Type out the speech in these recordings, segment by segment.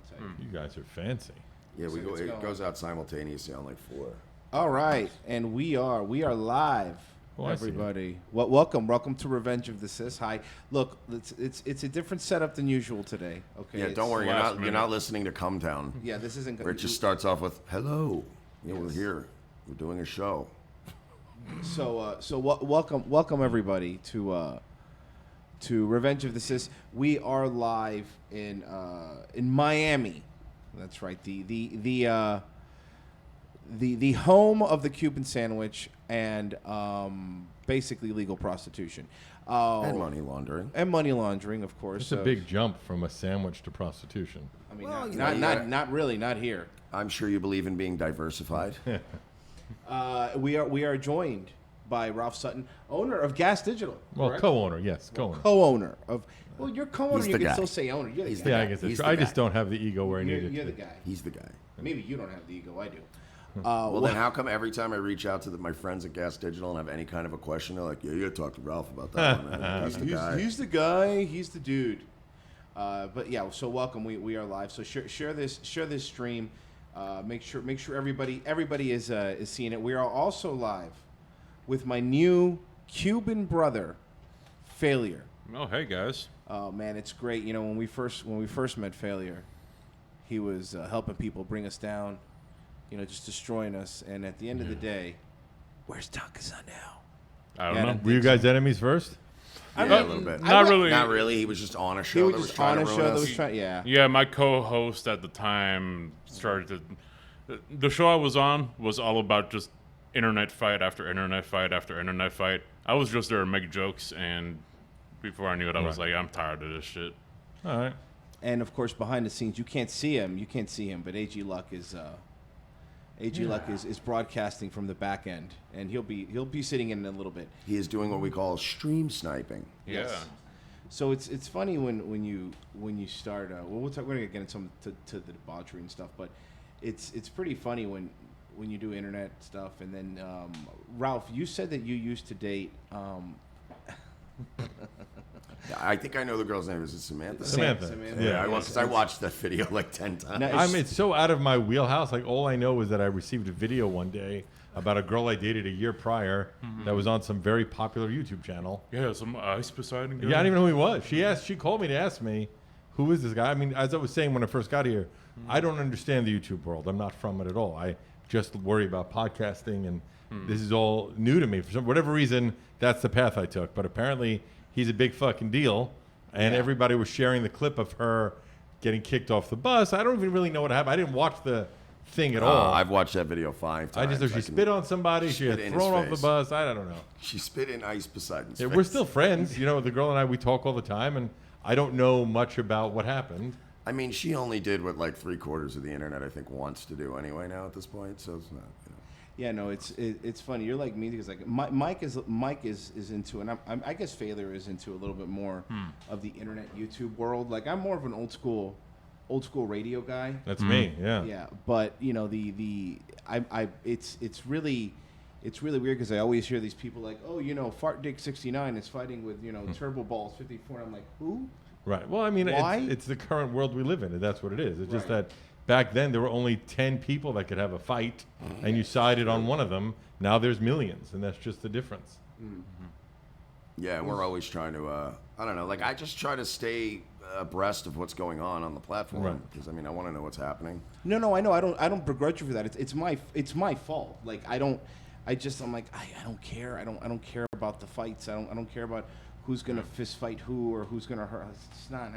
tell you. You guys are fancy. Yeah, it goes out simultaneously on like 4. All right, and we are live, everybody. Welcome to Revenge of the Sis. Hi, look, it's a different setup than usual today. Okay. Yeah, don't worry, you're not listening to Come Down. Yeah, this isn't. Where it just starts off with hello. Yeah, we're here. We're doing a show. So welcome everybody to Revenge of the Sis. We are live in Miami. That's right. The home of the Cuban sandwich and basically legal prostitution. And money laundering. And money laundering, of course. It's a big jump from a sandwich to prostitution. I mean, not really, not here. I'm sure you believe in being diversified. We are joined by Ralph Sutton, owner of Gas Digital. Well, correct? co-owner, yes, co-owner. Co-owner of. Well, you're co-owner. He's You the can guy. still say owner. You're the guy. Yeah, I guess that's true. I just don't have the ego where I need it. You're the guy. He's the guy. Maybe you don't have the ego. I do. Well, then how come every time I reach out to my friends at Gas Digital and have any kind of a question, they're like, yeah, you got to talk to Ralph about that one, man. He's the guy. He's the guy. He's the dude. But yeah, so welcome. We are live. So share this stream. Make sure everybody is seeing it. We are also live with my new Cuban brother, Failure. Oh, hey guys. Oh man, it's great. You know, when we first met Failure, he was helping people bring us down, you know, just destroying us. And at the end of the day, where's Taka-san now? I don't know. Were you guys enemies first? Yeah, a little bit. Not really. Not really. He was just on a show. He was that just trying on a to show ruin that us. was trying. Yeah. Yeah, my co-host at the time started to. The show I was on was all about just internet fight after internet fight after internet fight. I was just there to make jokes, and before I knew it, I was like, I'm tired of this shit. All right. And of course, behind the scenes, you can't see him, but AGLuck is broadcasting from the back end, and he'll be sitting in a little bit. He is doing what we call stream sniping. Yeah. Yes. So it's funny when you start. We're gonna get into some to the debauchery and stuff, but it's pretty funny when you do internet stuff. And then Ralph, you said that you used to date. I think I know the girl's name. Is it Samantha? Samantha. Yeah, I watched that video like 10 times. No, It's so out of my wheelhouse. Like, all I know is that I received a video one day about a girl I dated a year prior that was on some very popular YouTube channel. Yeah, some ice Poseidon girl. Yeah, I didn't even know who he was. She called me to ask me, who is this guy? I mean, as I was saying when I first got here, I don't understand the YouTube world. I'm not from it at all. I just worry about podcasting, and this is all new to me. For whatever reason, that's the path I took. But apparently, he's a big fucking deal, and everybody was sharing the clip of her getting kicked off the bus. I don't even really know what happened. I didn't watch the thing at all. I've watched that video 5 times. I just know she spit on somebody. She got thrown off the bus. I don't know. She spit in ice Poseidon's Yeah, face. we're still friends. You know, the girl and I, we talk all the time, and I don't know much about what happened. I mean, she only did what like 3/4 of the internet I think wants to do anyway now at this point. So it's not. You know. Yeah, no, it's funny. You're like me because like Mike is into, and I guess Failure is into a little bit more of the internet YouTube world. Like I'm more of an old school radio guy. That's me. Yeah. Yeah, but you know it's really weird because I always hear these people like, oh, you know, Fart Dick 69 is fighting with, you know, Turbo Balls 54. And I'm like, who? Right. Well, I mean, Why? it's the current world we live in, and that's what it is. It's just Right. that back then there were only 10 people that could have a fight, and you sided on one of them. Now there's millions, and that's just the difference. Yeah, and we're always trying to. I don't know. Like I just try to stay abreast of what's going on the platform Right. because I mean I want to know what's happening. No, I know. I don't begrudge you for that. It's my fault. Like I'm like I don't care. I don't care about the fights. I don't care about who's gonna fist fight who or who's gonna hurt. It's not.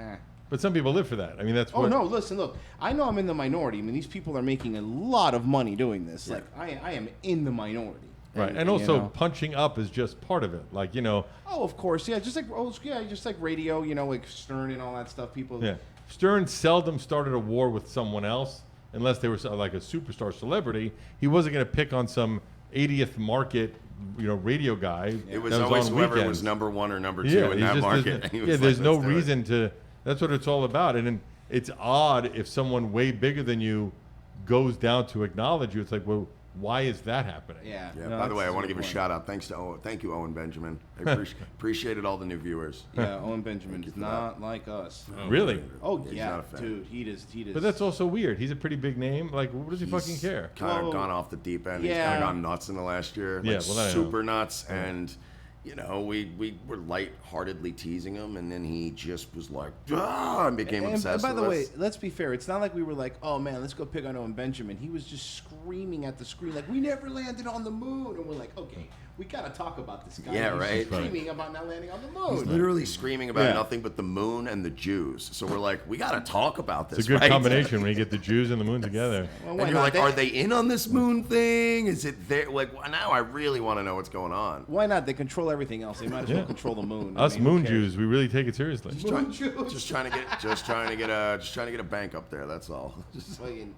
But some people live for that. I mean, that's Oh what. no! Listen, look. I know I'm in the minority. I mean, these people are making a lot of money doing this. Yeah. Like I am in the minority. Right, and also you know. punching up is just part of it. Like, you know, Oh, of course, yeah. Just like radio. You know, like Stern and all that stuff. People. yeah. Stern seldom started a war with someone else unless they were like a superstar celebrity. He wasn't going to pick on some 80th market, you know, radio guy. It was that always on whoever weekends. was number 1 or number 2 in that market. And he was like, there's no "Let's do it." reason to. That's what it's all about. And it's odd if someone way bigger than you goes down to acknowledge you. It's like, well, Why is that happening? Yeah. Yeah. No, By the way, I that's want to a give a good shout out. Thank you, Owen Benjamin. I appreciated all the new viewers. point. Yeah, Owen Benjamin is for not like us. Really? Oh He's yeah, not a fan. dude, he does. But that's also weird. He's a pretty big name. Like, what does he fucking care? Kind of Well, gone off the deep end. He's yeah. kind of gone nuts in the last year. Yeah, Like, well, that I know. super nuts. And, you know, we were lightheartedly teasing him, and then he just was like, and became obsessed by the with way, us. let's be fair. It's not like we were like, oh man, let's go pick on Owen Benjamin. He was just screaming at the screen like, we never landed on the moon. And we're like, okay, we got to talk about this guy. Yeah, He's right. Screaming about not landing on the He's moon. literally screaming about Yeah. nothing but the moon and the Jews. So we're like, we got to talk about this. It's a good right? combination when you get the Jews and the moon together. Well, And why you're not? like, are they in on this moon thing? Is it there? Like, now I really want to know what's going on. Why not? They control everything else. They might as well Yeah. control the moon. I Us mean, who moon cares? Jews, we really take it seriously. Moon Jews. Just trying to get a bank up there. That's all. Fucking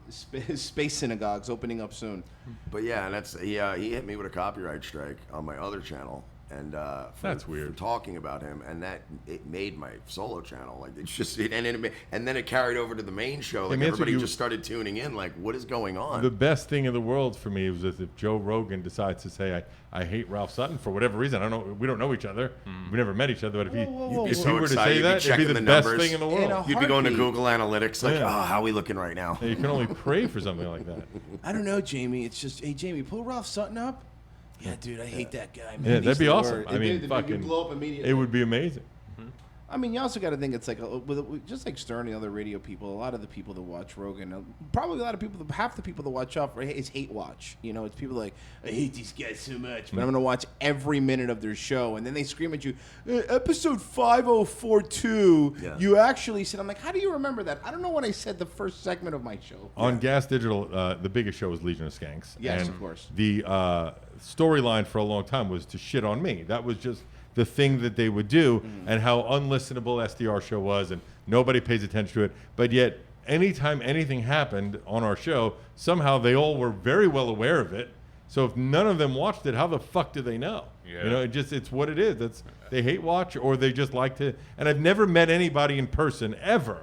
space synagogues opening up soon. But yeah, and that's he hit me with a copyright strike on my other channel, and That's weird. for talking about him, and that it made my solo channel like it's just and then it carried over to the main show. Like mean, that's what everybody you- just started tuning in. Like, what is going on? The best thing in the world for me was if Joe Rogan decides to say, I hate Ralph Sutton for whatever reason. I don't know. We don't know each other. We never met each other. But if he, whoa, if whoa. he So were to excited, say you'd be that, it'd be checking the the best numbers. thing in the You world. know, You'd be going to heartbeat. Google Analytics like, Yeah. oh, how are we looking right now? You can only pray for something like that. I don't know, Jamie. It's just, hey, Jamie, pull Ralph Sutton up. Yeah, dude, I hate that guy, man. Yeah, He's that'd be the awesome. word. I mean, It'd fucking, blow up immediately. it would be amazing. I mean, you also got to think it's like just like Stern and other radio people. A lot of the people that watch Rogan, probably a lot of people, half the people that watch up is hate watch. You know, it's people like, I hate these guys so much, but I'm gonna watch every minute of their show, and then they scream at you, episode 5042. Yeah. You actually said, I'm like, how do you remember that? I don't know what I said the first segment of my show. On Gas Digital, the biggest show was Legion of Skanks. Yes, and of course. The storyline for a long time was to shit on me. That was just the thing that they would do, and how unlistenable SDR show was, and nobody pays attention to it. But yet, anytime anything happened on our show, somehow they all were very well aware of it. So if none of them watched it, how the fuck do they know? Yeah. You know, it's what it is. They hate watch, or they just like to. And I've never met anybody in person ever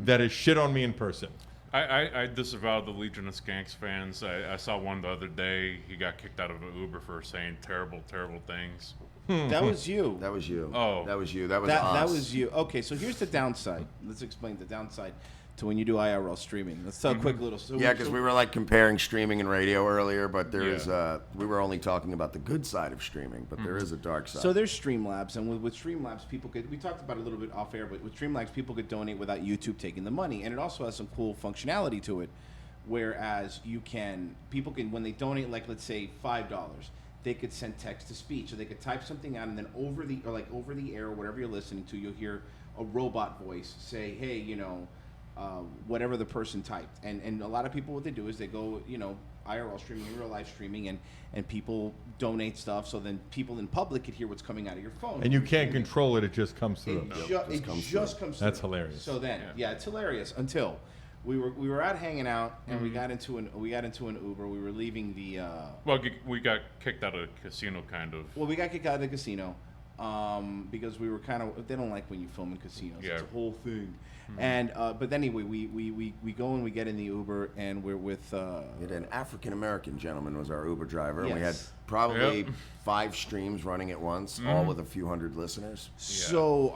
that has shit on me in person. I disavow the Legion of Skanks fans. I saw one the other day. He got kicked out of an Uber for saying terrible, terrible things. That was you. That was you. Oh. That was you. That was That us. was you. Okay, so here's the downside. Let's explain the downside to when you do IRL streaming. Let's tell a quick little. So Yeah, because we were like comparing streaming and radio earlier, but there is Yeah. we were only talking about the good side of streaming, but there is a dark side. So there's Streamlabs, and with Streamlabs, people could. We talked about it a little bit off air, but with Streamlabs, people could donate without YouTube taking the money, and it also has some cool functionality to it. Whereas people can when they donate, like let's say $5, they could send text to speech, so they could type something out, and then over the air or whatever you're listening to, you'll hear a robot voice say, "Hey, you know." Whatever the person typed, and a lot of people, what they do is they go, you know, IRL streaming, real life streaming, and people donate stuff, so then people in public could hear what's coming out of your phone. And you can't control it; it just comes through. It just comes through. That's hilarious. So then, yeah, it's hilarious until we were out hanging out, and we got into an Uber. We were leaving the. Well, we got kicked out of a casino, kind of. Well, we got kicked out of the casino because we were kind of. They don't like when you film in casinos. Yeah. It's a whole thing. And but anyway, we go and we get in the Uber, and we're with. We had an African American gentleman was our Uber driver, and we had Yes. probably Yep. 5 streams running at once, all with a few hundred listeners. So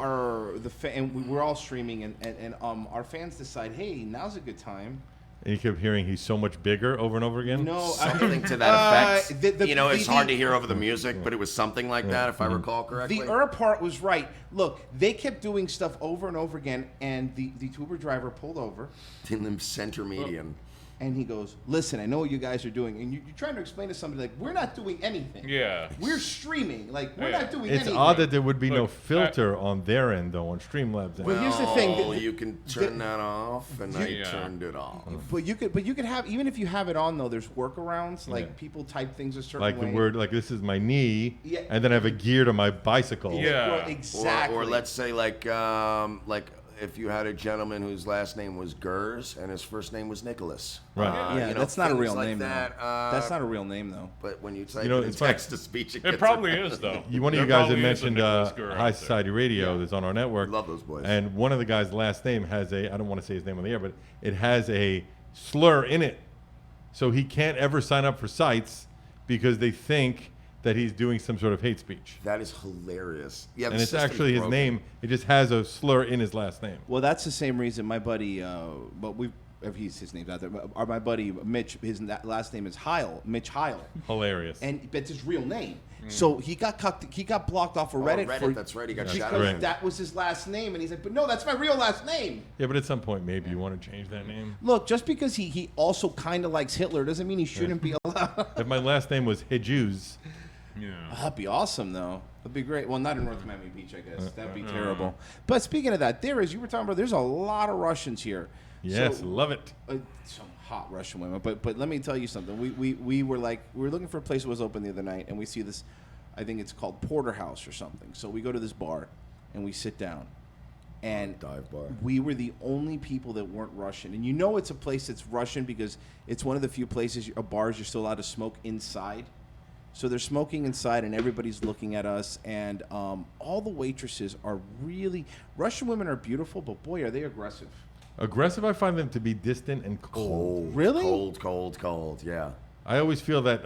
and we're all streaming, and our fans decide, hey, now's a good time. And you kept hearing he's so much bigger over and over again. No, Something to that effect. the- you know, it's the- hard to hear over the music, but it was something like that, if I recall correctly. The part was right. Look, they kept doing stuff over and over again, and the Uber driver pulled over, in the center median. and he goes, "Listen, I know what you guys are doing," and you're trying to explain to somebody like, "We're not doing anything. Yeah. We're streaming. Like we're Yeah. not doing It's anything." odd that there would be no Look, filter on their end, though, on Streamlabs. But here's the thing, Well, the- you can turn that off, and I Yeah. turned it off. But you could have, even if you have it on though, there's workarounds. Like Yeah. people type things a certain like way. the word, like this is my knee, Yeah. and then I have a gear to my bicycle. Yeah. Well, exactly. Or let's say like if you had a gentleman whose last name was Gers and his first name was Nicholas. Right. Yeah, you know, that's not a things real like name. that. Though. That's not a real name though. But when you type You know, it in it's funny. text to speech, It probably is, though. One of There you guys had probably is a mentioned Nicholas Gurr out High there. Society Radio that's on our network. Love those boys. And one of the guys' last name has I don't want to say his name on the air, but it has a slur in it. So he can't ever sign up for sites because they think that he's doing some sort of hate speech. That is hilarious. Yeah, And the it's system's actually his broken. name. It just has a slur in his last name. Well, that's the same reason my buddy, but if his name's out there, but my buddy Mitch, his last name is Heil, Mitch Heil, Hilarious. and that's his real name. So he got blocked off of Reddit. Reddit, for, that's right. He got because shot. correct. that was his last name, and he's like, but no, that's my real last name. Yeah, but at some point, maybe you want to change that name. Look, just because he also kind of likes Hitler doesn't mean he shouldn't be allowed. If my last name was Hejuz, Yeah. That'd be awesome, though. That'd be great. Well, not in North Miami Beach, I guess. That'd be terrible. But speaking of that, you were talking about, there's a lot of Russians here. yes, So, love it. some hot Russian women. But let me tell you something. We were looking for a place that was open the other night, and we see this. I think it's called Porterhouse or something. So we go to this bar, and we sit down, and Dive bar. we were the only people that weren't Russian. And you know it's a place that's Russian because it's one of the few places, bars, you're still allowed to smoke inside. So they're smoking inside, and everybody's looking at us. And all the waitresses are really Russian women are beautiful, but boy, are they aggressive. Aggressive, I find them to be distant and cold. Cold. Really? Cold. Yeah. I always feel that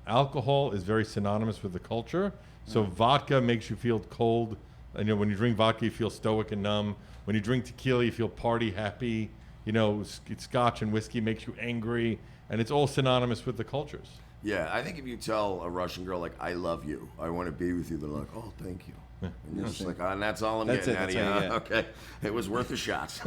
alcohol is very synonymous with the culture. So vodka makes you feel cold. You know, when you drink vodka, you feel stoic and numb. When you drink tequila, you feel party happy. You know, scotch and whiskey makes you angry, and it's all synonymous with the cultures. Yeah, I think if you tell a Russian girl, like, I love you, I want to be with you, they're like, oh, thank you. And you're just like, and that's all I'm That's getting it, out of that's you. it, Huh? yeah. Okay, it was worth a shot.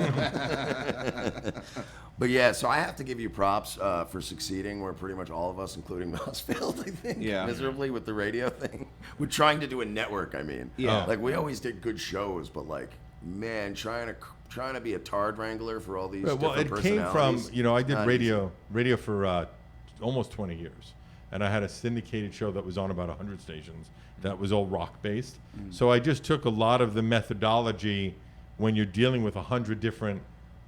But yeah, so I have to give you props for succeeding where pretty much all of us, including us, failed, I think, Yeah. miserably with the radio thing. We're trying to do a network, I mean. Yeah. Like, we always did good shows, but like, man, trying to be a tard wrangler for all these Well, different it came from, personalities, you know, I did not radio for almost 20 years. And I had a syndicated show that was on about 100 stations that was all rock-based. So I just took a lot of the methodology when you're dealing with 100 different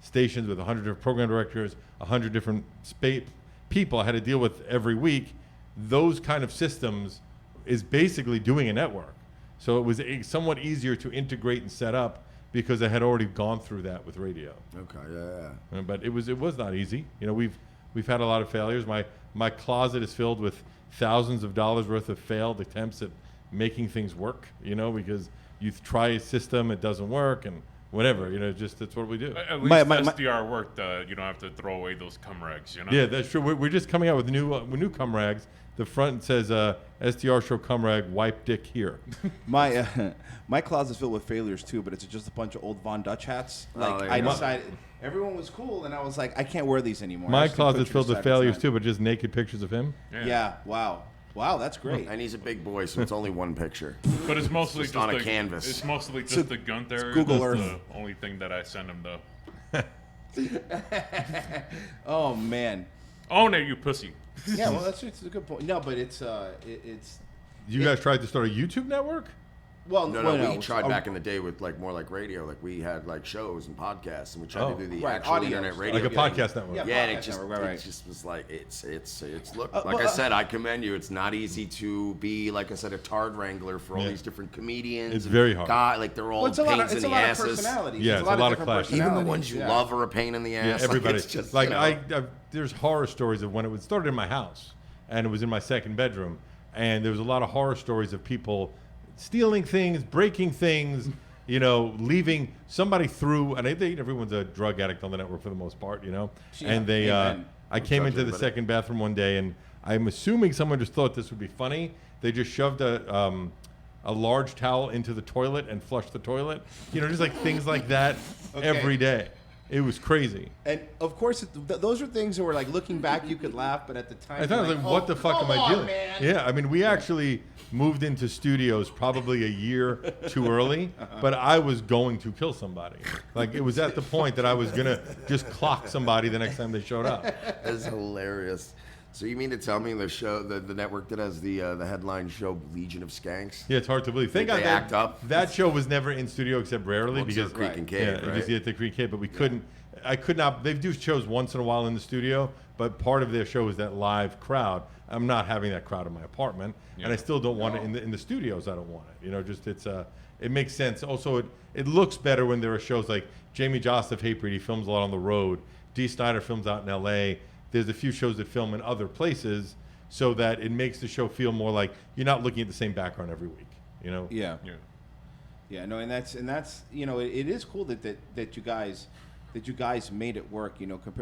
stations with 100 different program directors, 100 different people I had to deal with every week. Those kind of systems is basically doing a network. So it was somewhat easier to integrate and set up because I had already gone through that with radio. Okay, yeah. But it was not easy. You know, we've had a lot of failures. My closet is filled with thousands of dollars worth of failed attempts at making things work. You know, because you try a system, it doesn't work, and whatever. You know, just that's what we do. At least My- SDR worked. You don't have to throw away those cum rags. You know. Yeah, that's true. We're just coming out with new cum rags. The front says SDR show cum rag, wipe dick here. My closet's filled with failures too, but it's just a bunch of old Von Dutch hats. Like there I you go. decided everyone was cool, and I was like, I can't wear these anymore. I My just put closet's pictures filled with aside, failures it's too, but just naked pictures of him. Yeah. Wow, that's great. And he's a big boy, so it's only one picture. But it's mostly Just just on a the canvas. It's mostly just So the Gunther. Google That's Earth. the only thing that I send him though. Oh man. Own it, you pussy. Yeah, well, it's a good point. No, but it's You guys tried to start a YouTube network? well, No, we tried back in the day with like more like radio. Like we had like shows and podcasts, and we tried Oh. to do the Right, actual audio. internet radio. Like a thing. podcast network. Yeah. Yeah, and podcast it just network, right. it just was like it's look like I said, I commend you. It's not easy to be like I said a tard wrangler for all Yeah. these different comedians. It's and very hard. like they're all Well, it's a lot pains of, it's in a the lot of asses. personalities. Yeah, It's it's a lot of different clashes. Even the personalities, ones you yeah. love are a pain in the Yeah, ass. everybody. It's just, like you know. there's horror stories of when it started in my house, and it was in my second bedroom, and there was a lot of horror stories of people stealing things, breaking things, you know, leaving. Somebody threw, and everyone's a drug addict on the network for the most part, you know, Yeah, and they. amen. I came judge into the anybody. second bathroom one day, and I'm assuming someone just thought this would be funny. They just shoved a large towel into the toilet and flushed the toilet. You know, just like things like that every day. It was crazy. And of course, those are things that were like looking back, you could laugh, but at the time, I thought, you're like, what the fuck am come I on, doing? Man. Yeah, I mean, we actually moved into studios probably a year too early, but I was going to kill somebody. Like, it was at the point that I was going to just clock somebody the next time they showed up. That's hilarious. So you mean to tell me the show, the network that has the headline show Legion of Skanks? Yeah, it's hard to believe. Thank They God act up? that show was never in studio except rarely Well, because Creek and Cave, yeah, right? it was at the Creek Cave, but we couldn't. I could not. They do shows once in a while in the studio, but part of their show is that live crowd. I'm not having that crowd in my apartment, and I still don't want it in the studios. I don't want it. You know, just it makes sense. Also, it looks better when there are shows like Jamie Jost of Hatebreed. He films a lot on the road. Dee Snider films out in L.A. there's a few shows that film in other places, so that it makes the show feel more like you're not looking at the same background every week. You know? Yeah. Yeah. Yeah. No, and that's it is cool that you guys made it work.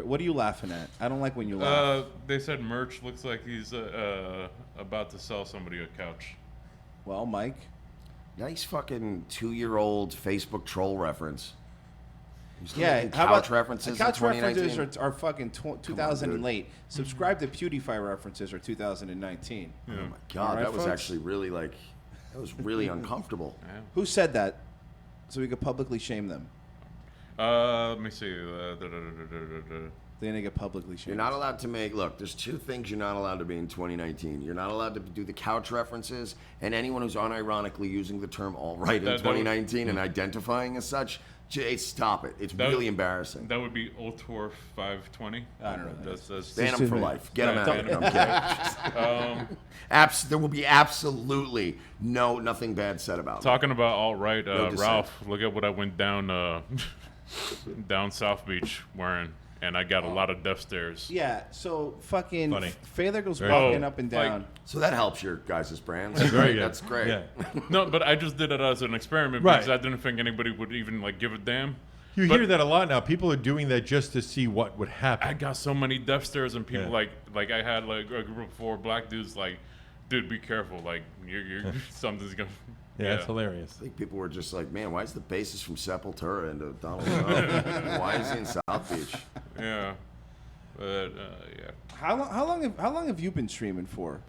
What are you laughing at? I don't like when you laugh. They said merch looks like he's about to sell somebody a couch. Well, Mike. Nice fucking 2-year-old Facebook troll reference. Yeah, couch how about references? Couch in references 2019? are fucking 2000 and dude. late. Subscribe to PewDiePie references are 2019. Oh my All god, right, that was folks? actually really uncomfortable. Who said that? So we could publicly shame them. Let me see. They didn't get publicly shamed. You're not allowed to look, there's 2 things you're not allowed to be in 2019. You're not allowed to do the couch references, and anyone who's unironically using the term alt-right in That would- 2019 and identifying as such, stop it. It's really embarrassing. That would be Otor 520. I don't know. That's Ban him for Just- life. Get him Yeah, out of here. I'm kidding. There will be absolutely nothing bad said about him. talking about alt-right. dissent. Ralph, look at what I went down down South Beach wearing, and I got a lot of death stares. Yeah, so fucking Funny. Fayler goes Very walking cool. up and Like- down. So that helps your guys' brands. Very good. That's great. Yeah. No, but I just did it as an experiment Right. because I didn't think anybody would even give a damn. You But- hear that a lot now. People are doing that just to see what would happen. I got so many death stares and people Yeah. like I had a group of 4 black dudes dude, be careful, you're something's gonna. yeah, it's hilarious. I think people were just like, man, why is the bassist from Sepultura into Donald Trump? Why is he in South Beach? Yeah, but yeah. How long have you been streaming for?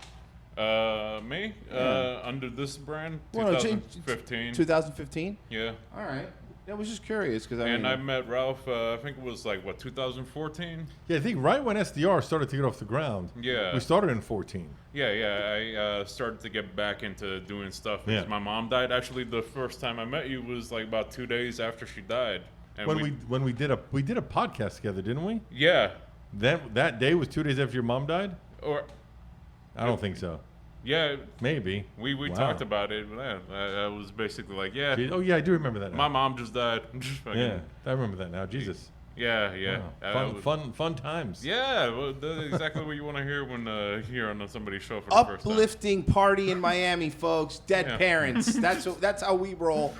Me under this brand, Well, no, 2015. 2015. Yeah, All right. I was just curious because I met Ralph. I think it was 2014. Yeah, I think right when SDR started to get off the ground. Yeah. We started in 14. Yeah. I started to get back into doing stuff because Yeah. my mom died. Actually, the first time I met you was about 2 days after she died. And When we did a podcast together, didn't we? yeah, That day was 2 days after your mom died? or I don't think so. yeah, Maybe. we Wow. talked about it. But I was basically like, yeah, Oh yeah, I do remember that. my Now. mom just died. Just fucking- Yeah, I remember that now. Jesus. yeah. Wow. Fun times. Yeah, well, that's exactly what you want to hear when hear on somebody's show for the first time. uplifting party in Miami, folks. Dead Yeah. parents. That's how we roll.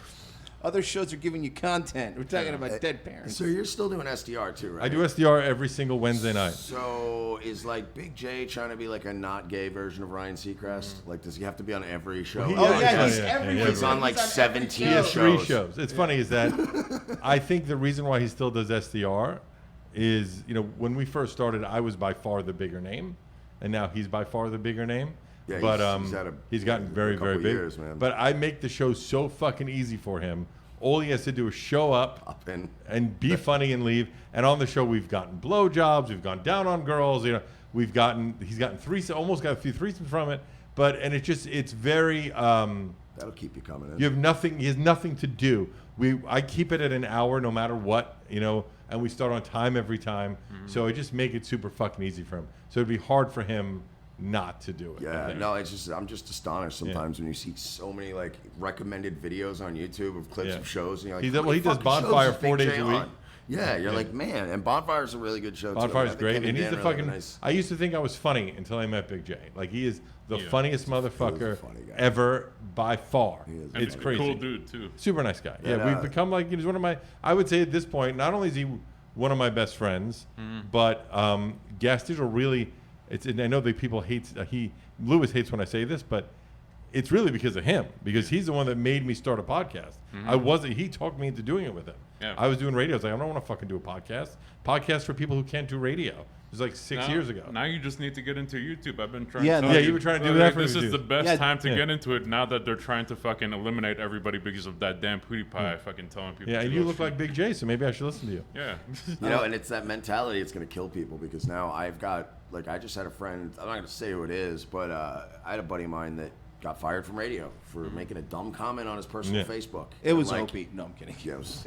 Other shows are giving you content. We're talking about dead parents. So you're still doing SDR too, right? I do SDR every single Wednesday night. So is Big J trying to be a not gay version of Ryan Seacrest? Does he have to be on every show? he- Oh yeah, Yeah, he's yeah, every yeah, He's yeah. on every 17 He has show. 3 shows. It's funny is that I think the reason why he still does SDR is, when we first started, I was by far the bigger name, and now he's by far the bigger name. Yeah, but he's gotten had very, a couple very big. years, man. But I make the show so fucking easy for him. All he has to do is show up in. and be funny and leave. And on the show, we've gotten blowjobs, we've gone down on girls. He's gotten almost got a few threesomes from it. And it's very. That'll keep you coming in. You have nothing. He has nothing to do. I keep it at an hour, no matter what, and we start on time every time. So I just make it super fucking easy for him. So it'd be hard for him not to do it. I Yeah, think. no, I'm just astonished sometimes when you see so many recommended videos on YouTube of clips Yeah. of shows, and you're like, He how does- many he does fucking shows Bonfire is 4 Big days J a week. on? Yeah, you're Yeah. like, man, and Bonfire's a really good show too. Bonfire's I think great, Kevin and he's Dan the really fucking. nice. I used to think I was funny until I met Big J. He is the Yeah. funniest motherfucker funny guy. ever by far. is. And It's a crazy. cool dude too. Super nice guy. Yeah, Yeah. we've become he's one of my. I would say at this point, not only is he one of my best friends, but Gas Digital really. And I know that people hate. Lewis hates when I say this, but it's really because of him. Because he's the one that made me start a podcast. He talked me into doing it with him. Yeah. I was doing radio. I was like, I don't want to fucking do a podcast. Podcast for people who can't do radio. It was 6 years ago. Now you just need to get into YouTube. I've been trying. Yeah, to no. tell Yeah, you were trying to do that for This me, is too. the best Yeah, time to yeah. get into it now that they're trying to fucking eliminate everybody because of that damn PewDiePie fucking telling people. Yeah, to and go you look stream. like Big J, so maybe I should listen to you. Yeah. And it's that mentality that's going to kill people because now I've got, I just had a friend, I'm not going to say who it is, but I had a buddy of mine that got fired from radio for making a dumb comment on his personal Yeah. Facebook. It was And, Opie. No, I'm kidding. Yeah, it was,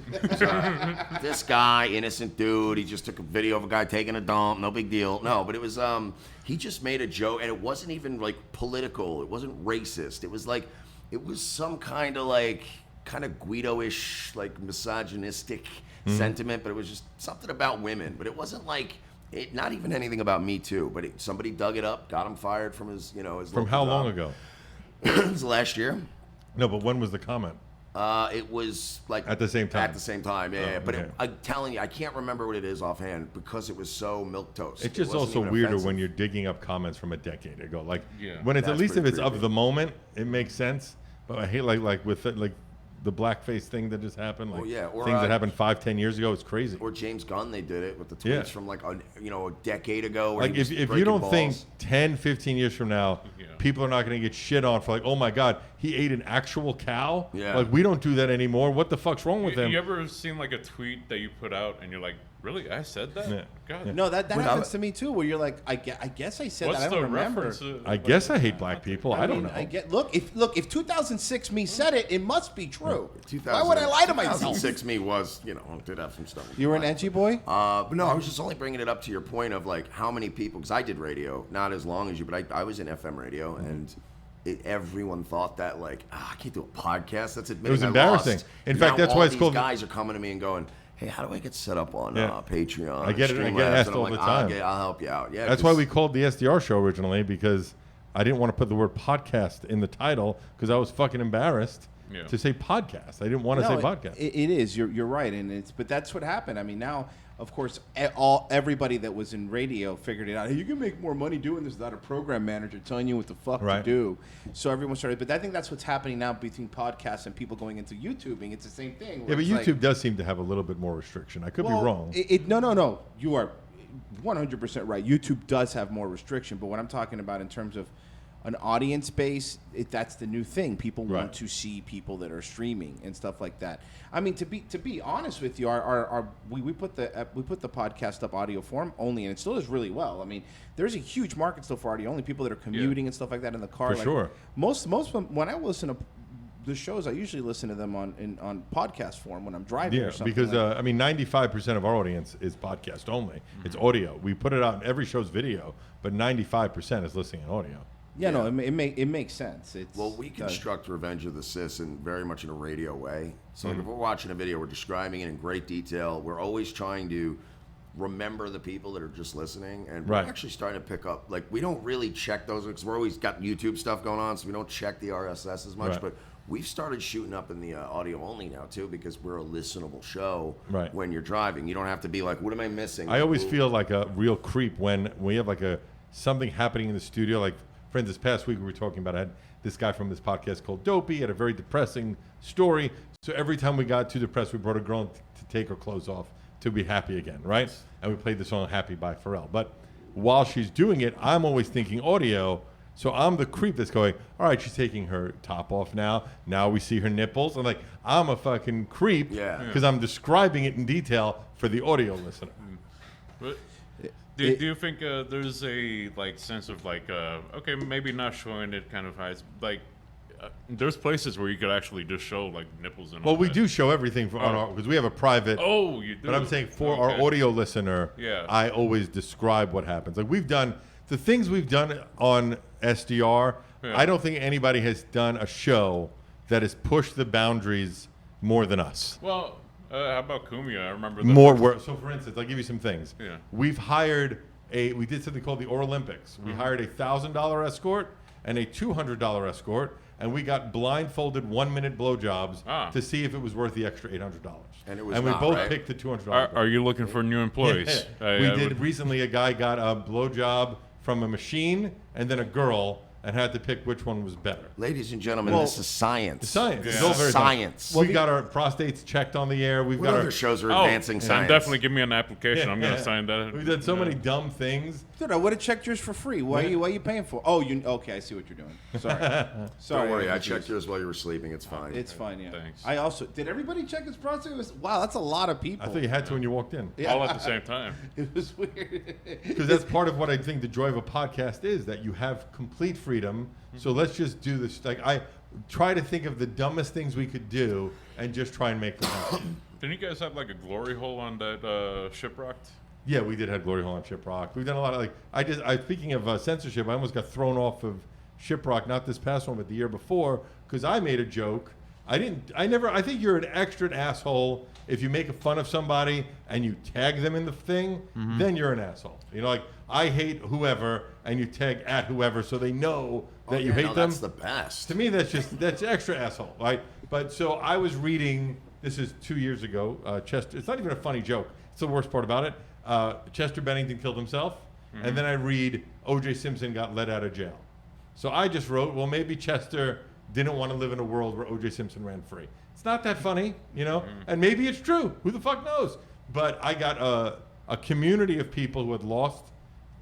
this guy, innocent dude, he just took a video of a guy taking a dump, no big deal. No, but it was, he just made a joke, and it wasn't even, political. It wasn't racist. It was, it was some kind of, Guido-ish, misogynistic sentiment, but it was just something about women. But it wasn't, not even anything about Me Too, but somebody dug it up, got him fired from his, his From local how job. long ago? It was last year. No, but when was the comment? It was like At the same time? At the same time, yeah. But okay. I'm telling you, I can't remember what it is offhand because it was so milquetoast. It's just wasn't also even weirder offensive. when you're digging up comments from a decade ago. Like Yeah. when it's at That's least if pretty it's of creepy. the moment, it makes sense. But I hate like with like the blackface thing that just happened. Like yeah, or, things that happened 5-10 years ago. It's crazy. Or James Gunn, they did it with the tweets Yeah. from like a decade ago. Where Like he was if you breaking don't balls. think 10, 15 years from now, Yeah. people are not going to get shit on for like, oh my God, he ate an actual cow? Yeah. Like we don't do that anymore. What the fuck's wrong with him? You ever seen like a tweet that you put out and you're like, really? I said that? Yeah. God. No, that Well, happens to me too. Where you're like, I guess I said What's that. I don't the remember. reference? I guess I hate black people. I don't mean, know. Look, if 2006 me said it, it must be true. 2000 Why would I lie to myself? 2006 me was, did have some stuff. You were an edgy boy. But no, I was just only bringing it up to your point of like how many people, because I did radio, not as long as you, but I was in FM radio, and everyone thought that like, I can't do a podcast. That's admitting It was I embarrassing. lost. In Now fact, that's all why it's these called- guys are coming to me and going, hey, how do I get set up on Yeah. Patreon? I get and it. I get Streamlabs?" asked And I'm all like, the time. I'll help you out. Yeah, That's why 'cause- we called the SDR show originally, because I didn't want to put the word podcast in the title because I was fucking embarrassed Yeah. to say podcast. I didn't want to say podcast. It is. You're right, and but that's what happened. I mean, now of course everybody that was in radio figured it out. Hey, you can make more money doing this without a program manager telling you what the fuck to Right. do. So everyone started. But I think that's what's happening now between podcasts and people going into YouTubing. It's the same thing. Yeah, where but it's YouTube like, does seem to have a little bit more restriction. I could be well, wrong. No. You are 100% right. YouTube does have more restriction, but what I'm talking about in terms of an audience base, that's the new thing. People Right. want to see people that are streaming and stuff like that. I mean, to be honest with you, we put the podcast up audio form only, and it still does really well. I mean, there's a huge market still for audio only. People that are commuting and stuff like that in the car. For sure. Most of them, when I listen to the shows, I usually listen to them on podcast form when I'm driving Yeah, or something. because like, I mean, 95% of our audience is podcast only. It's audio. We put it out in every show's video, but 95% is listening in audio. yeah, no, it makes sense. It's Well, we construct Revenge of the Sis in very much in a radio way. So like, if we're watching a video, we're describing it in great detail. We're always trying to remember the people that are just listening, and we're Right. actually starting to pick up. Like, we don't really check those because we're always got YouTube stuff going on, so we don't check the RSS as much. Right. But we've started shooting up in the audio only now too, because we're a listenable show. Right. When you're driving, you don't have to be like, "What am I missing?" I always Ooh. feel like a real creep when we have like something happening in the studio. Like, friends, this past week we were talking about, I had this guy from this podcast called Dopey, had a very depressing story. So every time we got too depressed, we brought a girl to take her clothes off to be happy again, right? And we played the song Happy by Pharrell. But while she's doing it, I'm always thinking audio. So I'm the creep that's going, all right, she's taking her top off now. Now we see her nipples. I'm like, I'm a fucking creep Yeah. because I'm describing it in detail for the audio listener. But do you think there's a sense of okay, maybe not showing it kind of high, there's places where you could actually just show nipples and Well, all we that. do show everything for on our because we have a private. Oh, you do. But I'm saying for our Okay. audio listener, Yeah. I always describe what happens. Like we've done the things we've done on SDR. Yeah. I don't think anybody has done a show that has pushed the boundaries more than us. Well, how about Kumia? I remember the More first- work. So, for instance, I'll give you some things. Yeah. We've hired we did something called the Olympics. We hired a $1,000 escort and a $200 escort, and we got blindfolded 1-minute blowjobs to see if it was worth the extra $800. And it was we not, both right? picked the $200. Are you looking for new employees? We did recently. A guy got a blowjob from a machine and then a girl, and had to pick which one was better. Ladies and gentlemen, Well, this is science. The science. This It's all is very science. We got our prostates checked on the air. We've What got other our. shows are Oh, advancing then science? definitely give me an application. I'm gonna sign that. We've done so many dumb things. Dude, I would have checked yours for free. Why are you paying for? Oh, okay, I see what you're doing. Sorry, sorry. Don't worry, I confused. checked yours while you were sleeping. It's fine. It's fine, yeah. Thanks. I also did. Everybody check his prostate? Wow, that's a lot of people. I thought you had to when you walked in. Yeah. All at the same time. It was weird. Because that's part of what I think the joy of a podcast is, that you have complete freedom. So let's just do this. Like, I try to think of the dumbest things we could do and just try and make them happen. Didn't you guys have a glory hole on that shipwrecked? Yeah, we did have Glory Hole on Shiprock. We've done a lot of speaking of censorship, I almost got thrown off of Shiprock, not this past one, but the year before, because I made a joke I think you're an extra asshole if you make fun of somebody and you tag them in the thing, then you're an asshole. You know, like, I hate whoever, and you tag at whoever so they know that you hate them. That's the best. To me, that's extra asshole, right? But so I was reading, this is 2 years ago, Chester, it's not even a funny joke. It's the worst part about it. Chester Bennington killed himself, and then I read O.J. Simpson got let out of jail. So I just wrote, well, maybe Chester didn't want to live in a world where O.J. Simpson ran free. It's not that funny, you know? And maybe it's true. Who the fuck knows? But I got a community of people who had lost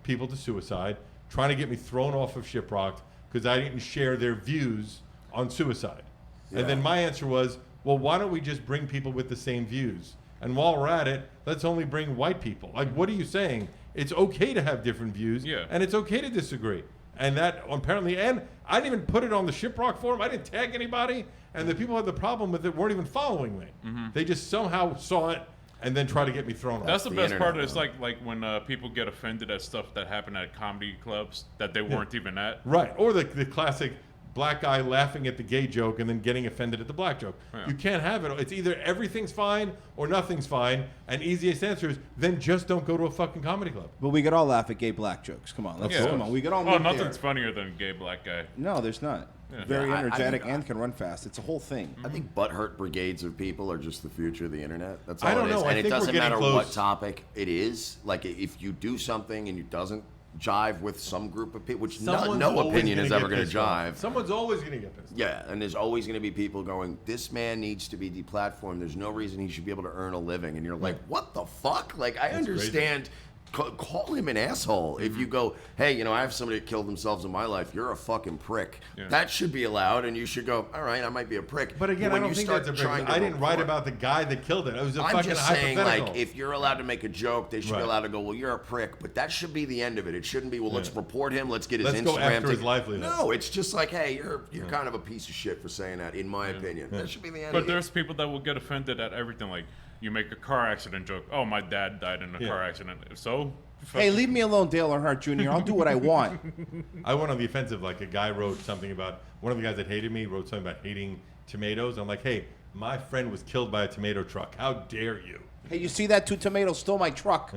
people to suicide trying to get me thrown off of Shiprocked because I didn't share their views on suicide. Yeah. And then my answer was, well, why don't we just bring people with the same views? And while we're at it, let's only bring white people. Like, what are you saying? It's okay to have different views, and it's okay to disagree. And that apparently, and I didn't even put it on the Shiprock forum. I didn't tag anybody, and the people who had the problem with it weren't even following me. They just somehow saw it and then try to get me thrown off. That's the best part. It's like when people get offended at stuff that happened at comedy clubs that they weren't even at. Right, or the classic black guy laughing at the gay joke and then getting offended at the black joke. Yeah. You can't have it. It's either everything's fine or nothing's fine. And easiest answer is then just don't go to a fucking comedy club. But we could all laugh at gay black jokes. Come on, come on. We could all. Oh, nothing's funnier than a gay black guy. No, there's not. Yeah. Very energetic and can run fast. It's a whole thing. I think butthurt brigades of people are just the future of the internet. That's all I don't it is. know. And I it think doesn't we're matter getting what close. topic it is. Like, if you do something and it doesn't jive with some group of people, which no opinion is ever going to jive. Someone's always going to get pissed. Yeah, and there's always going to be people going, this man needs to be deplatformed. There's no reason he should be able to earn a living. And you're like, what the fuck? Like, I understand. Call him an asshole. If you go, hey, you know, I have somebody that killed themselves in my life. You're a fucking prick. Yeah. That should be allowed, and you should go, all right, I might be a prick. But again, I don't think that's a prick. I didn't write about the guy that killed it. It was a fucking hypothetical. I'm just saying, like, if you're allowed to make a joke, they should be allowed to go, well, you're a prick. But that should be the end of it. It shouldn't be, well, let's report him. Let's get his Instagram. Go after his livelihood. No, it's just like, hey, you're kind of a piece of shit for saying that, in my opinion. That should be the end of it. But there's people that will get offended at everything. Like, you make a car accident joke. Oh, my dad died in a car accident. So... Hey, leave me alone, Dale Earnhardt Jr. I'll do what I want. I went on the offensive. Like, a guy wrote something about, one of the guys that hated me wrote something about hating tomatoes. I'm like, hey, my friend was killed by a tomato truck. How dare you? Hey, you see that? 2 tomatoes stole my truck.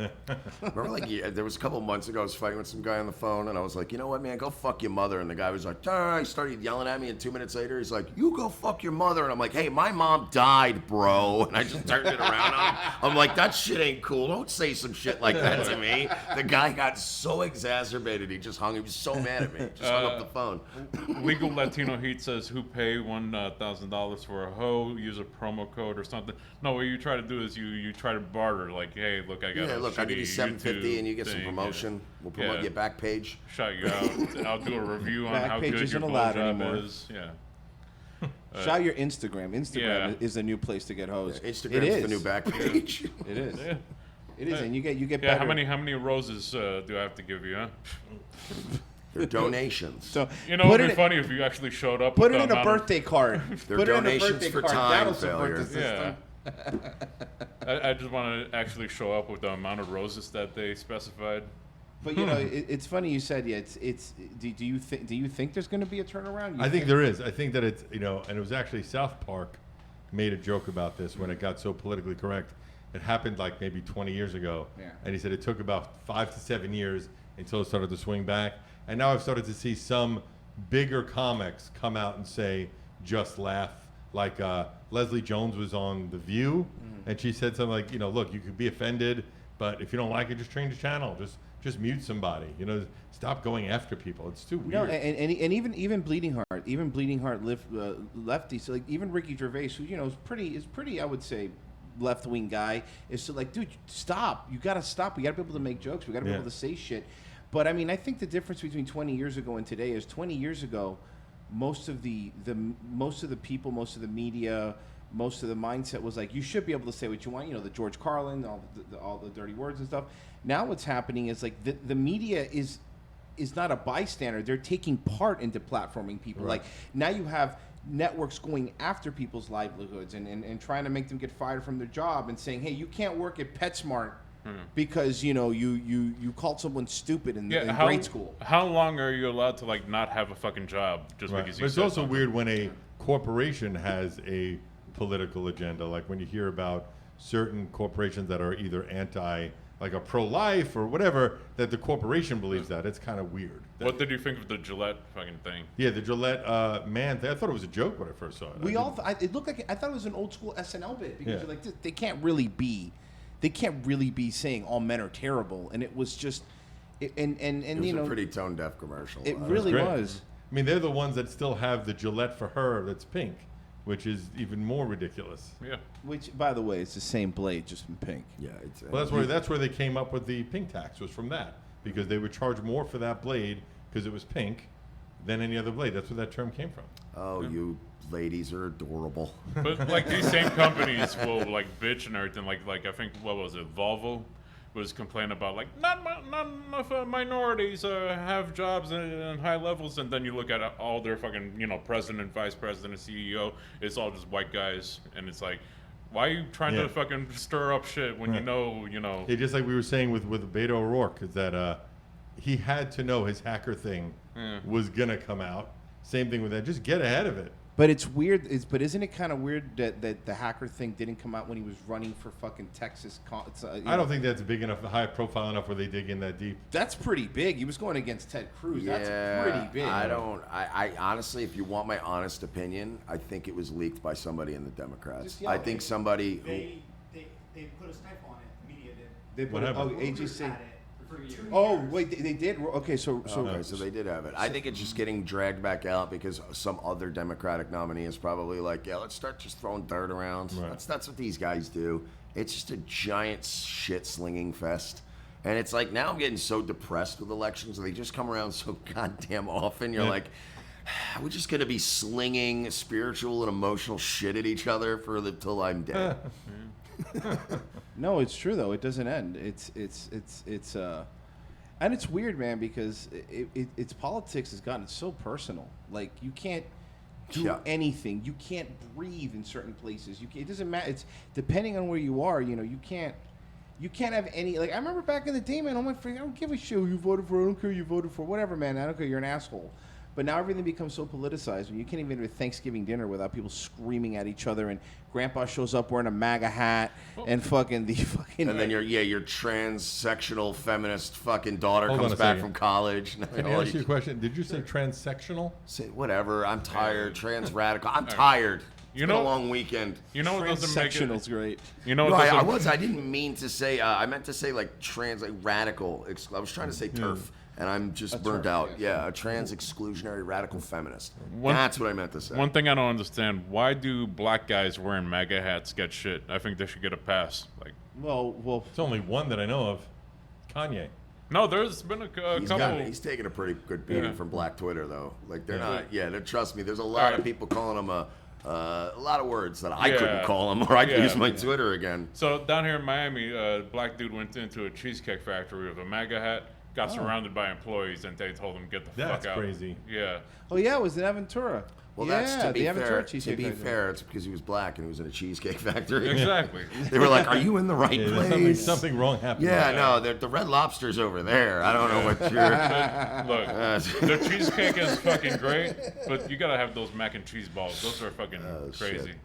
Remember, like, there was a couple of months ago, I was fighting with some guy on the phone, and I was like, you know what, man, go fuck your mother. And the guy was like, he started yelling at me, and 2 minutes later, he's like, you go fuck your mother. And I'm like, hey, my mom died, bro. And I just turned it around on him. I'm like, that shit ain't cool. Don't say some shit like that to me. The guy got so exacerbated, he just hung. He was so mad at me. Just hung up the phone. Legal Latino Heat says, who pay $1,000 for a hoe, use a promo code or something. No, what you try to do is you try to barter, like, hey, look, I got look, I'll give you $750 and you get some promotion. We'll promote your back page. Shout you out. I'll do a review on how good your blowjob is. Yeah. Shout your Instagram. Instagram is the new place to get hoes. Yeah, Instagram's the new back page. It is. Yeah. It is, and you get better. How many roses do I have to give you, huh? They're donations. So you know, it'd be funny if you actually showed up. Put it in a birthday card. They're donations for time failure. Yeah. I just want to actually show up with the amount of roses that they specified. But you know, it's funny you said it's. Do you think there's going to be a turnaround? I think there is. I think that it's, you know, and it was actually South Park made a joke about this when it got so politically correct. It happened like maybe 20 years ago, and he said it took about 5 to 7 years until it started to swing back. And now I've started to see some bigger comics come out and say, "Just laugh." Like Leslie Jones was on The View, and she said something like, you know, look, you could be offended, but if you don't like it, just change the channel. Just mute somebody. You know, stop going after people. It's too weird. No, and even Bleeding Heart, lefty. So like even Ricky Gervais, who you know is pretty, I would say, left-wing guy, is so like, dude, stop. You gotta stop. We gotta be able to make jokes. We gotta be able to say shit. But I mean, I think the difference between 20 years ago and today is 20 years ago. Most of the people, most of the media, most of the mindset was like, you should be able to say what you want. You know, the George Carlin, all the dirty words and stuff. Now what's happening is like the media is not a bystander. They're taking part into platforming people. Right. Like now you have networks going after people's livelihoods and trying to make them get fired from their job and saying, hey, you can't work at PetSmart because you called someone stupid in how, grade school. How long are you allowed to like not have a fucking job just Right. because But you it's said also something? weird when a corporation has a political agenda, like when you hear about certain corporations that are either anti, like a pro-life or whatever, that the corporation believes that. It's kind of weird. What did you think of the Gillette fucking thing? Yeah, the Gillette man thing. I thought it was a joke when I first saw it. It looked like I thought it was an old school SNL bit because Yeah. you're like they can't really be saying all men are terrible, and it was just, and It was a pretty tone deaf commercial. it really great. was. I mean, they're the ones that still have the Gillette for her that's pink, which is even more ridiculous. Yeah. Which, by the way, it's the same blade, just in pink. Yeah, it's Well, that's where they came up with the pink tax, was from that, because they would charge more for that blade because it was pink than any other blade. That's where that term came from. oh, you ladies are adorable. But like these same companies will like bitch and everything. Like I think what was it? Volvo was complaining about like not enough minorities have jobs in high levels, and then you look at all their fucking president, vice president, CEO. It's all just white guys, and it's like, why are you trying to fucking stir up shit when you know? Yeah, just like we were saying with Beto O'Rourke, is that he had to know his hacker thing was gonna come out. Same thing with that. Just get ahead of it. But it's weird. But isn't it kind of weird that the hacker thing didn't come out when he was running for fucking Texas? I don't think that's big enough, high profile enough where they dig in that deep. That's pretty big. He was going against Ted Cruz. Yeah, That's pretty big. I honestly, if you want my honest opinion, I think it was leaked by somebody in the Democrats. Just yell I at think me. somebody. They put a snipe on it. The media did. They What put happened? AGC. Had it for 2 Oh years. wait, they did. Okay, so Okay, so they did have it. I think it's just getting dragged back out because some other Democratic nominee is probably like, yeah, let's start just throwing dirt around. Right. That's what these guys do. It's just a giant shit slinging fest. And it's like now I'm getting so depressed with elections. They just come around so goddamn often. You're like, we're just gonna be slinging spiritual and emotional shit at each other till I'm dead. No, it's true though. It doesn't end. And it's weird, man, because it's politics has gotten so personal. Like you can't do anything. You can't breathe in certain places. It doesn't matter. It's depending on where you are. You can't have any. Like I remember back in the day, man. Oh my friend, I don't give a shit who you voted for. I don't care who you voted for. Whatever, man. I don't care. You're an asshole. But now everything becomes so politicized. When you can't even have a Thanksgiving dinner without people screaming at each other, and Grandpa shows up wearing a MAGA hat, and fucking the fucking. And then your transsectional feminist fucking daughter Hold on comes a back second. from college. Can I ask you a question? Did you say transsectional? Say whatever. I'm tired. Trans radical. I'm tired. It's been a long weekend. You know what doesn't make it? Transsectional's great. You know No, what I doesn't? I didn't mean to say. I meant to say like trans, like radical. I was trying to say turf, and I'm just burnt turf, out. yeah. Yeah, a trans exclusionary radical feminist. One- That's what I meant to say. One thing I don't understand: why do black guys wearing MAGA hats get shit? I think they should get a pass. Like, Well, It's only one that I know of. Kanye. no, there's been a couple. He's taking a pretty good beating Yeah. from Black Twitter though. Like they're Yeah. not. Yeah, trust me. There's a lot of people calling him a lot of words that I Yeah. couldn't call him, or I could Yeah. use my Twitter again. So down here in Miami, a black dude went into a cheesecake factory with a MAGA hat, got surrounded by employees, and they told him get the That's fuck out. crazy. Yeah. oh yeah, it was in Aventura. Well, yeah, that's to be the Aventura fair. To Cheesecake be Factory. fair, it's because he was black and he was in a cheesecake factory. Exactly. They were like, "Are you in the right Yeah, place?" there's something wrong happening. Yeah, no, the Red Lobster's over there. I don't know what you're. Look, the cheesecake is fucking great, but you gotta have those mac and cheese balls. Those are fucking crazy. shit.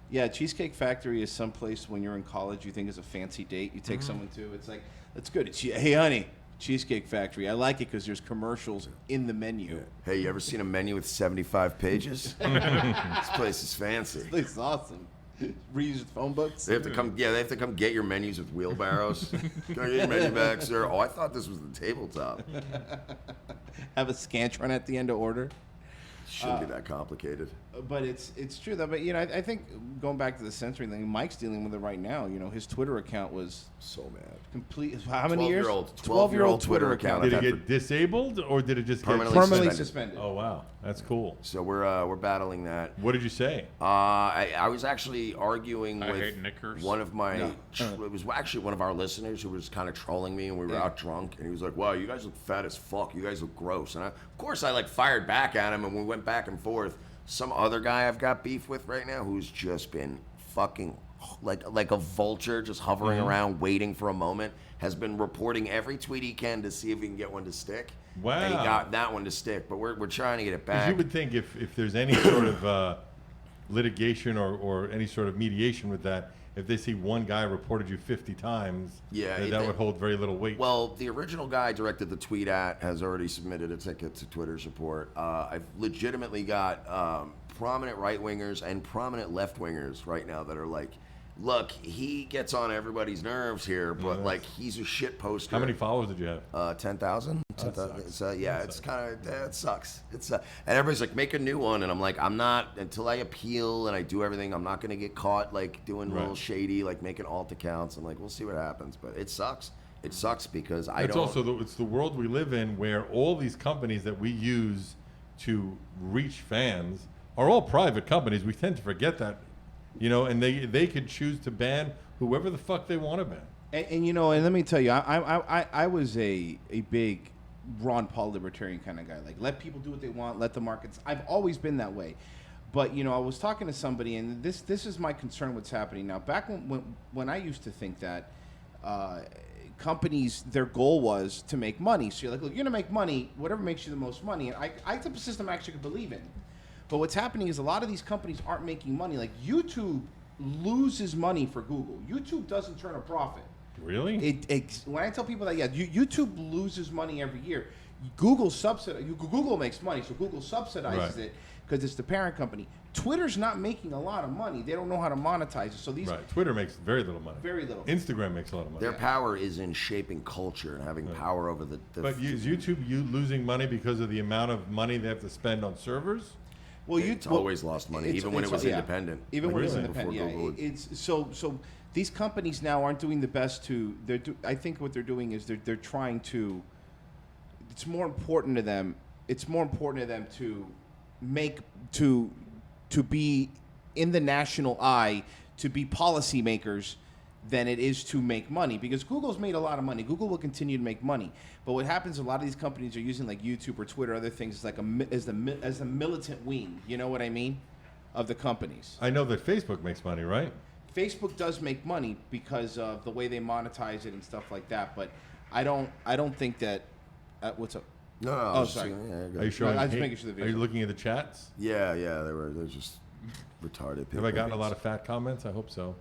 Yeah, Cheesecake Factory is someplace when you're in college you think is a fancy date. You take Mm-hmm. someone to. It's like, that's good. Hey, honey, Cheesecake Factory. I like it because there's commercials in the menu. Hey, you ever seen a menu with 75 pages? This place is fancy. It's awesome. Reused phone books. They have to come. Yeah, they have to come get your menus with wheelbarrows. Can I get your menu back, sir? Oh, I thought this was the tabletop. Have a Scantron at the end of order. Shouldn't be that complicated. But it's true though. But I think going back to the censoring thing, Mike's dealing with it right now. His Twitter account was So mad. complete. How many years? 12-year-old Twitter account. Did I've it had get disabled or did it just Permanently get Permanently suspended. suspended. Oh wow, that's cool. So we're battling that. What did you say? I was actually arguing I with hate knickers. one of my. It was actually one of our listeners who was kind of trolling me, and we were out drunk, and he was like, "Wow, you guys look fat as fuck. You guys look gross." And of course, I fired back at him, and we went back and forth. Some other guy I've got beef with right now who's just been fucking like a vulture just hovering Mm-hmm. around waiting for a moment, has been reporting every tweet he can to see if he can get one to stick. Wow. And he got that one to stick, but we're trying to get it 'Cause back. you would think if there's any sort of litigation or any sort of mediation with that, if they see one guy reported you 50 times, Yeah, that would hold very little weight. Well, the original guy directed the tweet at has already submitted a ticket to Twitter support. I've legitimately got prominent right-wingers and prominent left-wingers right now that are like, look, he gets on everybody's nerves here, but like he's a shit poster. How many followers did you have? 10,000. That sucks. So yeah, it's kind of it sucks. It's and everybody's like, make a new one, and I'm like, I'm not until I appeal and I do everything. I'm not gonna get caught like doing little Right. shady, like making alt accounts. I'm like, we'll see what happens, but it sucks. It sucks because I It's don't. also it's the world we live in where all these companies that we use to reach fans are all private companies. We tend to forget that, and they could choose to ban whoever the fuck they want to ban. And and let me tell you, I was a big Ron Paul libertarian kind of guy. Like, let people do what they want, let the markets. I've always been that way. But I was talking to somebody, and this is my concern. What's happening now? Back when I used to think that companies, their goal was to make money. So you're like, look, you're gonna make money, whatever makes you the most money. And I type of system I actually could believe in. But what's happening is a lot of these companies aren't making money. Like YouTube loses money for Google. YouTube doesn't turn a profit. Really? When I tell people that, YouTube loses money every year. Google makes money, so Google subsidizes Right. it because it's the parent company. Twitter's not making a lot of money. They don't know how to monetize it. So these Right. Twitter makes very little money. Very little. Instagram makes a lot of money. Their power is in shaping culture and having power over the. But is YouTube losing money because of the amount of money they have to spend on servers? It's always lost money, even when it was independent. Even when it was Really? independent, Before yeah. Google. It's so these companies now aren't doing the best to. I think what they're doing is they're trying to. It's more important to them. It's more important to them to make to be in the national eye, to be policymakers, than it is to make money, because Google's made a lot of money. Google will continue to make money, but what happens? A lot of these companies are using like YouTube or Twitter, other things as like as the militant wing. You know what I mean? Of the companies. I know that Facebook makes money, right? Facebook does make money because of the way they monetize it and stuff like that. But I don't think that. What's up? No, Oh, sorry. Are you showing? I was making sure the Are you video- looking at the chats? Yeah, they're just retarded people. Have I gotten a lot of fat comments? I hope so.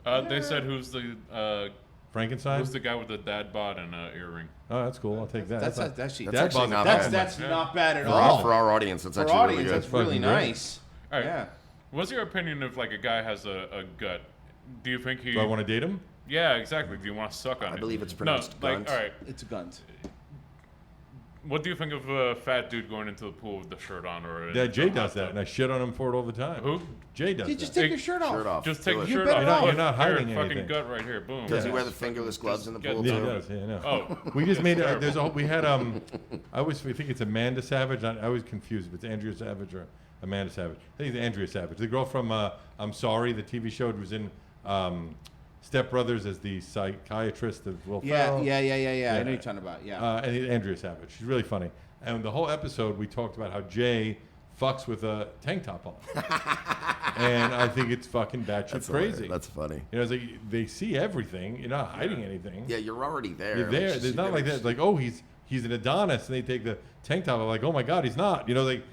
They said who's the Frankenstein? who's the guy with the dad bod and earring? Oh, that's cool. I'll take that. That's not- actually That's Dad actually bod- not that's bad. that's Yeah. not bad at For all. for our audience, that's For actually audience, really good. that's really Fucking great. nice. All right. Yeah. What's your opinion if like a guy has a gut? Do you think he? Do I want to date him? Yeah, exactly. Do you want to suck on it? I believe it's No, pronounced like gunt. all right. It's a guns. What do you think of a fat dude going into the pool with the shirt on or? Yeah, Jay does that, and I shit on him for it all the time. Who? Jay does You that. just take Take your shirt off. Shirt off. Just take Do the it. shirt better off. off. You're not Here, hiding fucking anything. gut right here. Boom. Does he Yeah. wear the fingerless gloves in the Get pool Yeah, to he too? does. Yeah, I know. Oh. We just made Terrible. there's a we had I always think it's Amanda Savage. I always confuse if it's Andrea Savage or Amanda Savage. I think it's Andrea Savage, the girl from I'm Sorry, the TV show, who was in Step Brothers as the psychiatrist of Will Yeah, Ferrell. yeah. I know Yeah. what you're talking about. Yeah. And Andrea Savage. She's really funny. And the whole episode, we talked about how Jay fucks with a tank top on. And I think it's fucking batshit crazy. That's funny. It's like they see everything. You're not hiding anything. Yeah, you're already there. You're there. It's just There's you not like gotta- that. Like, oh, he's an Adonis, and they take the tank top. I'm like, oh my God, he's not. Like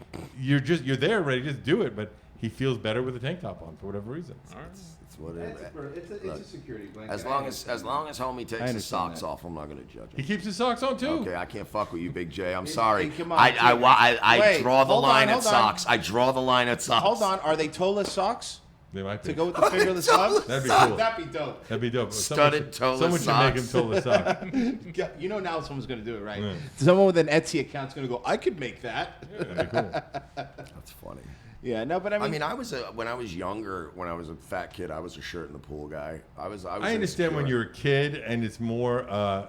you're there, ready to just do it. But he feels better with a tank top on for whatever reason. All right. It's what it is. It's a security blanket. As long as homie takes his understand socks that. off, I'm not gonna judge He him. keeps his socks on too. Okay, I can't fuck with you, Big J. I'm sorry. come on, I Wait, draw the hold on, line at hold on. socks. I draw the line at socks. Hold on. Are they toeless socks They might be. to go with the fingerless gloves? That'd be cool. That'd be dope. That'd be dope. Studded toeless Someone should make him socks. toeless socks. Yeah, you know now someone's gonna do it, right? Yeah. Someone with an Etsy account's gonna go. I could make that. That'd be cool. That's funny. Yeah, no, but I mean, When I was younger, when I was a fat kid, I was a shirt in the pool guy. I was I understand when insecure. you're a kid and it's more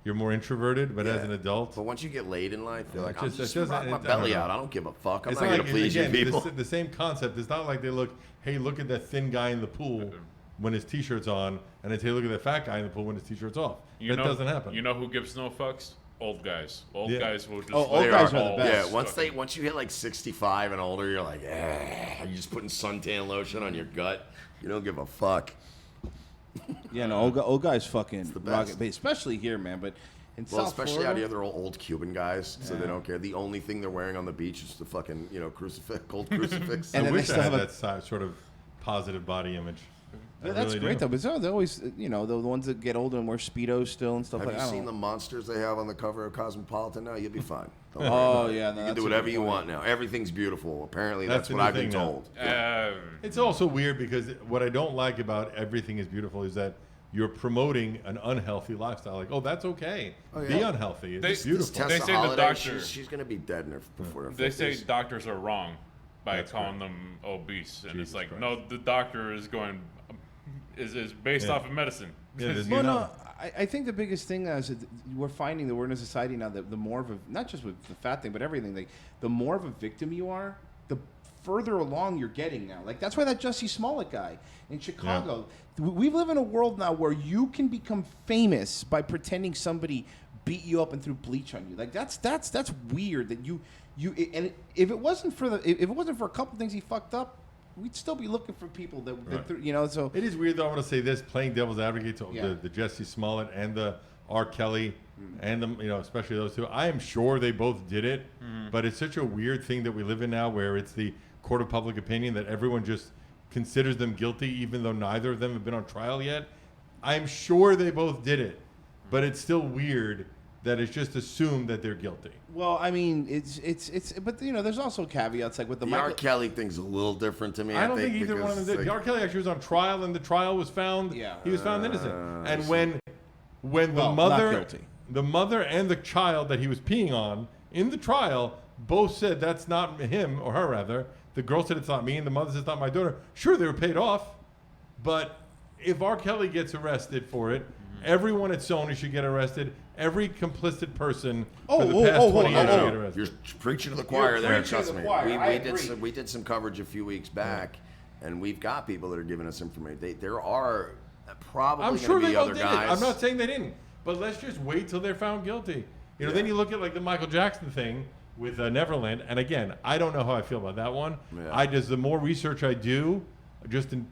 you're more introverted, but as Yeah. an adult, But once you get laid in life, you're like, It I'm just- just it doesn't- rock my it- I belly don't know. out. I don't give a fuck. I'm it's not not gonna like please again, you people. the same concept. It's not like they look, hey, look at that thin guy in the pool when his t-shirt's on, and they say, look at that fat guy in the pool when his t-shirt's off. That doesn't happen. You know who gives no fucks? Old guys. Old Yeah. guys will just. Oh, old They guys are the all best. Yeah, once you hit like 65 and older, you're like, you're just putting suntan lotion on your gut. You don't give a fuck. Yeah, no, old guys fucking the rock best. it, especially here, man. But in Well, South especially Florida, out here, they're all old Cuban guys, so they don't care. The only thing they're wearing on the beach is the fucking, crucifix, gold crucifix. And I then they wish I still had have a- that sort of positive body image. Yeah, I that's really great do. though. But they always, the ones that get older and wear speedos still and stuff Have like you that. seen the monsters they have on the cover of Cosmopolitan now? You'll be fine. Don't worry Oh about it. yeah, You can that's do a whatever good you point. want now. Everything's beautiful. Apparently, That's that's the what new I've been thing now. told. Yeah. It's also weird because what I don't like about everything is beautiful is that you're promoting an unhealthy lifestyle. Like, oh, that's okay. Oh, Be yeah. unhealthy. It's This beautiful. Tessa They say the Holiday, doctor- she's going to be dead in her, before her They say 50s. doctors are wrong by That's calling them obese, and Jesus it's like, Christ. no, the doctor is going is based Yeah. off of medicine. Yeah, there's Well, You know. no, I think the biggest thing now is that we're finding that we're in a society now that the more of a, not just with the fat thing, but everything, like the more of a victim you are, the further along you're getting now. Like that's why that Jussie Smollett guy in Chicago, we live in a world now where you can become famous by pretending somebody beat you up and threw bleach on you. Like that's weird that you and if it wasn't for if it wasn't for a couple things he fucked up, we'd still be looking for people that Right. so It is weird though. I want to say this: playing devil's advocate to Yeah. the Jussie Smollett and the R. Kelly, and the especially those two. I am sure they both did it, but it's such a weird thing that we live in now, where it's the court of public opinion that everyone just considers them guilty, even though neither of them have been on trial yet. I'm sure they both did it, but it's still weird that it's just assumed that they're guilty. Well, I mean, it's but there's also caveats like with the The R. Michael. Kelly thing's a little different to me. I don't think either one of them because, did. R. Kelly actually was on trial, and the trial was found. Yeah. He was found innocent. And when Well, the not mother, guilty. the mother and the child that he was peeing on in the trial both said that's not him or her rather. The girl said it's not me, and the mother said it's not my daughter. Sure, they were paid off, but if R. Kelly gets arrested for it, everyone at Sony should get arrested. Every complicit person for the past 20 years should get arrested. You're preaching to the choir You're there. preaching to Trust the me. choir. I agree. We did some coverage a few weeks back, and we've got people that are giving us information. There are probably I'm going sure to they be both other did guys. it. I'm not saying they didn't, but let's just wait till they're found guilty. Then you look at like the Michael Jackson thing with Neverland, and again, I don't know how I feel about that one. Yeah. The more research I do, just in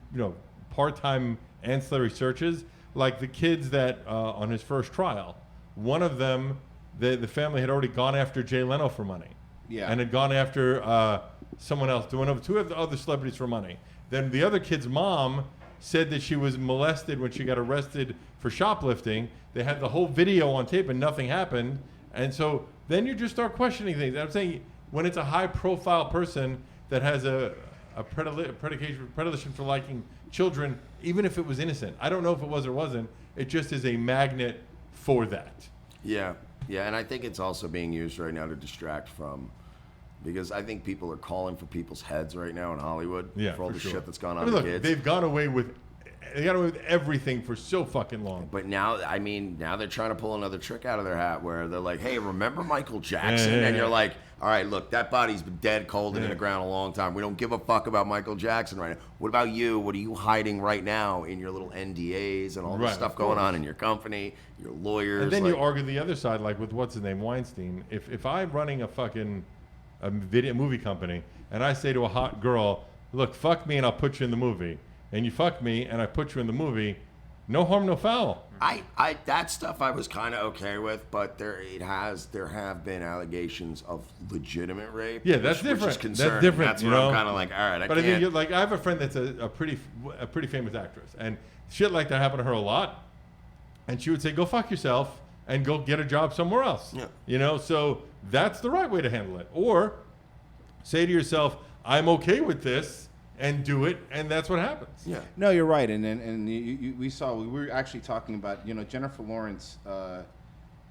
part-time ancillary searches, like the kids that on his first trial, one of them, the family had already gone after Jay Leno for money, and had gone after someone else, two of the other celebrities for money. Then the other kid's mom said that she was molested when she got arrested for shoplifting. They had the whole video on tape and nothing happened. And so then you just start questioning things. I'm saying when it's a high-profile person that has a predilection for liking children, even if it was innocent, I don't know if it was or wasn't, it just is a magnet for that. Yeah, and I think it's also being used right now to distract from, because I think people are calling for people's heads right now in Hollywood for all the sure. shit that's gone I on mean, with look, kids. They got away with everything for so fucking long. But now they're trying to pull another trick out of their hat where they're like, hey, remember Michael Jackson? Yeah. And you're like, all right, look, that body's been dead, cold, and in the ground a long time. We don't give a fuck about Michael Jackson right now. What about you? What are you hiding right now in your little NDAs and all this Right, stuff of going course. on in your company, your lawyers? And then like, you argue the other side, like with what's his name, Weinstein. If I'm running a fucking movie company and I say to a hot girl, look, fuck me and I'll put you in the movie, and you fuck me and I put you in the movie, no harm, no foul. I that stuff I was kind of okay with, but there have been allegations of legitimate rape. Yeah, that's which different. is concerning. That's different. That's where I'm kind of like, all right, I But can't. I mean, like I have a friend that's a pretty famous actress, and shit like that happened to her a lot. And she would say, "Go fuck yourself and go get a job somewhere else." Yeah. So that's the right way to handle it. Or say to yourself, "I'm okay with this," and do it, and that's what happens. Yeah. No, you're right, and we were actually talking about Jennifer Lawrence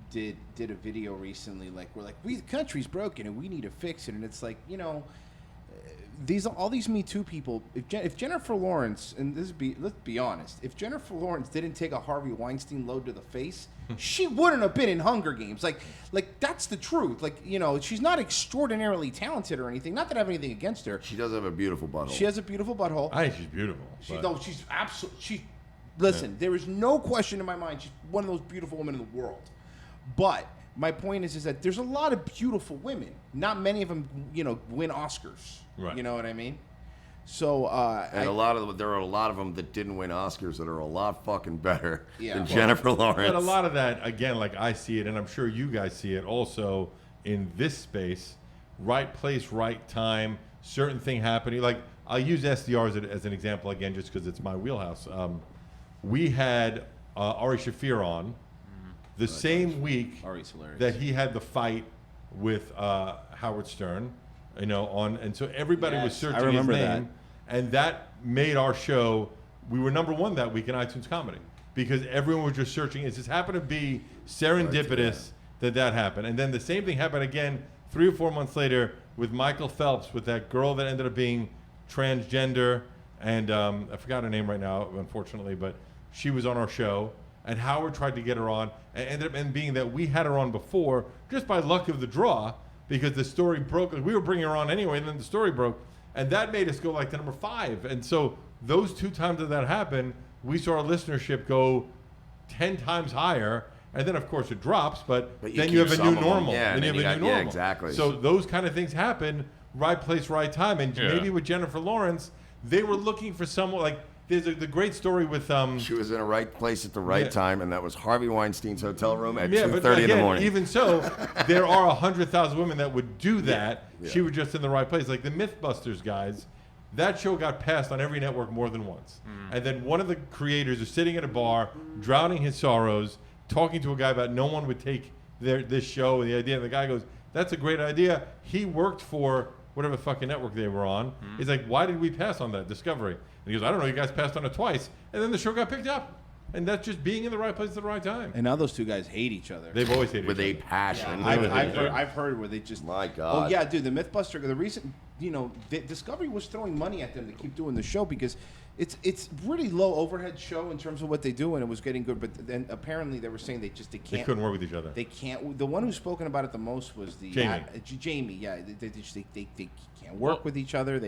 did a video recently like the country's broken and we need to fix it, and it's like all these Me Too people, if Jennifer Lawrence, and let's be honest, if Jennifer Lawrence didn't take a Harvey Weinstein load to the face, she wouldn't have been in Hunger Games. Like that's the truth. Like she's not extraordinarily talented or anything. Not that I have anything against her. She does have a beautiful butthole. She has a beautiful butthole. I think she's beautiful. but- She's absolutely. Listen, there is no question in my mind. She's one of those beautiful women in the world. But my point is that there's a lot of beautiful women. Not many of them, win Oscars. Right. You know what I mean? So And there are a lot of them that didn't win Oscars that are a lot fucking better Yeah. than Well, Jennifer Lawrence. But a lot of that, again, like I see it, and I'm sure you guys see it also in this space, right place, right time, certain thing happening. Like, I'll use SDR as an example again, just because it's my wheelhouse. We had Ari Shaffir on the same week Ari's hilarious. that he had the fight with Howard Stern, and so everybody was Yes, searching I remember his name, and that made our show. We were #1 that week in iTunes Comedy because everyone was just searching. It just happened to be serendipitous that happened, and then the same thing happened again 3 or 4 months later with Michael Phelps, with that girl that ended up being transgender, and I forgot her name right now, unfortunately, but she was on our show, and Howard tried to get her on, and ended up being that we had her on before, just by luck of the draw, because the story broke. We were bringing her on anyway, and then the story broke, and that made us go like to #5. And so those 2 times that happened, we saw our listenership go 10 times higher. And then, of course, it drops, but you then you keep have a some new of 'em. normal. Yeah, then you and have then a you new got- yeah, normal. exactly. So those kind of things happen, right place, right time. And Yeah. maybe with Jennifer Lawrence, they were looking for someone like there's the great story with She was in the right place at the right Yeah. time, and that was Harvey Weinstein's hotel room at yeah, but 2:30 in the again, morning. even so, there are 100,000 women that would do that. Yeah. She was just in the right place. Like the MythBusters guys, that show got passed on every network more than once. And then one of the creators is sitting at a bar, drowning his sorrows, talking to a guy about no one would take this show and the idea. And the guy goes, "That's a great idea." He worked for whatever fucking network they were on. He's like, "Why did we pass on that Discovery?" And he goes, "I don't know. You guys passed on it twice." And then the show got picked up. And that's just being in the right place at the right time. And now those 2 guys hate each other. They've always hated with a each other. passion. I've heard where they just. My God. Oh yeah, dude. The MythBuster. The reason Discovery was throwing money at them to keep doing the show because it's really low overhead show in terms of what they do, and it was getting good. But then apparently they were saying they They can't. couldn't work with each other. They can't. The one who's spoken about it the most was the Jamie. Jamie. Yeah, they can't work with each other.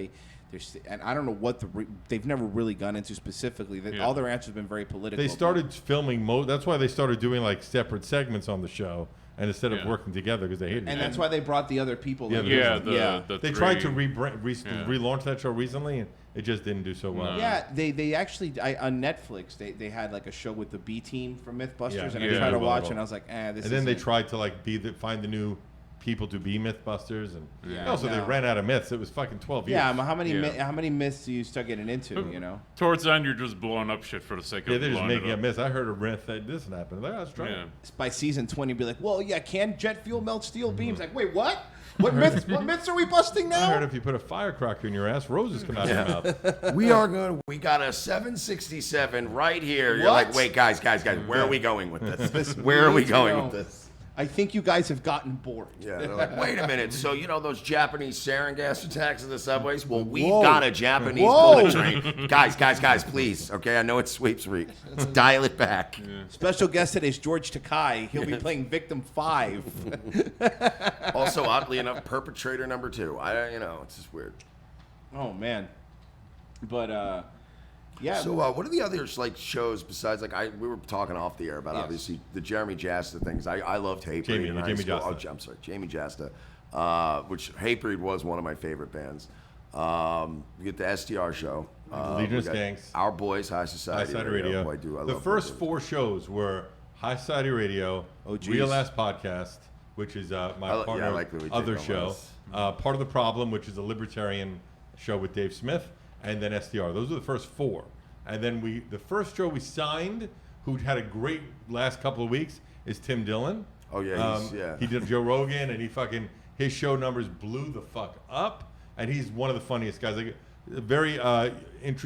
And I don't know what they've never really gone into specifically. Yeah. All their answers have been very political. They started filming. That's why they started doing like separate segments on the show, and instead of Yeah. working together because they hated each and other. that's why they brought the other people. Yeah, that- Yeah, They three- tried to Yeah. relaunch that show recently, and it just didn't do so well. No. Yeah, they actually on Netflix they had like a show with the B team from MythBusters, Yeah. and I Yeah. tried to Well, watch, well. and I was like, this. And then they isn't- tried to like find the new people to be MythBusters, and Yeah. also they No. ran out of myths. It was fucking 12 years. Yeah, how many Yeah. how many myths do you start getting into? You know, Towards the end, you're just blowing up shit for the sake of Yeah, they're just blowing making it a up. myth. I heard a myth that this happened. Like, that's right. Yeah. by season 20, be like, well, yeah, can jet fuel melt steel beams? Like, wait, what? What myths? What myths are we busting I heard now? if you put a firecracker in your ass, roses come out of your mouth. We got a 767 right here. You're What? like, wait, guys, where are we going with this? Where are we going with this? I think you guys have gotten bored. Yeah, they're like, wait a minute. So you know those Japanese sarin gas attacks in the subways? Well, we've Whoa. got a Japanese Whoa. bullet train. Guys, please. Okay, I know it's sweeps week. Let's dial it back. Special guest today is George Takai. He'll be playing Victim 5. Also, oddly enough, perpetrator number 2. It's just weird. Oh man, but yeah. So, what are the other shows besides we were talking off the air about Yes. obviously the Jeremy Jasta things. I loved Hatebreed Jamie, in high Jamie school. Jasta. Oh, I'm sorry, Jamie Jasta, which Hatebreed was one of my favorite bands. We get the STR show, Legion we of got Skanks. Our Boys, High High Society, Society Radio. Boy, I The love first those. 4 shows were High Society Radio, Oh, geez. Real Ass Podcast, which is my yeah, I partner like Louis other J. show. Gomez. Part of the Problem, which is a libertarian show with Dave Smith, and then SDR. Those are the first 4. And then the first show we signed, who had a great last couple of weeks, is Tim Dillon. Oh, yeah, He did Joe Rogan, and his show numbers blew the fuck up, and he's one of the funniest guys. Like,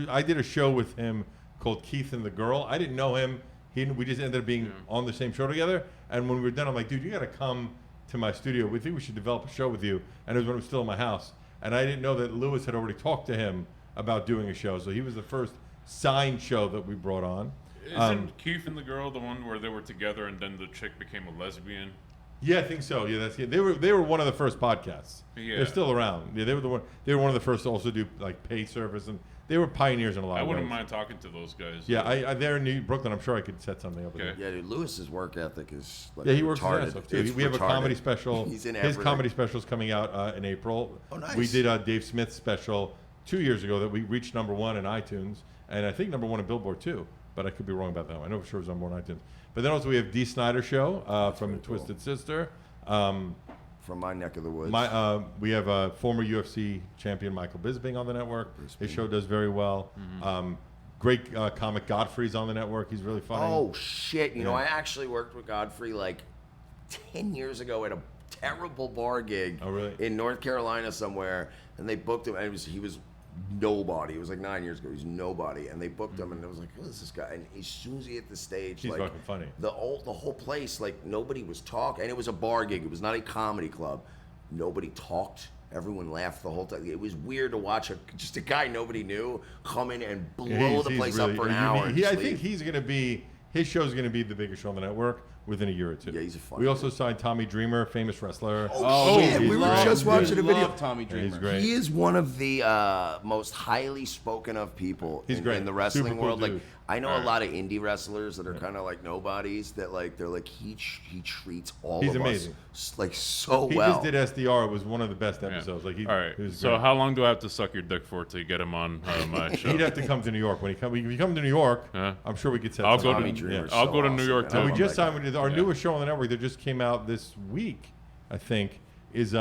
I did a show with him called Keith and the Girl. I didn't know him. We just ended up being on the same show together. And when we were done, I'm like, dude, you got to come to my studio. We think we should develop a show with you. And it was when I was still in my house. And I didn't know that Lewis had already talked to him about doing a show. So he was the first signed show that we brought on. Isn't Keith and the Girl the one where they were together and then the chick became a lesbian? Yeah, I think so. Yeah, that's They were one of the first podcasts. Yeah. They're still around. Yeah, they were one of the first to also do pay service, and they were pioneers in a lot I of wouldn't ways. mind talking to those guys. Yeah, they're in Brooklyn. I'm sure I could set something up with Okay. them. Yeah, dude, Lewis's work ethic is Yeah, he works his retarded. ass off too. It's We have a retarded. comedy special. He's in His everything. comedy special's coming out in April. Oh, nice. We did a Dave Smith special 2 years ago that we reached #1 in iTunes, and I think #1 in Billboard too. But I could be wrong about that one. I know for sure it was #1 in iTunes. But then also we have Dee Snider Show from Twisted Sister. From my neck of the woods. We have a former UFC champion, Michael Bisping, on the network. His show does very well. Great comic Godfrey's on the network. He's really funny. Oh, shit. You know, I actually worked with Godfrey like 10 years ago at a terrible bar gig in North Carolina somewhere. And they booked him. And he was nobody. It was like 9 years ago. He was nobody. And they booked him. And it was like, who is this guy? And as soon as he hit the stage, he's fucking funny. The whole place, like, nobody was talking. And it was a bar gig. It was not a comedy club. Nobody talked. Everyone laughed the whole time. It was weird to watch just a guy nobody knew come in and blow the place up for an hour. I think he's going to be, his show's going to be the biggest show on the network within a year or two. Yeah, he's a fun We also signed Tommy Dreamer, famous wrestler. Oh shit, we were just watching a video. Tommy Dreamer. He's great. He is one of the most highly spoken of people in the wrestling Super cool world. dude. Like, I know a lot of indie wrestlers that are kind of like nobodies that like they're like he treats all of amazing. us like so He well. just did SDR. It was one of the best episodes. Like All right. So great. how long do I have to suck your dick for to get him on my show? He'd have to come to New York. If you come to New York, I'm sure we could set I'll something go up. Tommy Dreamer's I'll so go to New awesome, York man. too. I And we love just that signed guy. with our newest show on the network that just came out this week, I think, is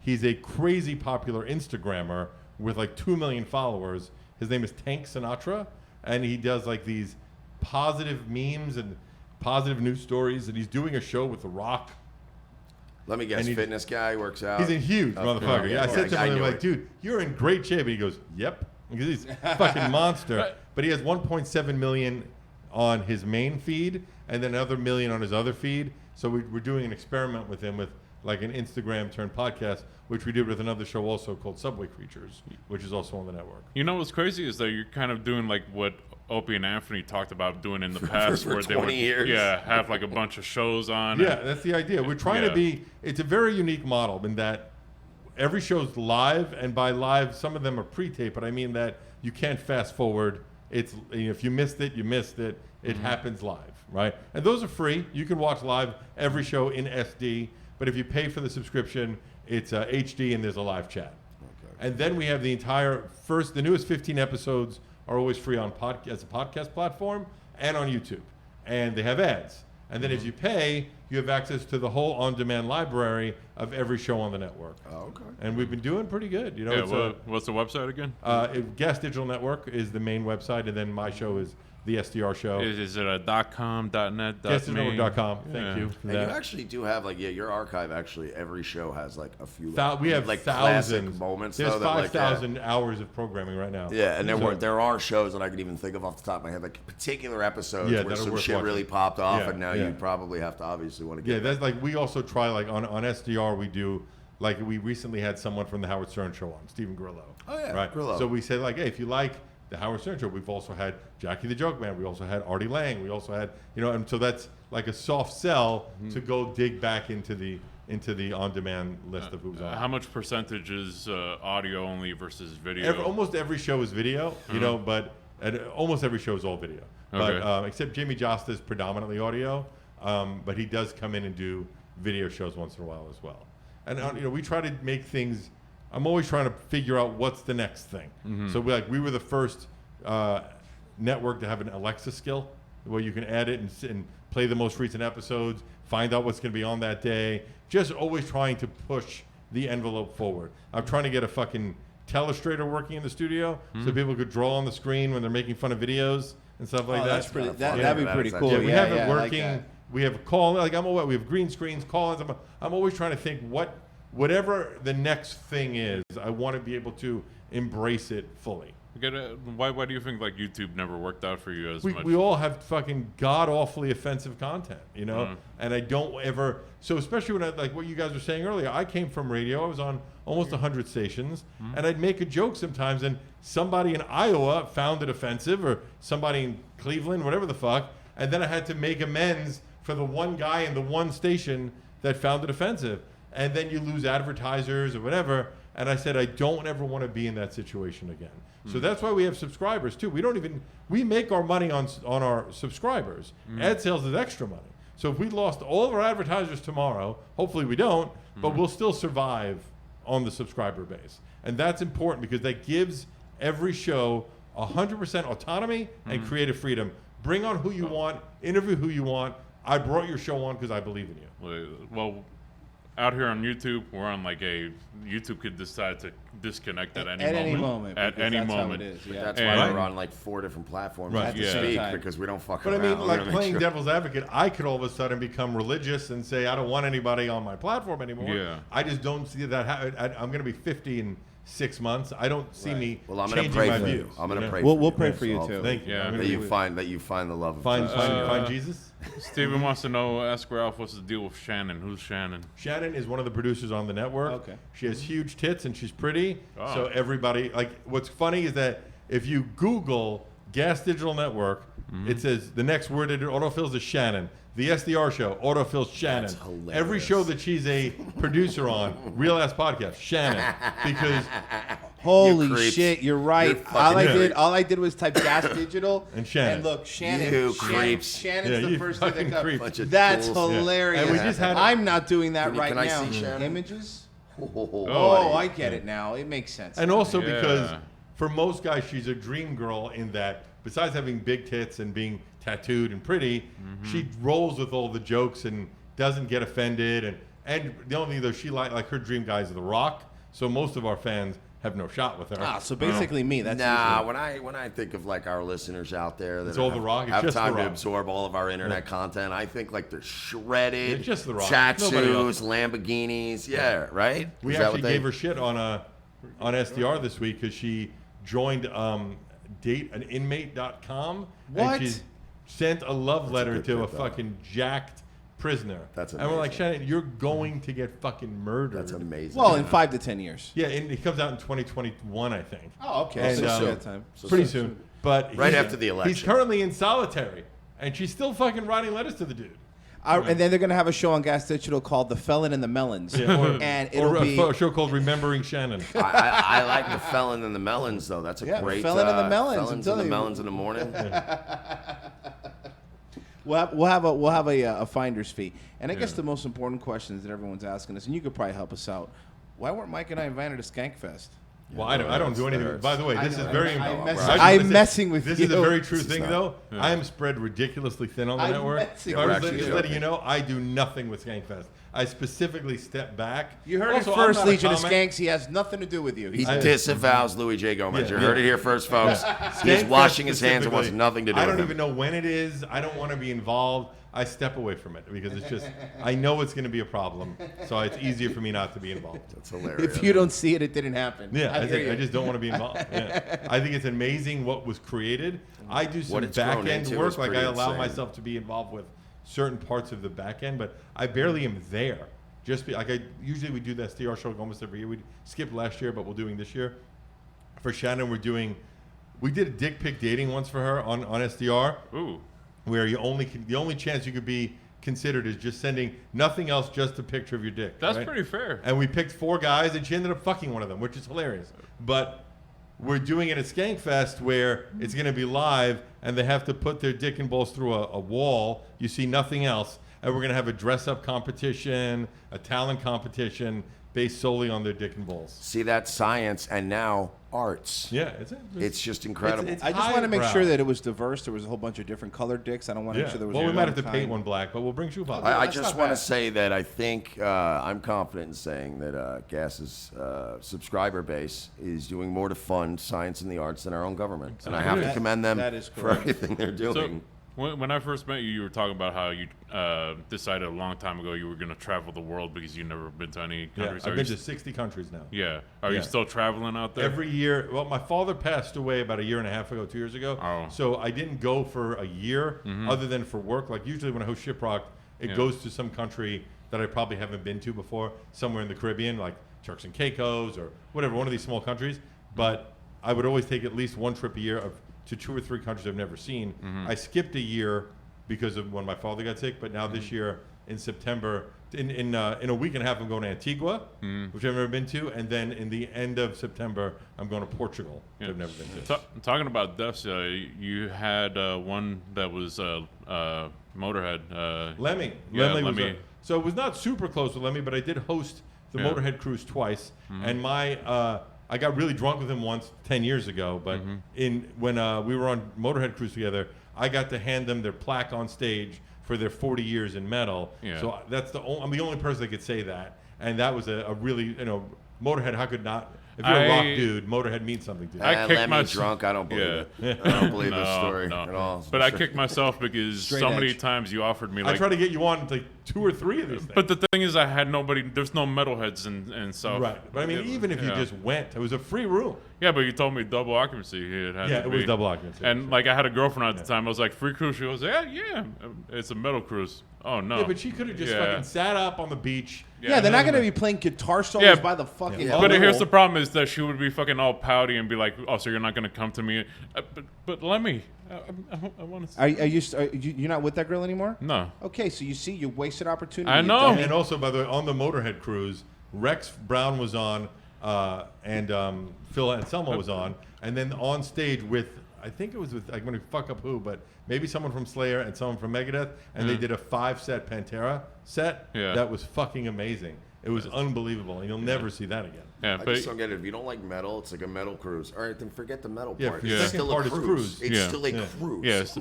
he's a crazy popular Instagrammer with like 2 million followers. His name is Tank Sinatra, and he does like these positive memes and positive news stories, and he's doing a show with The Rock. Let me guess, and fitness guy works out. He's a huge motherfucker. yeah, I said to him, I'm knew like, it. dude, you're in great shape. And he goes, yep. Because he's a fucking monster. But he has 1.7 million on his main feed and then another million on his other feed. So we're doing an experiment with him with like an Instagram turned podcast, which we did with another show also called Subway Creatures, which is also on the network. You know what's crazy is that you're kind of doing like what Opie and Anthony talked about doing in the past, for where they 20 would years. have like a bunch of shows on. Yeah, that's the idea. We're trying to be, it's a very unique model in that every show's live, and by live, some of them are pre-taped, but I mean that you can't fast forward. It's, if you missed it, you missed it. It happens live, right? And those are free. You can watch live every show in SD, but if you pay for the subscription, it's HD and there's a live chat. Okay. And then we have the newest 15 episodes are always free on as a podcast platform and on YouTube. And they have ads. And then if you pay, you have access to the whole on-demand library of every show on the network. Oh, okay. And we've been doing pretty good. You know, What's the website again? Gas Digital Network is the main website, and then my show is the SDR show. Is it a .com, .net, GasDigitalNetwork.com. Thank you for And that. you actually do have like your archive. Actually, every show has like a few. We have like thousands. classic moments. There's though, that, like, 5,000 hours of programming right now. Yeah, and So- there are shows that I could even think of off the top of my head, like particular episodes Yeah, where that are some worth shit watching. really popped off, Yeah, and now yeah. you probably have to obviously want to Yeah, get. that's like we also try like on SDR we do like we recently had someone from the Howard Stern show on, Stephen Grillo. Oh, yeah, right. Grillo. So we said like, hey, if you like the Howard Stern show, we've also had Jackie the Joke Man, we also had Artie Lang, we also had and so that's like a soft sell to go dig back into the on-demand list of who's on. How much percentage is audio only versus video? Almost every show is video, but almost every show is all video. Okay. But except Jamie Josta is predominantly audio, but he does come in and do video shows once in a while as well. And we try to make things. I'm always trying to figure out what's the next thing. So we were the first network to have an Alexa skill where you can add it and play the most recent episodes, find out what's going to be on that day. Just always trying to push the envelope forward. I'm trying to get a fucking telestrator working in the studio so people could draw on the screen when they're making fun of videos and stuff like that. That's pretty. That'd be Yeah, pretty that's cool. actually- We have it I like working. that. We have a call. Like we have green screens, call-ins. I'm always trying to think whatever the next thing is, I want to be able to embrace it fully. Why do you think like YouTube never worked out for you as much? We all have fucking god awfully offensive content, and I don't ever. So especially when like what you guys were saying earlier, I came from radio. I was on almost 100 stations, and I'd make a joke sometimes, and somebody in Iowa found it offensive, or somebody in Cleveland, whatever the fuck, and then I had to make amends for the one guy in the one station that found it offensive, and then you lose advertisers or whatever. And I said, I don't ever want to be in that situation again. So that's why we have subscribers too. We make our money on our subscribers. Ad sales is extra money. So if we lost all of our advertisers tomorrow, hopefully we don't, but we'll still survive on the subscriber base. And that's important because that gives every show 100% autonomy and creative freedom. Bring on who you want, interview who you want. I brought your show on because I believe in you. Well, out here on YouTube, we're on like YouTube could decide to disconnect at any moment. At because any that's how moment. it is, yeah. That's And- why we're on like 4 different platforms Right. at the Yeah. speak Time. because we don't fuck But I around. mean, We're like gonna make playing sure- devil's advocate, I could all of a sudden become religious and say I don't want anybody on my platform anymore. Yeah. I just don't see that. I'm going to be 50 in 6 months. I don't see me Well, I'm gonna changing pray my for you. views. I'm gonna Yeah. pray. We'll for pray you. for you So too. Thank you. Yeah. I'm That gonna you find the love of find Jesus. find Jesus. Steven wants to know, ask Ralph, what's the deal with Shannon? Who's Shannon? Shannon is one of the producers on the network. Okay. She has huge tits and she's pretty. Oh. So everybody, like, what's funny is that if you Google Gas Digital Network, it says the next word in autofills is Shannon. The SDR show, autofills Shannon. That's hilarious. Every show that she's a producer on, Real Ass Podcast, Shannon. Because Holy creeps. shit, you're right. You're all I fucking did, all I did was type Gas Digital And Shannon. And look, Shannon. You Shannon creeps. Shannon's Yeah, the you first thing fucking that comes. creeps. Bunch of That's fools. hilarious. And we just had- I'm not doing that Can right I now. see Shannon? Images. Oh, Oh, I get it now. It makes sense. And also Yeah. because for most guys, she's a dream girl in that besides having big tits and being tattooed and pretty, she rolls with all the jokes and doesn't get offended. And the only thing though, she like her dream guy is The Rock. So most of our fans have no shot with her. So basically me. That's Nah, usually- when I think of like our listeners out there that It's all The Rock. It's have just time The to Rock. absorb all of our internet content, I think like they're shredded, It's just The Rock. Nobody else. tattoos, Lamborghinis, yeah, right. We Is that actually what they- gave her shit on SDR this week because she joined dateaninmate.com. What? And she sent a love letter good to a bit, though. fucking jacked prisoner. That's And we're like, amazing. Shannon, you're going to get fucking murdered. That's amazing. Well, in 5 to 10 years. Yeah, and it comes out in 2021, I think. Oh, okay. And, So um, that time. Pretty soon. But Right he's- after the He's election. currently in solitary. And she's still fucking writing letters to the dude. And then they're gonna have a show on Gas Digital called The Felon and the Melons, and it'll Or be a show called Remembering Shannon. I like the Felon and the Melons though. That's a Yeah, great Felon and the Melons, I'm Felons and telling the you. Melons in the morning. we'll have a finder's fee. And I guess the most important questions that everyone's asking us, and you could probably help us out. Why weren't Mike and I invited to Skankfest? Well, I don't do that anything. hurts. By the way, I this know, is very I'm important. messing- I was I'm gonna say, messing with This you. is a very true This is thing, not- though. I am spread ridiculously thin on the I'm network. messing So I with was you. just letting you know, I do nothing with Skankfest. I specifically step back. You heard Also, it I'm first, not a Legion of comic. Skanks. He has nothing to do with you. He I- disavows Louis J. Gomez. Yeah, You heard yeah. it here first, folks. He's Skankfest washing his hands and wants specifically, nothing to do I with don't him. even know when it is. I don't want to be involved. I step away from it because it's just, I know it's going to be a problem. So it's easier for me not to be involved. That's hilarious. If you don't see it, it didn't happen. Yeah, I hear you. just don't want to be involved. Yeah. I think it's amazing what was created. I do some it's grown back end into work, is like I pretty allow insane. myself to be involved with certain parts of the back end, but I barely am there. Usually we do the SDR show almost every year. We skipped last year, but we're doing this year. For Shannon, we did a dick pic dating once for her on SDR, Ooh. where the only chance you could be considered is just sending nothing else, just a picture of your dick. That's right? pretty fair. And we picked 4 guys, and she ended up fucking one of them, which is hilarious. But we're doing it at Skankfest, where it's going to be live, and they have to put their dick and balls through a wall. You see nothing else. And we're going to have a dress-up competition, a talent competition, based solely on their dick and balls. See, that's science and now arts. Yeah, It's just incredible. It's I just want to make highbrow. sure that it was diverse. There was a whole bunch of different colored dicks. I don't want to Yeah. make sure there was. Well, we might have to one paint kind. one black, but we'll bring shoe polish. I that's just not want to bad. say that I think I'm confident in saying that Gas's subscriber base is doing more to fund science and the arts than our own government, and I have to That- commend them that is for correct. everything they're So doing. when I first met you, you were talking about how you decided a long time ago you were going to travel the world because you've never been to any Yeah, countries. I've Are been you to 60 countries now. yeah. Are Yeah. you still traveling out there? Every year, well, my father passed away about 1.5 years ago, 2 years ago. Oh. So I didn't go for a year other than for work. Like usually when I host Shiprock, it Yeah. goes to some country that I probably haven't been to before, somewhere in the Caribbean, like Turks and Caicos or whatever, one of these small countries. But I would always take at least one trip a year to 2 or 3 countries I've never seen. I skipped a year because of when my father got sick, but now this year in September, in a week and a half, I'm going to Antigua, which I've never been to, and then in the end of September, I'm going to Portugal, which I've never been to. Talking about deaths, you had one that was Motorhead. Lemmy. Yeah, Lemmy was Lemmy. so it was not super close with Lemmy, but I did host the Yeah. Motorhead cruise twice, and my I got really drunk with him once 10 years ago, but when we were on Motorhead Cruise together, I got to hand them their plaque on stage for their 40 years in metal. Yeah. So I'm the only person that could say that, and that was a really, Motorhead. How could not? If you're a rock dude, Motorhead means something to you. I kicked let me myself- drunk. I don't believe Yeah. it. I don't believe this No, story no. at all. But I kicked myself because Straight so many edge. times you offered me I like. try to get you on like 2 or 3 of these things. But the thing is, I had nobody. There's no metalheads and stuff. Right. But I mean, even if you just went, it was a free room. Yeah, but you told me double occupancy. It had Yeah, to it was be. double occupancy. And like I had a girlfriend at the time. I was like, free cruise. She goes, yeah, it's a metal cruise. Oh no. Yeah, but she could have just Yeah. fucking sat up on the beach. Yeah, they're not and going to then- be playing guitar solos Yeah, by the fucking. Yeah. But pool. here's the problem: is that she would be fucking all pouty and be like, "Oh, so you're not gonna come to me?" But let me. I want to. Are you not with that girl anymore? No. Okay, so you wasted opportunity. I you know. dummy. And also, by the way, on the Motorhead cruise, Rex Brown was on, and Phil Anselmo was on, and then on stage with, I think it was with, I'm going to fuck up who, but maybe someone from Slayer and someone from Megadeth, and they did a 5-set Pantera set. Yeah. That was fucking amazing. It was unbelievable, and you'll never see that again. Yeah, I but just don't get it. If you don't like metal, it's like a metal cruise. All right, then forget the metal Yeah, part. for It's the second still part a is cruise. cruise. It's Yeah. still a Yeah. cruise. yes,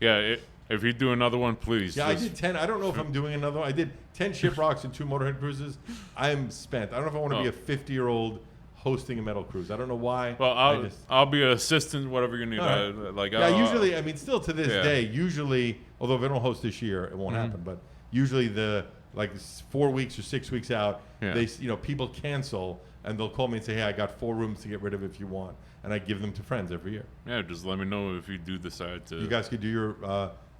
yeah. If you do another one, please. Yeah, I just- did 10. I don't know if I'm doing another one. I did 10 shiprocks and 2 Motorhead cruises. I'm spent. I don't know if I want to be a 50-year-old hosting a metal cruise. I don't know why. Well, I I'll be an assistant, whatever you need. All right. Like Yeah, usually, I mean, still to this Yeah. day, usually, although if I don't host this year, it won't happen, but usually 4 weeks or 6 weeks out, Yeah. people cancel and they'll call me and say, hey, I got 4 rooms to get rid of if you want. And I give them to friends every year. Yeah, just let me know if you do decide to. You guys could do your,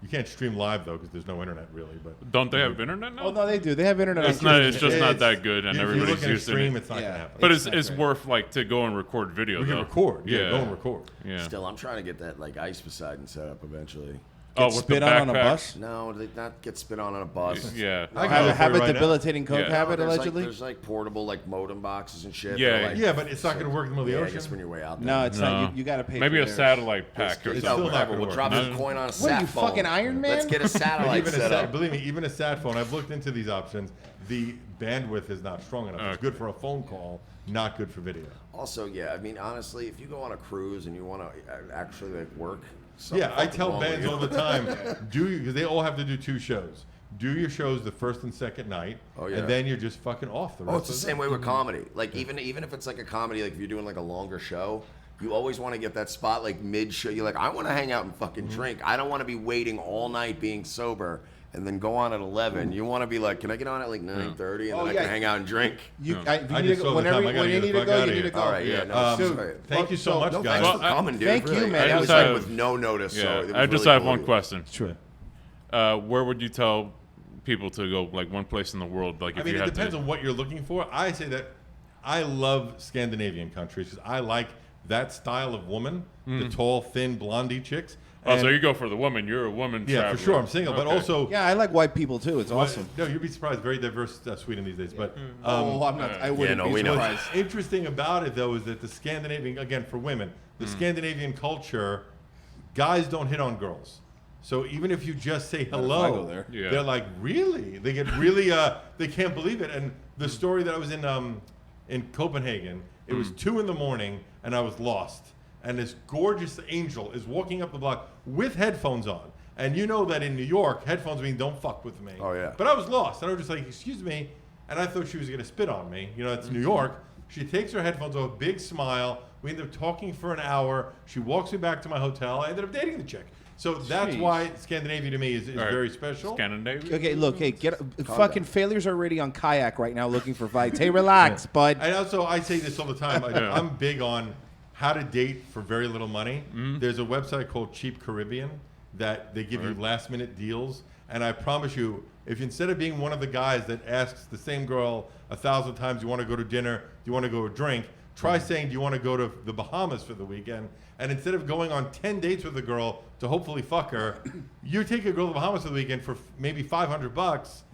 you can't stream live though because there's no internet really, but. Don't they have internet now? Oh no, they do. They have internet. It's on not. cruises. It's just not that good, If and you're everybody's looking at using stream, it. it's not going to Yeah. happen. But It's it's not great. worth like to go and record video. We can though. record. Yeah, go and record. Yeah. Still, I'm trying to get that like Ice Poseidon set up eventually. Oh, with spit the on a backpack? bus. No, they not get spit on a bus. Yeah. I can Have, go have for a it right now. debilitating coke Yeah. habit there's allegedly. Like, there's like portable like modem boxes and shit. Yeah, They're, like, Yeah, but it's not going to work in the middle yeah, of I the guess ocean. when you're way out there. No, it's No. not. You got to pay. Maybe for a theirs. satellite pack or It's No, still something. not whatever. gonna We'll work. drop No. some coin on a What sat are you, phone. fucking Iron Man? Let's get a satellite Even set up. believe me, even a sat phone. I've looked into these options. The bandwidth is not strong enough. It's Okay. good for a phone call, not good for video. Also, yeah, I mean, honestly, if you go on a cruise and you want to actually like work, Yeah, I something tell wrong with bands you. all the time, because they all have to do 2 shows. Do your shows the first and second night, Oh, yeah. and then you're just fucking off the rest Oh, it's the of same way with comedy. Like even if it's like a comedy, like if you're doing like a longer show, you always want to get that spot like mid show. You're like, I want to hang out and fucking drink. I don't want to be waiting all night being sober and then go on at 11. You want to be like, can I get on at like 9:30 and Oh, then I yeah. can hang out and drink? You, Yeah. if you I need just to go, saw the time. I when gotta you get the need to fuck go, outta you need here. to go. All right, yeah, no, Dude, sorry. thank you so much, No, guys. thanks Well, for coming, dude. thank you, Really. man. It I was just like have- with no notice. So Yeah. it was I just really have cool. one question. Sure. Where would you tell people to go? Like one place in the world. Like if I mean, you it had depends to. on what you're looking for. I say that I love Scandinavian countries because I like that style of woman, the tall, thin, blondie chicks. Oh, so And- you go for the woman. You're a woman. yeah, traveler. for sure. I'm single, but Okay. also Yeah, I like white people too. It's Well, awesome. No, you'd be surprised. Very diverse Sweden these days. But I'm not. I wouldn't no, be we know. surprised. what's interesting about it, though, is that the Scandinavian, again, for women, the Scandinavian culture, guys don't hit on girls. So even if you just say I go hello, there. Yeah. they're like, really? They get really, they can't believe it. And the story that I was in Copenhagen, it was 2 a.m. and I was lost. And this gorgeous angel is walking up the block with headphones on. And you know that in New York, headphones mean don't fuck with me. Oh, yeah. But I was lost. And I was just like, excuse me. And I thought she was going to spit on me. You know, it's New York. She takes her headphones off, big smile. We end up talking for an hour. She walks me back to my hotel. I ended up dating the chick. So that's Jeez. why Scandinavia to me is All right. very special. Scandinavia. Okay, look, hey, get fucking failures already on kayak right now looking for fights. Hey, relax, bud. And also, I say this all the time. Yeah. I'm big on how to date for very little money. There's a website called Cheap Caribbean that they give you last minute deals. And I promise you, if instead of being one of the guys that asks the same girl 1,000 times, you want to go to dinner, do you want to go to drink, try saying, do you want to go to the Bahamas for the weekend? And instead of going on 10 dates with a girl to hopefully fuck her, you take a girl to the Bahamas for the weekend for maybe $500.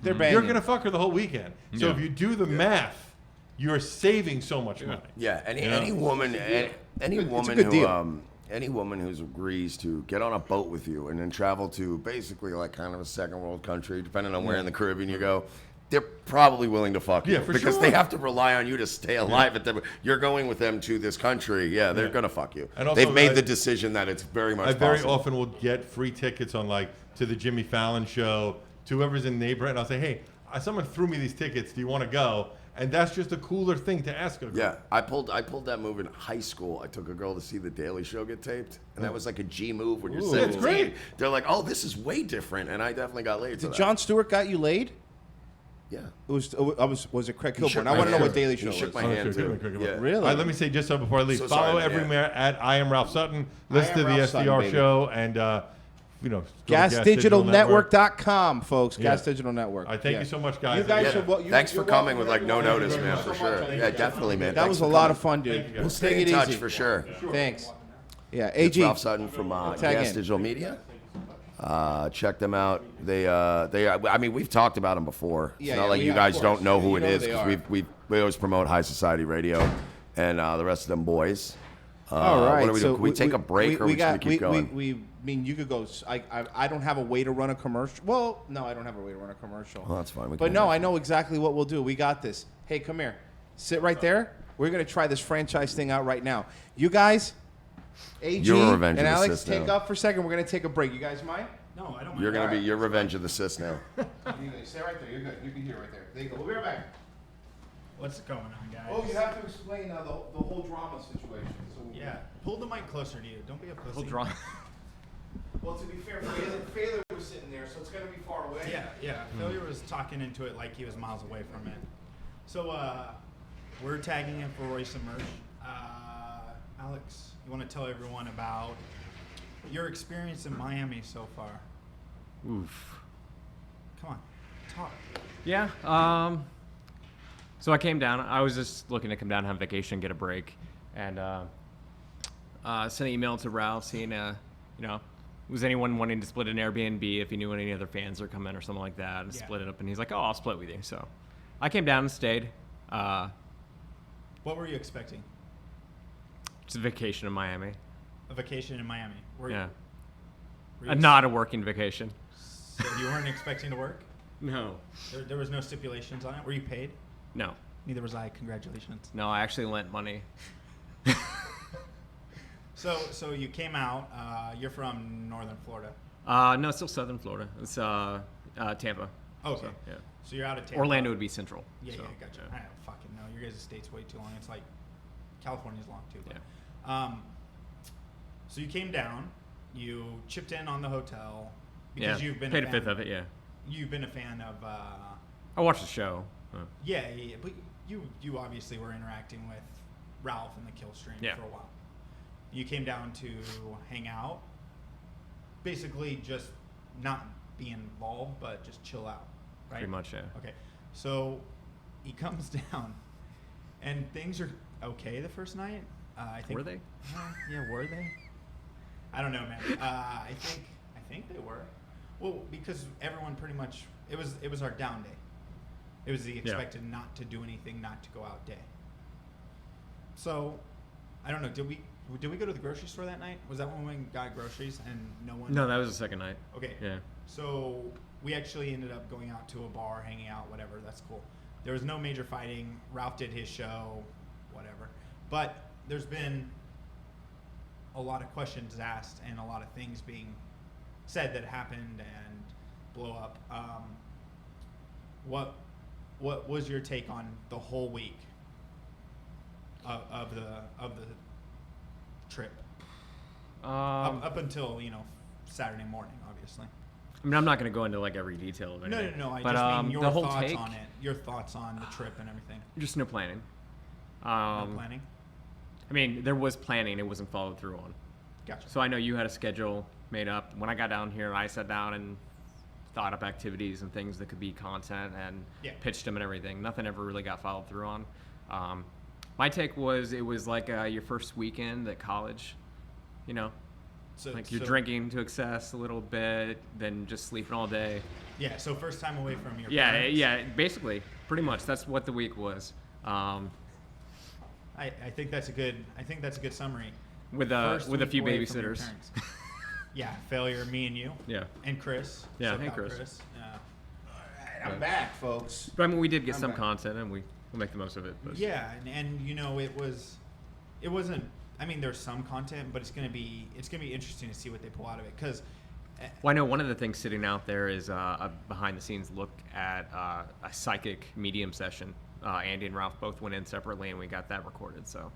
They're You're banging. going to fuck her the whole weekend. So Yeah. if you do the math, you're saving so much money. Yeah, any know? woman, any woman good who deal. any woman who agrees to get on a boat with you and then travel to basically like kind of a second world country, depending on where in the Caribbean you go, they're probably willing to fuck you. Yeah, for because sure. they have to rely on you to stay alive. You're going with them to this country. Yeah, they're going to fuck you. And also, They've made the decision that it's very much I very possible. often will get free tickets on like to the Jimmy Fallon show, to whoever's in the neighborhood, and I'll say, hey, someone threw me these tickets. Do you want to go? And that's just a cooler thing to ask a girl. Yeah, I pulled that move in high school. I took a girl to see The Daily Show get taped, and that was like a G move when you're Ooh, 17. that's great. They're like, oh, this is way different, and I definitely got laid. Did Jon Stewart got you laid? Yeah. Was it Craig He shook Kilborn? I my want to know hand. what Daily He Show shook was. my Oh, hand sure, too. good, good, Yeah. good. Really? All right, let me say just so before I leave, So follow sorry, everywhere at I am Ralph Sutton. Listen to the Ralph Sutton, SDR baby. show and go to GasDigitalNetwork.com, folks. Yeah. Gas Digital Network. All right, thank you so much, guys. You guys Yeah. should. Thanks for you're coming welcome. with like no You're notice, welcome. man, Thank for you so sure. much. Yeah, definitely, man. That Thanks was for a lot coming. of fun, dude. Thank you, guys. We'll stay Take in it touch easy. for sure. Thanks. Yeah, It's AG. Ralph Sutton from Tag Gas in. Digital Media. Check them out. They I mean, we've talked about them before. Yeah, It's not yeah, like we you have, guys of don't course. know who You it know is they because are. we always promote High Society Radio and the rest of them boys. All right. What do we do? so Can we take a break or we just keep going? I mean, you could go. I don't have a way to run a commercial. Well, no, I don't have a way to run a commercial. Well, that's fine. We But can no, do I that. know exactly what we'll do. We got this. Hey, come here. Sit right there. We're going to try this franchise thing out right now. You guys, AG You're a revenge and of the Alex, sis take now. up for a second. We're going to take a break. You guys mind? No, I don't mind. You're gonna be your revenge of the sis now. You stay right there. You're good. You can hear right there. There you go. We'll be right back. What's going on, guys? Oh, you have to explain the whole drama situation. So Yeah, pull the mic closer to you. Don't be a pussy. Well, to be fair, Failure was sitting there, so it's going to be far away. Yeah. Failure was talking into it like he was miles away from it. So, we're tagging in for Royce and Merch. Alex, you want to tell everyone about your experience in Miami so far? Oof. Come on, talk. Yeah. So I came down. I was just looking to come down, have vacation, get a break, and sent an email to Ralph, seeing, was anyone wanting to split an Airbnb if he knew any other fans are coming or something like that, and Yeah. split it up. And he's like, "Oh, I'll split with you." So I came down and stayed. What were you expecting? Just a vacation in Miami. A vacation in Miami? Yeah. Were you Not a working vacation. So you weren't expecting to work? No. There was no stipulations on it. Were you paid? No. Neither was I. Congratulations. No, I actually lent money. So you came out. You're from Northern Florida. No, it's still Southern Florida. It's Tampa. Okay. So, yeah. So you're out of Tampa. Orlando would be central. Yeah, so, yeah, gotcha. I don't fucking know. Your guys' state's way too long. It's like California's long too. But, Yeah. So you came down. You chipped in on the hotel Yeah. because you've been paid a a fan. fifth of it. Yeah. You've been a fan of. I watched the show. Yeah, but you obviously were interacting with Ralph in the kill stream Yeah. for a while. You came down to hang out, basically just not be involved, but just chill out, right? Pretty much, yeah. Okay, so he comes down, and things are okay the first night. I think Were they? Yeah, were they? I don't know, man. I think they were. Well, because everyone pretty much it was our down day. It was the expected not to do anything, not to go out day. So, I don't know. Did we go to the grocery store that night? Was that when we got groceries and no one? No, that was the second night. Okay. Yeah. So we actually ended up going out to a bar, hanging out, whatever. That's cool. There was no major fighting. Ralph did his show, whatever. But there's been a lot of questions asked and a lot of things being said that happened and blow up. What was your take on the whole week of the trip up until Saturday morning, obviously? I mean, I'm not going to go into like every detail of anything. No. I but, just mean your the whole thoughts take, on it. Your thoughts on the trip and everything. just no planning. No planning. I mean, there was planning. It wasn't followed through on. Gotcha. So I know you had a schedule made up. When I got down here, I sat down and thought up activities and things that could be content and pitched them and everything. Nothing ever really got followed through on. My take was it was like your first weekend at college, So, like you're drinking to excess a little bit, then just sleeping all day. Yeah. So first time away from your Yeah, parents. yeah. Basically, pretty much. That's what the week was. I think that's a good summary. With First a week few away from your babysitters. parents. Yeah, failure. Me and you. Yeah. And Chris. Yeah, Shout and out Chris. Yeah. I'm back, folks. But I mean, we did get I'm some back. content, and we'll make the most of it. But. Yeah, and you know, it wasn't. I mean, there's some content, but it's gonna be interesting to see what they pull out of it. Because, Well, I know one of the things sitting out there is a behind-the-scenes look at a psychic medium session. Andy and Ralph both went in separately, and we got that recorded. So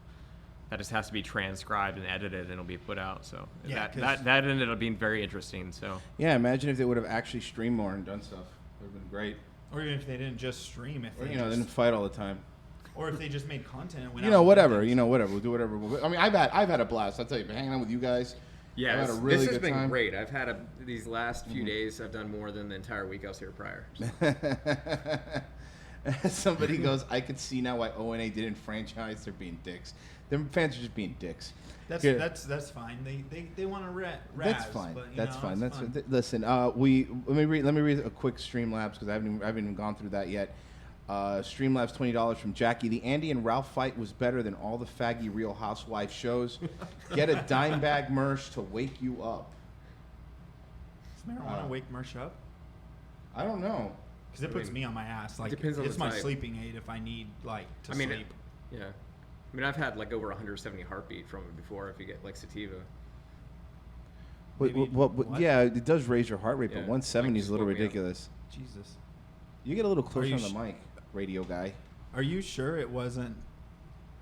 that just has to be transcribed and edited, and it'll be put out. So Yeah, that ended up being very interesting. So Yeah, imagine if they would have actually streamed more and done stuff. It would have been great. or even if they didn't just stream, if Or, they you know, just, didn't fight all the time. or if they just made content and went You out know, and did whatever. things. You know, whatever. We'll do whatever. I mean, I've had a blast. I'll tell you, hanging out with you guys. yeah, I've had a really this has good been time. great. I've had these last few days. I've done more than the entire week I was here prior. So. Somebody goes, I could see now why ONA didn't franchise. They're being dicks. Their fans are just being dicks. That's Here. that's fine. They want to razz. That's fine. But, you That's know, fine. it's That's fun. listen. Let me read a quick Streamlabs because I haven't even gone through that yet. Streamlabs $20 from Jackie. The Andy and Ralph fight was better than all the faggy Real Housewife shows. Get a dime bag merch to wake you up. Does marijuana wake Mersh up? I don't know. Because it puts me on my ass. Like depends on it's the my type. sleeping aid if I need like to I mean, sleep. yeah. I mean, I've had like over 170 heartbeat from it before. If you get like sativa. Maybe- what? Yeah, it does raise your heart rate, but Yeah, 170 is a little like, just woke me up. ridiculous. Jesus. You get a little closer you on the mic, radio guy. Are you sure it wasn't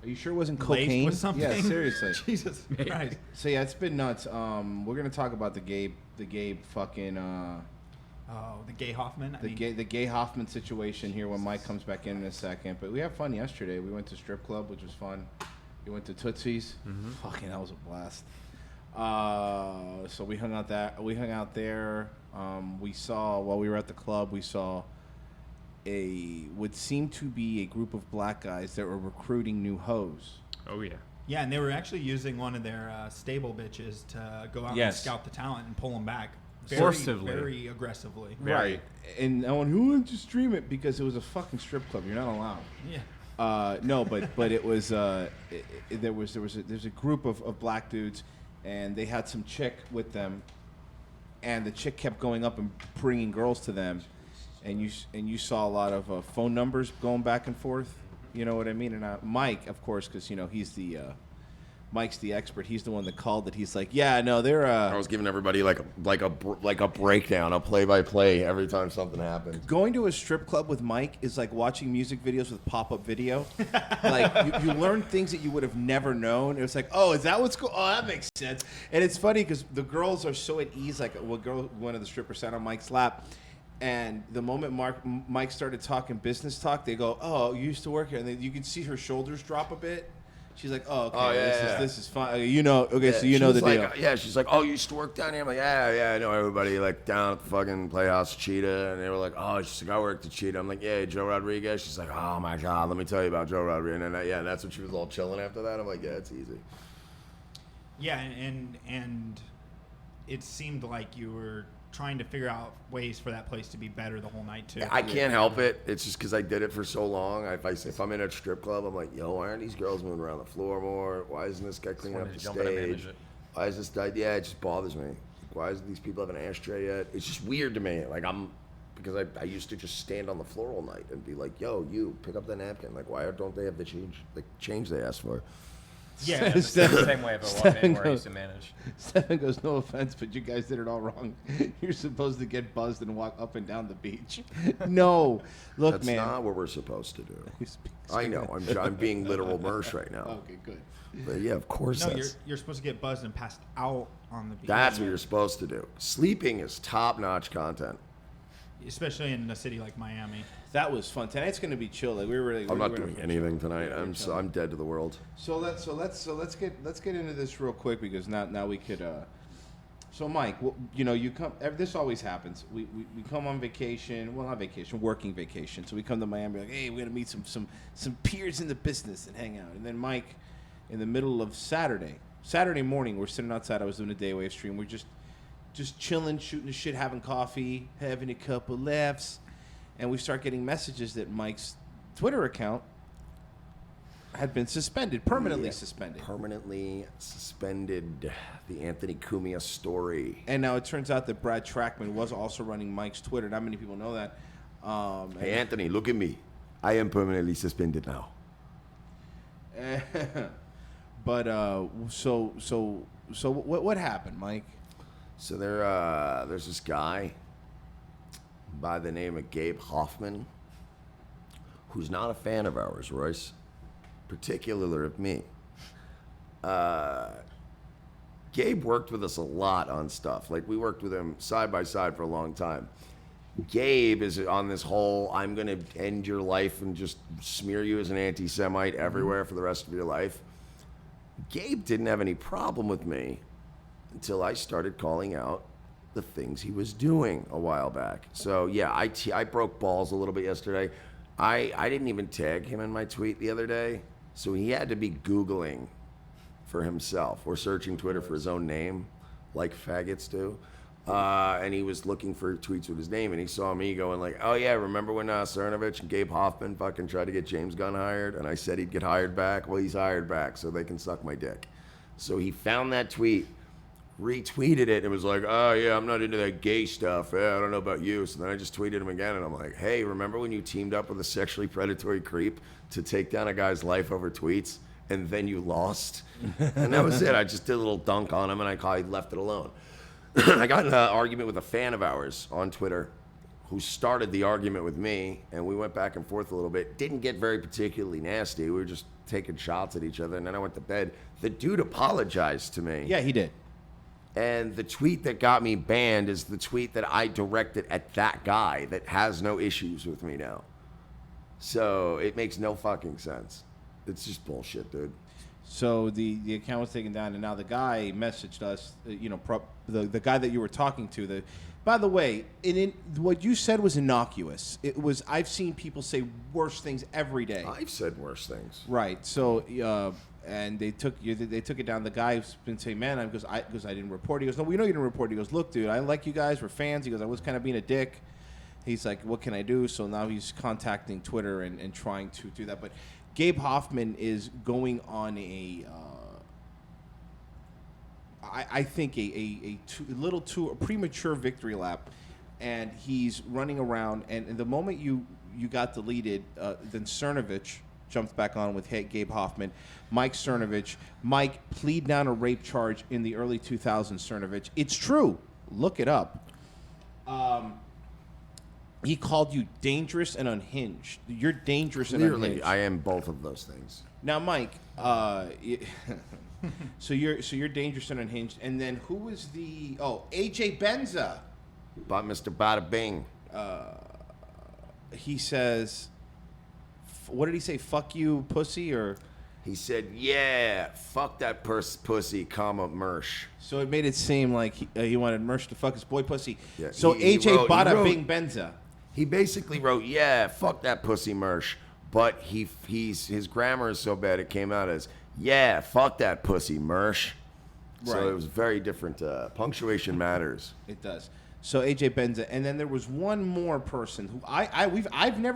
Are you sure it wasn't laced cocaine? with something? Yeah, seriously. Jesus Christ. So yeah, it's been nuts. We're gonna talk about the Gabe fucking Oh, the gay Hoffman. the gay Hoffman situation here when Mike comes back in a second. But we had fun yesterday. We went to strip club, which was fun. We went to Tootsie's. Fucking, that was a blast. So we hung out there. We saw while we were at the club, we saw would seem to be a group of black guys that were recruiting new hoes. Oh yeah. Yeah, and they were actually using one of their stable bitches to go out and Yes. scout the talent and pull them back. Forcibly. Very aggressively. Right. And I went, who wanted to stream it? Because it was a fucking strip club. You're not allowed. Yeah. No, but it was there's a group of black dudes, and they had some chick with them, and the chick kept going up and bringing girls to them, and you saw a lot of phone numbers going back and forth. You know what I mean? And Mike, of course, because you know he's Mike's the expert. He's the one that called it. He's like, yeah, no, they're. I was giving everybody like a breakdown, a play-by-play every time something happened. Going to a strip club with Mike is like watching music videos with pop-up video. Like you learn things that you would have never known. It was like, oh, is that what's going? Oh, that makes sense. And it's funny because the girls are so at ease. Like one of the strippers sat on Mike's lap, and the moment Mike started talking business talk, they go, oh, you used to work here, and then you could see her shoulders drop a bit. She's like, oh, okay, Oh, yeah, this is fine. You know, okay, so you she know the was deal. like, yeah, she's like, oh, you used to work down here? I'm like, yeah, I know everybody like down at the fucking Playhouse Cheetah. And they were like, oh, she's like, I worked at Cheetah. I'm like, yeah, Joe Rodriguez. She's like, oh my God, let me tell you about Joe Rodriguez. And then, that's when she was all chilling after that. I'm like, yeah, it's easy. Yeah, and it seemed like you were trying to figure out ways for that place to be better the whole night too. I can't help it. It's just because I did it for so long. If I'm in a strip club, I'm like, yo, why aren't these girls moving around the floor more? Why isn't this guy cleaning up the stage? Why is this guy? Yeah, it just bothers me. Like, why isn't these people have an ashtray yet? It's just weird to me. Like because I used to just stand on the floor all night and be like, yo, you pick up the napkin. Like, why don't they have the change they asked for? Yeah, The same way if I walked in where I used to manage. Stephen goes, no offense, but you guys did it all wrong. You're supposed to get buzzed and walk up and down the beach. No. Look, That's man. not what we're supposed to do. He's I know. I'm being literal Mersh right now. Okay, good. But yeah, of course. No, you're supposed to get buzzed and passed out on the beach. That's what you're supposed to do. Sleeping is top-notch content. Especially in a city like Miami. That was fun. Tonight's going to be chill. Like I'm not doing anything tonight. I'm dead to the world. So let's get into this real quick because now we could. So Mike, you come. This always happens. We come on vacation. Well, not vacation, working vacation. So we come to Miami. Like, hey, we're gonna meet some peers in the business and hang out. And then Mike, in the middle of Saturday morning, we're sitting outside. I was doing a day wave stream. We're just chilling, shooting the shit, having coffee, having a couple laughs, and we start getting messages that Mike's Twitter account had been permanently suspended. Permanently suspended. The Anthony Cumia story. And now it turns out that Brad Trackman was also running Mike's Twitter. Not many people know that. Hey, Anthony, look at me. I am permanently suspended now. But so what happened, Mike? So there's this guy by the name of Gabe Hoffman, who's not a fan of ours, Royce, particularly of me. Gabe worked with us a lot on stuff. Like, we worked with him side by side for a long time. Gabe is on this whole, I'm going to end your life and just smear you as an anti-Semite everywhere for the rest of your life. Gabe didn't have any problem with me until I started calling out the things he was doing a while back. So, yeah, I broke balls a little bit yesterday. I didn't even tag him in my tweet the other day, so he had to be Googling for himself or searching Twitter for his own name, like faggots do. And he was looking for tweets with his name, and he saw me going like, oh yeah, remember when Cernovich and Gabe Hoffman fucking tried to get James Gunn hired, and I said he'd get hired back? Well, he's hired back, so they can suck my dick. So he found that tweet, retweeted it, and was like, oh yeah, I'm not into that gay stuff. Yeah, I don't know about you. So then I just tweeted him again, and I'm like, hey, remember when you teamed up with a sexually predatory creep to take down a guy's life over tweets, and then you lost? And that was it. I just did a little dunk on him, and I left it alone. I got in an argument with a fan of ours on Twitter who started the argument with me, and we went back and forth a little bit. Didn't get very particularly nasty. We were just taking shots at each other, and then I went to bed. The dude apologized to me. Yeah, he did. And the tweet that got me banned is the tweet that I directed at that guy that has no issues with me now. So it makes no fucking sense. It's just bullshit, dude. So the account was taken down, and now the guy messaged us. The guy that you were talking to. By the way, what you said was innocuous. It was. I've seen people say worse things every day. I've said worse things. Right. So and they took it down. The guy's been saying, man, I didn't report. He goes, no, we know you didn't report. He goes, look, dude, I like you guys. We're fans. He goes, I was kind of being a dick. He's like, what can I do? So now he's contacting Twitter and trying to do that. But Gabe Hoffman is going on I think a little too premature victory lap, and he's running around. And the moment you got deleted, then Cernovich jumped back on with Gabe Hoffman. Mike Cernovich. Mike, plead down a rape charge in the early 2000s, Cernovich. It's true. Look it up. He called you dangerous and unhinged. You're dangerous and unhinged. Clearly, I am both of those things. Now, Mike, so you're dangerous and unhinged. And then who was the AJ Benza? But Mr. Bada Bing. He says, what did he say? Fuck you, pussy, or? He said, yeah, fuck that pussy, comma, Mersh. So it made it seem like he wanted Mersh to fuck his boy pussy. Yeah, so he AJ wrote- Bada Bing Benza. He basically wrote, yeah, fuck that pussy, Mersh. But his grammar is so bad it came out as, yeah, fuck that pussy, Mersh. Right. So it was very different. Punctuation matters. It does. So AJ Benza, and then there was one more person who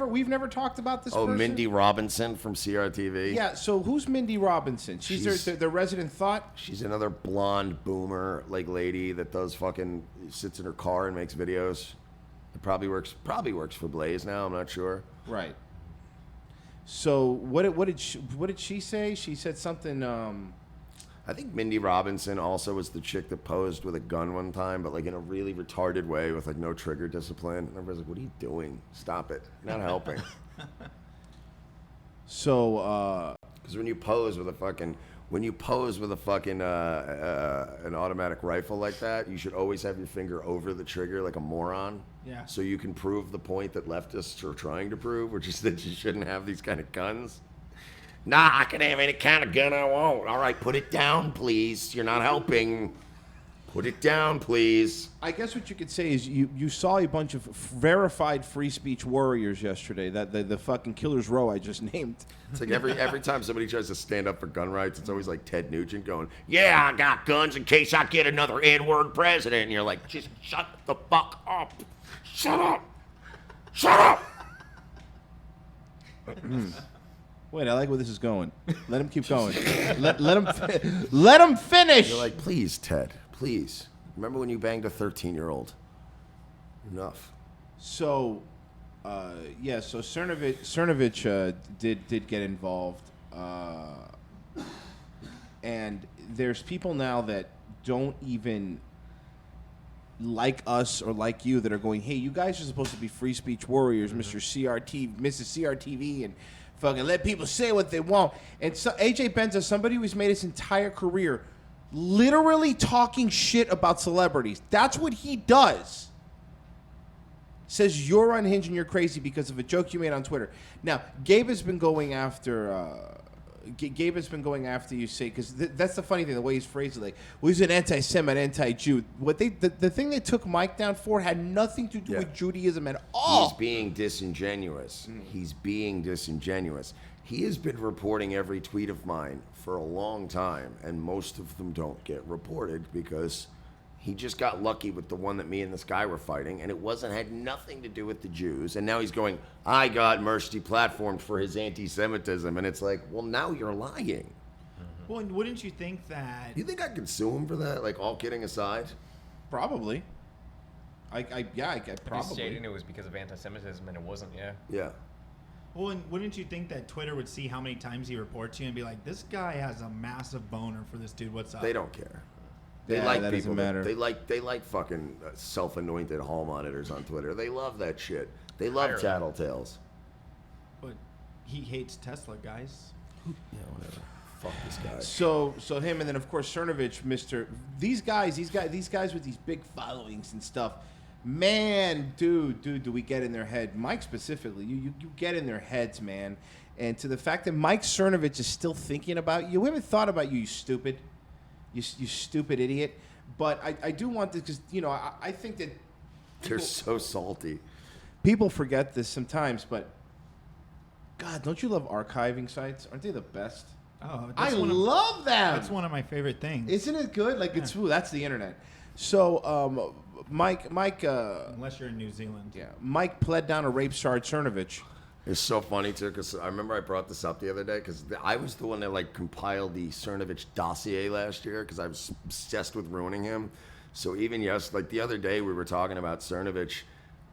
we've never talked about this. Oh, person. Mindy Robinson from CRTV. Yeah. So who's Mindy Robinson? She's their resident thought. She's another blonde boomer lady that does fucking sits in her car and makes videos. It probably works for Blaze now. I'm not sure. Right. So what did she say? She said something. I think Mindy Robinson also was the chick that posed with a gun one time, but like in a really retarded way with like no trigger discipline. And everybody's like, "What are you doing? Stop it! You're not helping." So. Because when you pose with a fucking an automatic rifle like that, you should always have your finger over the trigger like a moron. Yeah. So you can prove the point that leftists are trying to prove, which is that you shouldn't have these kind of guns. Nah, I can have any kind of gun I want. All right, put it down, please. You're not helping. Put it down, please. I guess what you could say is you saw a bunch of verified free speech warriors yesterday. That the fucking Killers Row I just named. It's like every time somebody tries to stand up for gun rights, it's always like Ted Nugent going, "Yeah, I got guns in case I get another N-word president." And you're like, "Just shut the fuck up. Shut up. Shut up." Wait, I like where this is going. Let him keep going. let him finish. You're like, "Please, Ted, please. Remember when you banged a 13-year-old? Enough." So, Yeah, so Cernovich did get involved, and there's people now that don't even like us or like you that are going, hey, you guys are supposed to be free speech warriors, Mr. CRT, Mrs. CRTV, and fucking let people say what they want. And so AJ Benza, somebody who's made his entire career literally talking shit about celebrities. That's what he does. Says you're unhinged and you're crazy because of a joke you made on Twitter. Now, Gabe has been going after you, say, because that's the funny thing, the way he's phrased it, like, well, he's an anti-Semite, anti-Jew. The thing they took Mike down for had nothing to do with Judaism at all. He's being disingenuous. He's being disingenuous. He has been reporting every tweet of mine for a long time, and most of them don't get reported because he just got lucky with the one that me and this guy were fighting, and it had nothing to do with the Jews. And now he's going, I got Mersh deplatformed for his anti-Semitism, and it's like, well, now you're lying. Well, and wouldn't you think that? You think I could sue him for that? Like, all kidding aside? Probably. I He's probably. stating it was because of anti-Semitism, and it wasn't. Yeah. Yeah. Well, and wouldn't you think that Twitter would see how many times he reports you and be like, this guy has a massive boner for this dude. What's up? They don't care. They Yeah, like that people. doesn't matter. They like fucking self-anointed hall monitors on Twitter. They love that shit. They love Ireland. tattletales. But he hates Tesla, guys. Yeah, whatever. Fuck this guy. So him, and then of course Cernovich, these guys with these big followings and stuff. Man, dude, do we get in their head? Mike specifically, you get in their heads, man. And to the fact that Mike Cernovich is still thinking about you, we haven't thought about you, you stupid. You stupid idiot. But I do want this because, I think that They're so salty. people forget this sometimes, but God, don't you love archiving sites? Aren't they the best? Oh, I love them. That's one of my favorite things. Isn't it good? Like, that's the internet. So, Mike, Unless you're in New Zealand. yeah, Mike pled down a rape charge, Cernovich. It's so funny too, because I remember I brought this up the other day, because I was the one that compiled the Cernovich dossier last year, because I was obsessed with ruining him. So even the other day we were talking about Cernovich,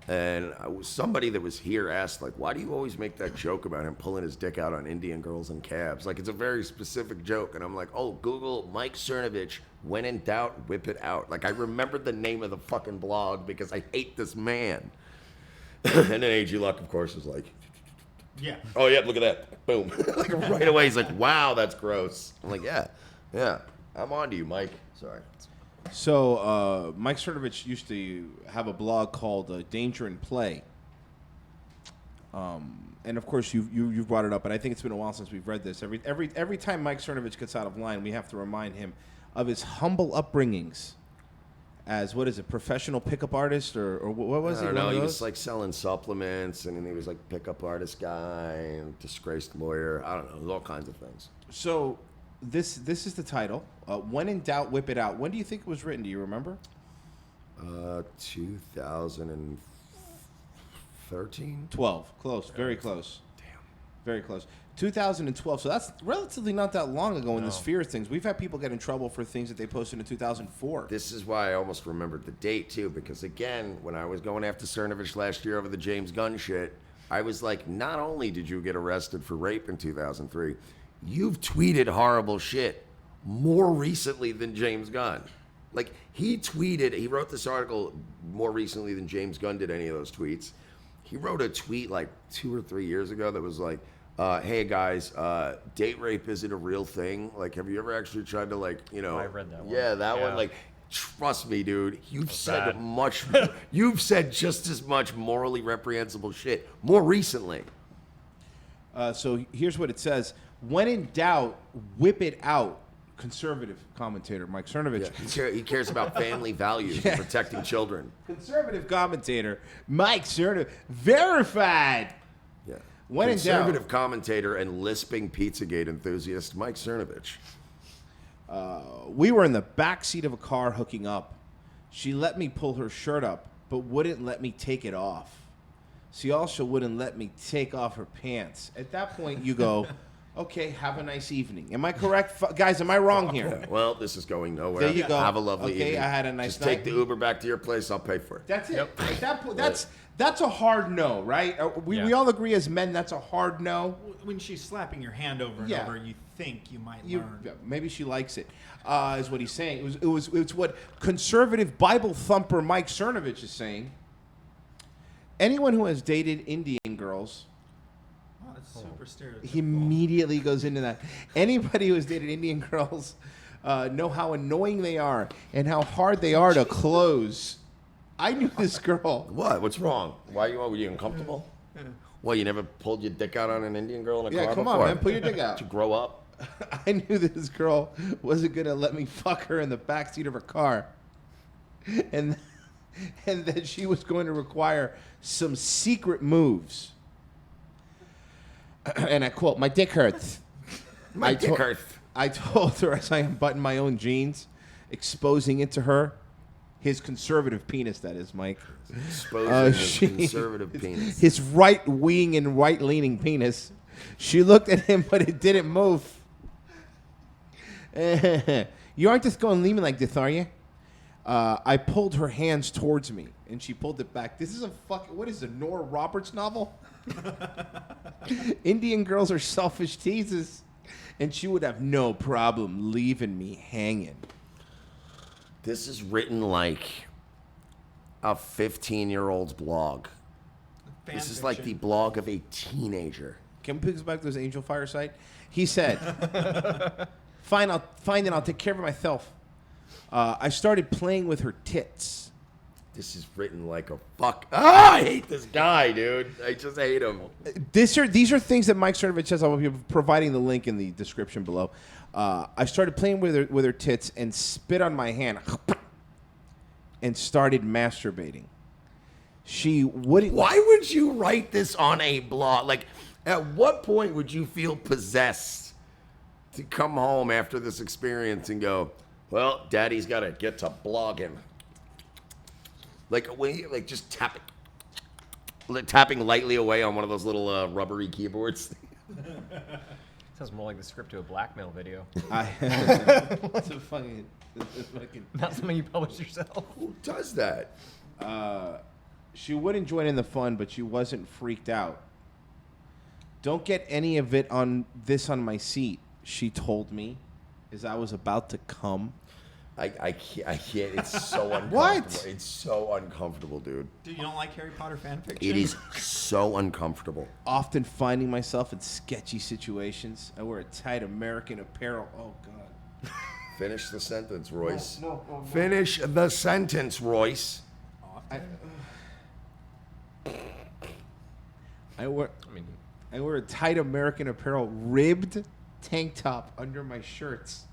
and somebody that was here asked, why do you always make that joke about him pulling his dick out on Indian girls in cabs? It's a very specific joke, and I'm like, oh, Google Mike Cernovich. When in doubt, whip it out. I remembered the name of the fucking blog because I hate this man. And then AGLuck, of course, is like, Yeah. oh, yeah, look at that. Boom. Right away, he's like, wow, that's gross. I'm like, yeah. I'm on to you, Mike. Sorry. So, Mike Cernovich used to have a blog called Danger in Play. And of course, you've brought it up, and I think it's been a while since we've read this. Every time Mike Cernovich gets out of line, we have to remind him of his humble upbringings as, professional pickup artist, or what was he? I don't know. One He of was those? selling supplements, and then he was pickup artist guy, and disgraced lawyer. I don't know. There's all kinds of things. So, this is the title. When in doubt, whip it out. When do you think it was written? Do you remember? 2013. 12. Close. Very close. Damn. Very close. 2012. So that's relatively not that long ago in the sphere of things. We've had people get in trouble for things that they posted in 2004. This is why I almost remembered the date, too, because, again, when I was going after Cernovich last year over the James Gunn shit, I was like, not only did you get arrested for rape in 2003, you've tweeted horrible shit more recently than James Gunn. He wrote this article more recently than James Gunn did any of those tweets. He wrote a tweet 2 or 3 years ago that was like, hey guys, date rape isn't a real thing. Have you ever actually tried to I read that one. Yeah, that one. Trust me, dude. You've said just as much morally reprehensible shit more recently. So here's what it says. When in doubt, whip it out. Conservative commentator Mike Cernovich. Yeah, he cares about family values and protecting children. Conservative commentator Mike Cernovich. Verified. Yeah. When in doubt. Conservative commentator and lisping Pizzagate enthusiast Mike Cernovich. We were in the back seat of a car hooking up. She let me pull her shirt up, but wouldn't let me take it off. She also wouldn't let me take off her pants. At that point, you go, okay, have a nice evening. Am I correct? Guys, am I wrong here? Well, this is going nowhere. There you go. Have a lovely evening. Okay, I had a nice Just night. take the Uber back to your place. I'll pay for it. That's it. Yep. At that point, That's a hard no, right? We all agree as men that's a hard no. When she's slapping your hand over and Yeah. over, you think you might learn. Maybe she likes it, is what he's saying. It's what conservative Bible thumper Mike Cernovich is saying. Anyone who has dated Indian girls, Oh, that's super stereotypical. he immediately goes into that. Anybody who has dated Indian girls know how annoying they are and how hard they are to close. I knew this girl. What? What's wrong? Were you uncomfortable? Well, you never pulled your dick out on an Indian girl in a car Yeah, come before? on, man. Put your dick out. Did you grow up? I knew this girl wasn't going to let me fuck her in the backseat of her car. And that she was going to require some secret moves. And I quote, "My dick hurts." My dick hurts. I told her as I unbuttoned my own jeans, exposing it to her. His conservative penis, that is, Mike. Exposing his conservative penis. His right wing and right leaning penis. She looked at him, but it didn't move. You aren't just going to leave me like this, are you? I pulled her hands towards me, and she pulled it back. This is what is it, Nora Roberts novel? Indian girls are selfish teases, and she would have no problem leaving me hanging. This is written like a 15-year-old's blog. This is like the blog of a teenager. Can we pick back to his Angel Fire site? He said, "Fine, I'll take care of it myself." I started playing with her tits. This is written like a fuck. I hate this guy, dude. I just hate him. These are things that Mike Cernovich says. I will be providing the link in the description below. I started playing with her tits and spit on my hand and started masturbating. She wouldn't. Why would you write this on a blog? Like, at what point would you feel possessed to come home after this experience and go, "Well, Daddy's got to get to blogging"? Like when you, like just tapping lightly away on one of those little rubbery keyboards. Sounds more like the script to a blackmail video. It's a fucking. Not something you publish yourself. Who does that? She wouldn't join in the fun, but she wasn't freaked out. "Don't get any of it on my seat," she told me, as I was about to come. I can't. It's so uncomfortable. What? It's so uncomfortable, dude. Dude, you don't like Harry Potter fan fiction? It is so uncomfortable. Often finding myself in sketchy situations. I wear a tight American apparel. Oh, God. Finish the sentence, Royce. No. Finish the sentence, Royce. I wear a tight American apparel ribbed tank top under my shirts.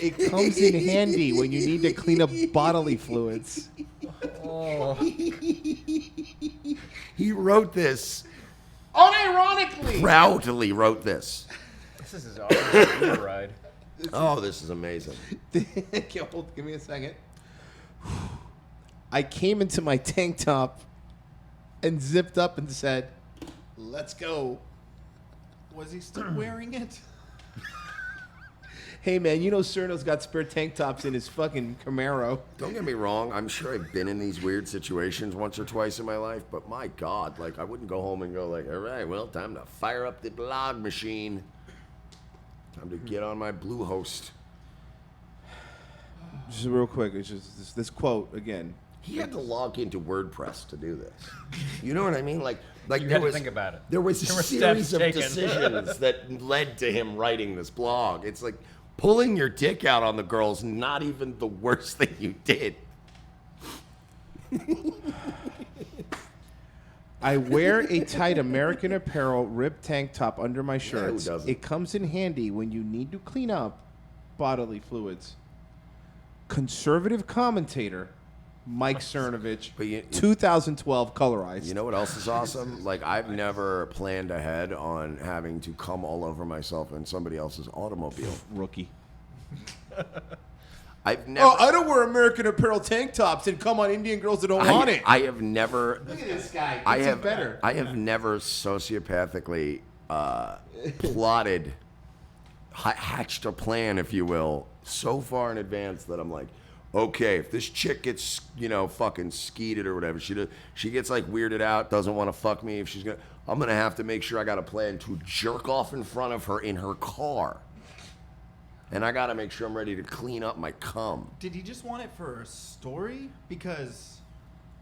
It comes in handy when you need to clean up bodily fluids. He wrote this. Unironically. Proudly wrote this. This is his Uber ride. Oh, this is amazing. Give me a second. I came into my tank top and zipped up and said, "Let's go." Was he still wearing it? Hey, man, you know Cerno's got spare tank tops in his fucking Camaro. Don't get me wrong. I'm sure I've been in these weird situations once or twice in my life, but my God, like I wouldn't go home and go like, "All right, well, time to fire up the blog machine. Time to get on my Bluehost." Just real quick, it's just this quote again. He had to log into WordPress to do this. You know what I mean? Like You there had to was, think about it. There was a There were series steps of taken. decisions that led to him writing this blog. It's like pulling your dick out on the girl's not even the worst thing you did. I wear a tight American Apparel ribbed tank top under my who shirts. doesn't? It comes in handy when you need to clean up bodily fluids. Conservative commentator Mike Cernovich, But you- 2012 colorized. You know what else is awesome? Like I've never planned ahead on having to come all over myself in somebody else's automobile. Rookie. I've never. Oh, I don't wear American Apparel tank tops and come on Indian girls that don't want it. I have never. Look at this guy. I Gets have it better. I have never sociopathically plotted, hatched a plan, if you will, so far in advance that I'm like, okay, if this chick gets, fucking skeeted or whatever, she gets like weirded out, doesn't want to fuck me, I'm gonna have to make sure I got a plan to jerk off in front of her in her car. And I gotta make sure I'm ready to clean up my cum. Did he just want it for a story? Because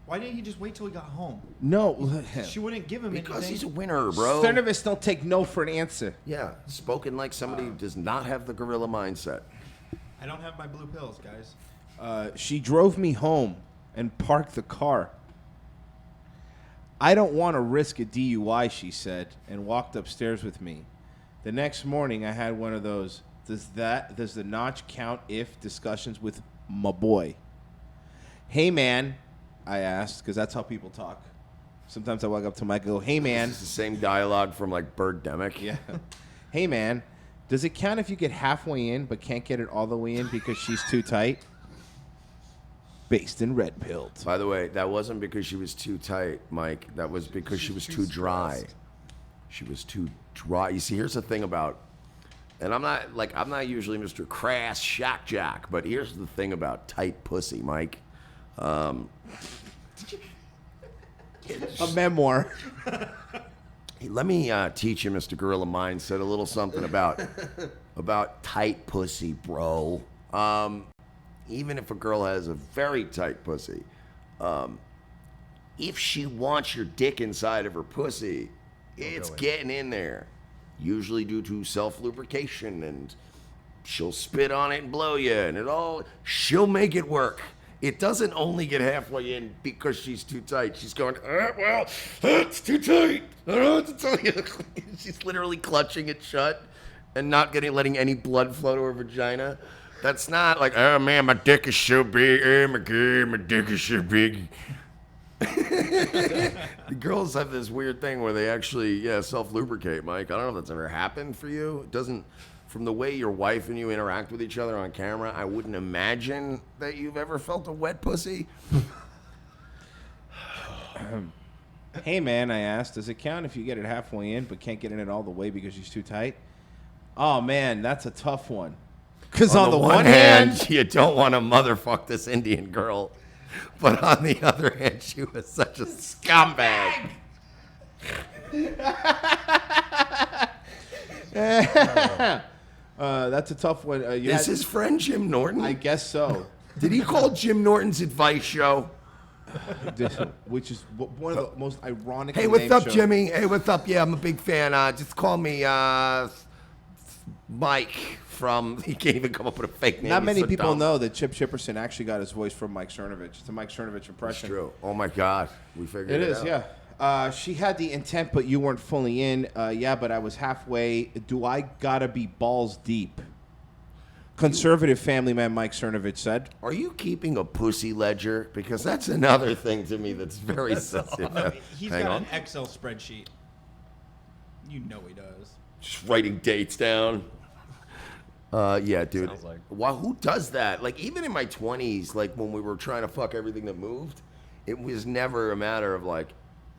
why didn't he just wait till he got home? No. She wouldn't give him Because anything. he's a winner, bro. Cernovus don't take no for an answer. Yeah, spoken like somebody who does not have the gorilla mindset. I don't have my blue pills, guys. She drove me home and parked the car. I don't want to risk a DUI, she said, and walked upstairs with me. The next morning, I had one of those, does the notch count if discussions with my boy. Hey, man, I asked, because that's how people talk. Sometimes I walk up to Mike and go, hey, man. This is the same dialogue from, like, Birdemic. Yeah. Hey, man, does it count if you get halfway in but can't get it all the way in because she's too tight? Based in red pilled. By the way, that wasn't because she was too tight, Mike. That was because she was too dry. She was too dry. You see, here's the thing about, and I'm not usually Mr. Crass Shack Jack, but here's the thing about tight pussy, Mike. A memoir. Hey, let me teach you, Mr. Gorilla Mindset, a little something about tight pussy, bro. Even if a girl has a very tight pussy, if she wants your dick inside of her pussy, it's getting in there. Usually due to self-lubrication, and she'll spit on it and blow you, and she'll make it work. It doesn't only get halfway in because she's too tight. She's going, it's too tight. I don't know what to tell you. She's literally clutching it shut and not letting any blood flow to her vagina. That's not like, oh man, my dick is so big. Oh my god, my dick is so big. The girls have this weird thing where they actually, self-lubricate, Mike. I don't know if that's ever happened for you. It doesn't, from the way your wife and you interact with each other on camera, I wouldn't imagine that you've ever felt a wet pussy. Hey, man, I asked, does it count if you get it halfway in but can't get in it all the way because she's too tight? Oh, man, that's a tough one. Because on the one hand, you don't want to motherfuck this Indian girl. But on the other hand, she was such a scumbag. That's a tough one. Is his friend Jim Norton? I guess so. Did he call Jim Norton's advice show? Which is one of the most ironic. Hey, what's up, Jimmy? Hey, what's up? Yeah, I'm a big fan. Just call me Mike from. He can't even come up with a fake name. Not He's many so people dumb. know that Chip Chipperson actually got his voice from Mike Cernovich. It's a Mike Cernovich impression. That's true. Oh my God, we figured it out. It is, yeah. She had the intent, but you weren't fully in. Yeah, but I was halfway. Do I gotta be balls deep? Conservative family man Mike Cernovich said. Are you keeping a pussy ledger? Because that's another thing to me that's very sensitive. No, he's Hang got on. an Excel spreadsheet. You know he does. Just writing dates down. Yeah, dude. Sounds like. Wow, who does that? Like, even in my 20s, like, when we were trying to fuck everything that moved, it was never a matter of, like,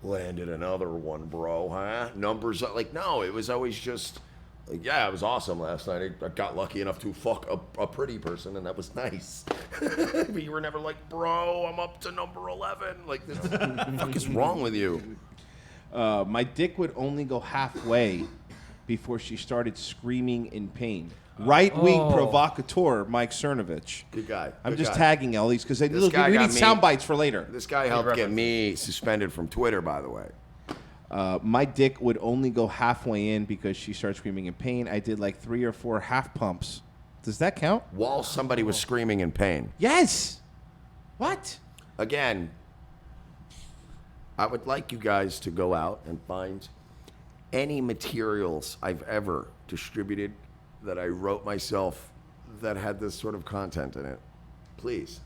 landed another one, bro, huh? Numbers, like, no, it was always just, like, yeah, it was awesome last night. I got lucky enough to fuck a pretty person, and that was nice. But you were never like, bro, I'm up to number 11. Like, what the fuck is wrong with you? My dick would only go halfway before she started screaming in pain. Right-wing provocateur Mike Cernovich. Good guy. I'm Good just guy. tagging all these because we guy need got me. sound bites for later. This guy helped get me suspended from Twitter, by the way. My dick would only go halfway in because she started screaming in pain. I did like 3 or 4 half pumps. Does that count? While somebody was screaming in pain. Yes. What? Again, I would like you guys to go out and find any materials I've ever distributed that I wrote myself that had this sort of content in it. Please.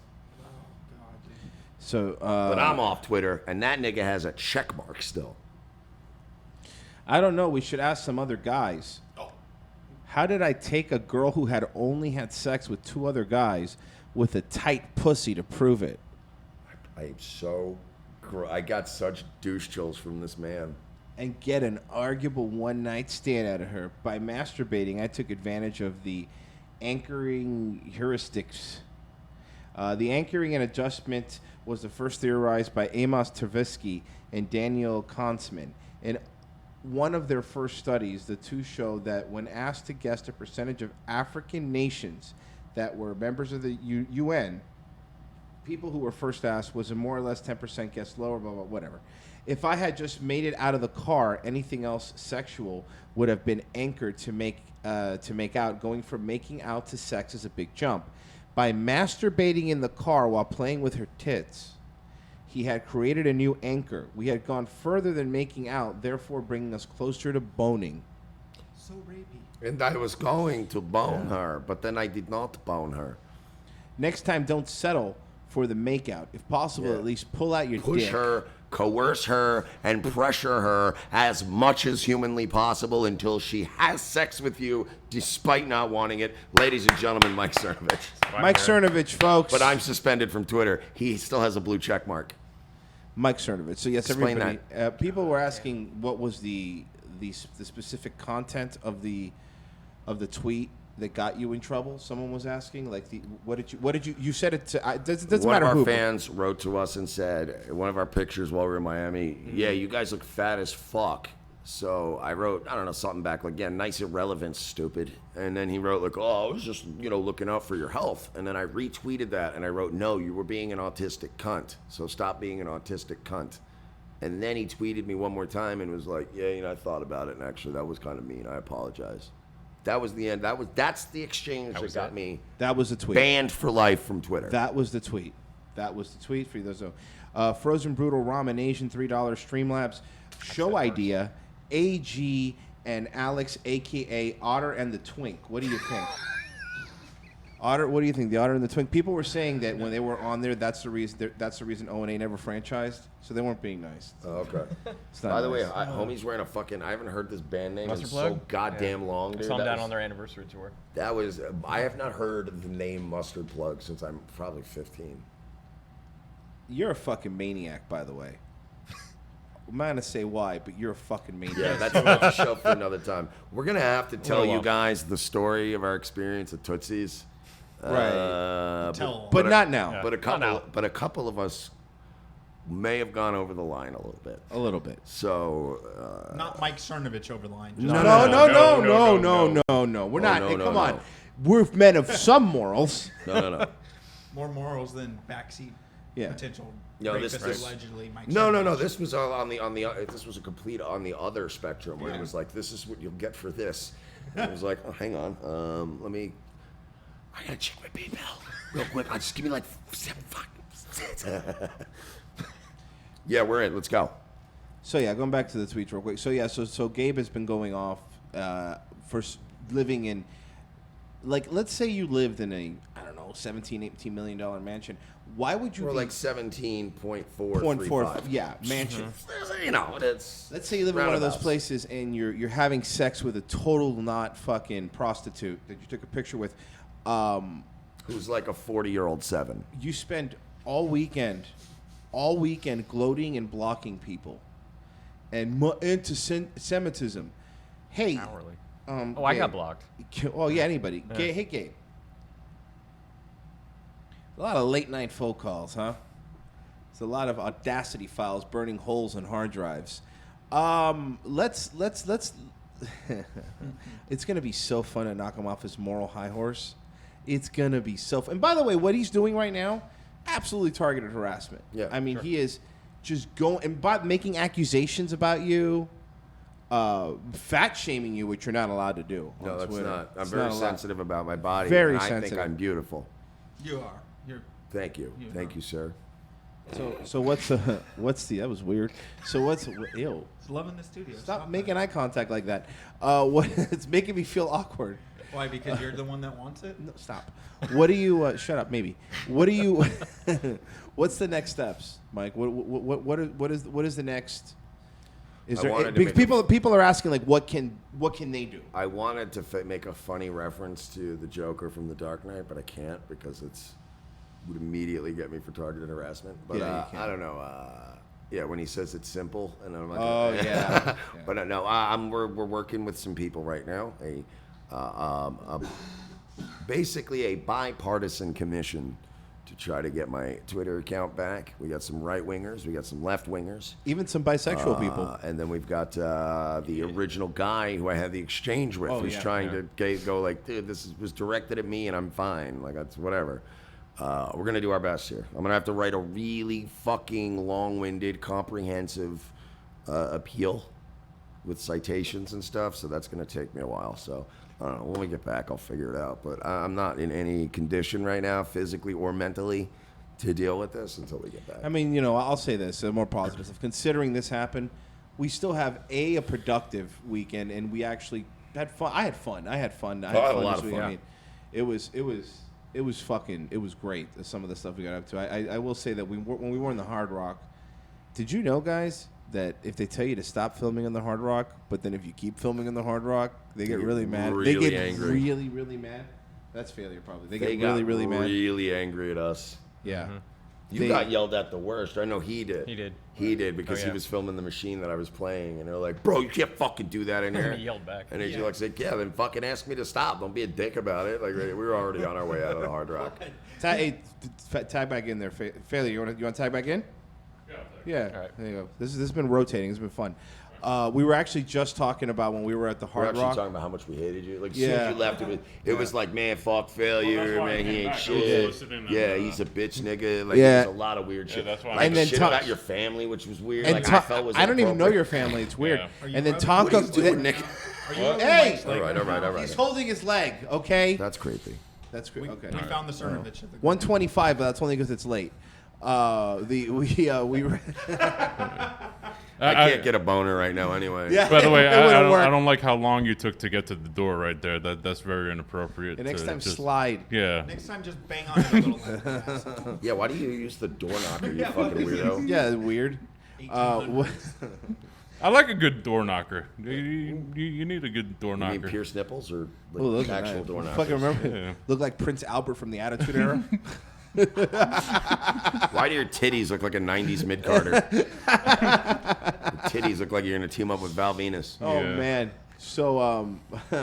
So, But I'm off Twitter, and that nigga has a check mark still. I don't know. We should ask some other guys. How did I take a girl who had only had sex with 2 other guys with a tight pussy to prove it? I'm so... I got such douche chills from this man. And get an arguable one-night stand out of her. By masturbating, I took advantage of the anchoring heuristics. The anchoring and adjustment was the first theorized by Amos Tversky and Daniel Konsman. In one of their first studies, the two showed that when asked to guess the percentage of African nations that were members of the UN, people who were first asked was a more or less 10% guess lower, blah, blah, whatever. If I had just made it out of the car, anything else sexual would have been anchored to make out. Going from making out to sex is a big jump. By masturbating in the car while playing with her tits, he had created a new anchor. We had gone further than making out, therefore bringing us closer to boning. So rapey. And I was going to bone her, but then I did not bone her. Next time, don't settle for the makeout. If possible, at least pull out your Push dick. her, coerce her, and pressure her as much as humanly possible until she has sex with you despite not wanting it. Ladies and gentlemen, Mike Cernovich. Mike Cernovich, folks. But I'm suspended from Twitter. He still has a blue check mark. Mike Cernovich. So yes, Explain everybody. People were asking what was the specific content of the tweet that got you in trouble. Someone was asking, like, what did you said it to? It doesn't One matter of our who. fans wrote to us and said, one of our pictures while we were in Miami, yeah, you guys look fat as fuck. So I wrote, I don't know, something back, like, yeah, nice irrelevance, stupid. And then he wrote, like, oh, I was just, looking out for your health. And then I retweeted that, and I wrote, no, you were being an autistic cunt. So stop being an autistic cunt. And then he tweeted me one more time and was like, yeah, I thought about it, and actually that was kind of mean. I apologize. That was the end. That's the exchange that got me. That was the tweet. Banned for life from Twitter. That was the tweet. For you those. Frozen Brutal Ramen Asian $3 Streamlabs show idea. AG and Alex, aka Otter and the Twink. What do you think? Otter, what do you think? The Otter and the Twink. People were saying that when they were on there, that's the reason O&A never franchised. So they weren't being nice. Oh, okay. By the way, homie's wearing a fucking. I haven't heard this band name in Mustard so Plug? goddamn long, dude. I saw them That down was- on their anniversary tour. That was. I have not heard the name Mustard Plug since I'm probably 15. You're a fucking maniac, by the way. I'm not gonna say why, but you're a fucking maniac. Yeah, that's a show for another time. We're gonna have to tell you guys the story of our experience at Tootsie's. Right. But not now. Yeah. But Not a couple of us may have gone over the line a little bit. A little bit. So not Mike Cernovich over the line. No. We're not. no, Hey, no, come no. on. We're men of some morals. no. More morals than backseat potential. No, this- rapist, allegedly Mike. No. Cernovich. This was on the. This was a complete on the other spectrum where it was like, this is what you'll get for this. And it was like, oh, hang on, let me. I gotta check my PayPal real quick. Just give me like 7 fucking. Yeah, we're in. Let's go. So yeah, going back to the tweets real quick. So yeah, so Gabe has been going off for living in, like, let's say you lived in a, I don't know, $17-18 million mansion. Why would you We're be like 17.435. 0.4, yeah, mansion. It's. Let's say you live in one of those roundabouts. places and you're having sex with a total not fucking prostitute that you took a picture with. Who's like a 40-year-old 7. You spend all weekend gloating and blocking people, and anti-Semitism. Hey, Hourly. Gabe. I got blocked. Oh yeah, anybody. Hey, Gabe. A lot of late night phone calls, huh? It's a lot of Audacity files burning holes in hard drives. Let's. It's gonna be so fun to knock him off his moral high horse. It's gonna be so fun. And by the way, what he's doing right now, absolutely targeted harassment. Yeah, I mean, he is just going and by making accusations about you, fat shaming you, which you're not allowed to do. No, on that's Twitter. not. I'm It's very not allowed. sensitive about my body. Very and I sensitive. think I'm beautiful. You are. You're. Thank you. Thank you, sir. So what's the that was weird. So what's ew? Just loving the studio. Stop making eye contact like that. What it's making me feel awkward. Why? Because you're the one that wants it. No, stop. What do you? Shut up. Maybe. What do you? What's the next steps, Mike? What is the next? Is I there wanted to because people are asking, like, what can they do? I wanted to make a funny reference to the Joker from The Dark Knight, but I can't because would immediately get me for targeted harassment. But Yeah, you can't. I don't know. Yeah, when he says it's simple, and I'm like, Oh yeah. But no, we're working with some people right now. Basically a bipartisan commission to try to get my Twitter account back. We got some right wingers, we got some left wingers, Even some bisexual people. and then we've got the original guy who I had the exchange with, Oh, who's yeah, trying to go like, dude, was directed at me, and I'm fine. Like that's whatever. We're gonna do our best here. I'm gonna have to write a really fucking long-winded, comprehensive appeal with citations and stuff. So that's gonna take me a while. So I don't know. When we get back, I'll figure it out. But I'm not in any condition right now, physically or mentally, to deal with this until we get back. I mean, you know, I'll say this, more positive stuff. Considering this happened, we still have a productive weekend, and we actually had fun. I had fun. I had I had fun a lot this of week. fun. I mean, it was great. Some of the stuff we got up to. I will say that when we were in the Hard Rock, did you know, guys, that if they tell you to stop filming on the Hard Rock, but then if you keep filming on the Hard Rock, they get really mad. Really they get angry. really, really mad. That's failure, probably. They get got really, really mad. really angry at us. Yeah. You got yelled at the worst. I know he did. He did. He did because Oh, he yeah. was filming the machine that I was playing, and they're like, "Bro, you can't fucking do that in here." He yelled back. And he's like, "Yeah, then fucking ask me to stop. Don't be a dick about it." Like we were already on our way out of the Hard Rock. Tag back in there, failure. You want to tag back in? Yeah. All right. There you go. This has been rotating. It's been fun. We were actually just talking about when we were at the We're Hard actually Rock. talking about how much we hated you. Like as soon Yeah. as you left, it was like, man, fuck failure, Well, that's why I man, he came ain't back. I was shit. listening to, Yeah, he's a bitch, nigga. Like Yeah. there's a lot of weird shit. that's why I Like And then shit Ta- about your family, which was weird. And like Ta- I felt was I don't even know your inappropriate. family. It's weird. you And then rubbing- What are Tonka. you doing, Nick? Are you rubbing Hey! Mike's leg All right, right all right, now? all right. He's holding his leg. Okay. That's creepy. That's great. Okay. We found the Cernovich. 125, but that's only because it's late. We were. I can't get a boner right now anyway. Yeah. By the way, It wouldn't I work. don't like how long you took to get to the door right there. That's very inappropriate. And next to time, just- slide. Yeah. Next time, just bang on it a little less. Yeah, why do you use the door knocker, you fucking weirdo? Yeah, weird. 1800s. I like a good door knocker. You need a good door You mean knocker. pierced nipples or Oh, look like at actual that. door knockers? Fucking remember? Yeah. Look like Prince Albert from the Attitude Era. Why do your titties look like a 90s mid-carder? Your titties look like you're going to team up with Val Venus. Oh Yeah. man. So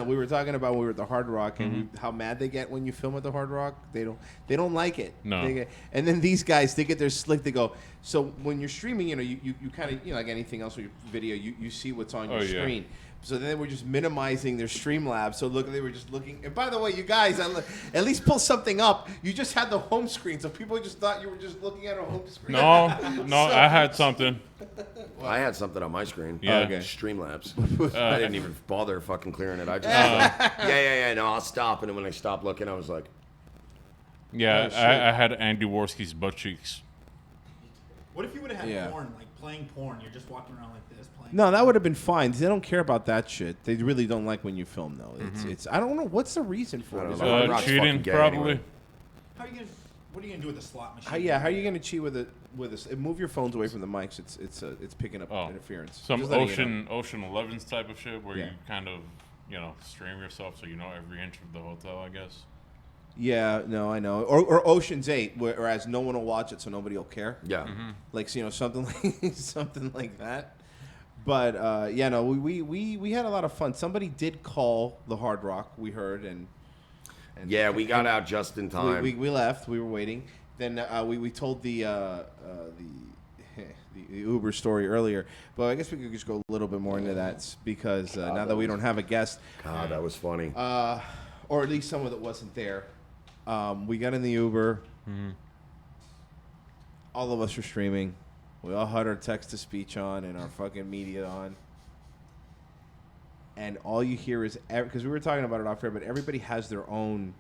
we were talking about when we were at the Hard Rock and how mad they get when you film at the Hard Rock. They don't like it. No. And then these guys, they get their slick. They go. So when you're streaming, you kind of like anything else with your video, you see what's on your Oh, yeah. screen. So then they were just minimizing their Streamlabs. So look, they were just looking. And by the way, you guys, at least pull something up. You just had the home screen, so people just thought you were just looking at a home screen. No, I had something. I had something on my screen. Yeah. Okay. Streamlabs. I didn't even bother fucking clearing it. I just yeah. No, I'll stop. And then when I stopped looking, I was like, Yeah, Oh, shit. I had Andy Worski's butt cheeks. What if you would have had Yeah. porn, like playing porn? You're just walking around like this playing. No, that would have been fine. They don't care about that shit. They really don't like when you film, though. Mm-hmm. It's I don't know what's the reason for I it. don't Is know. it- Rock's Cheating, fucking gay probably. anyway. How are you gonna? What are you gonna do with the slot machine? how are you gonna cheat with it? Move your phones away from the mics. It's picking up Oh. interference. Some Just letting you know. Ocean 11's type of shit where Yeah. you kind of, stream yourself so you know every inch of the hotel, I guess. Yeah, no, I know. Or Ocean's 8, whereas no one will watch it, so nobody will care. yeah. Like something like something like that. But yeah, no, we had a lot of fun. Somebody did call the Hard Rock. We heard and Yeah, we got out just in time. we left. We were waiting. Then we told the Uber story earlier, but I guess we could just go a little bit more into that because now that we don't have a guest, God, that was funny. or at least someone that wasn't there, we got in the Uber. All of us were streaming. We all had our text-to-speech on and our fucking media on. And all you hear is, because we were talking about it off air, but everybody has their own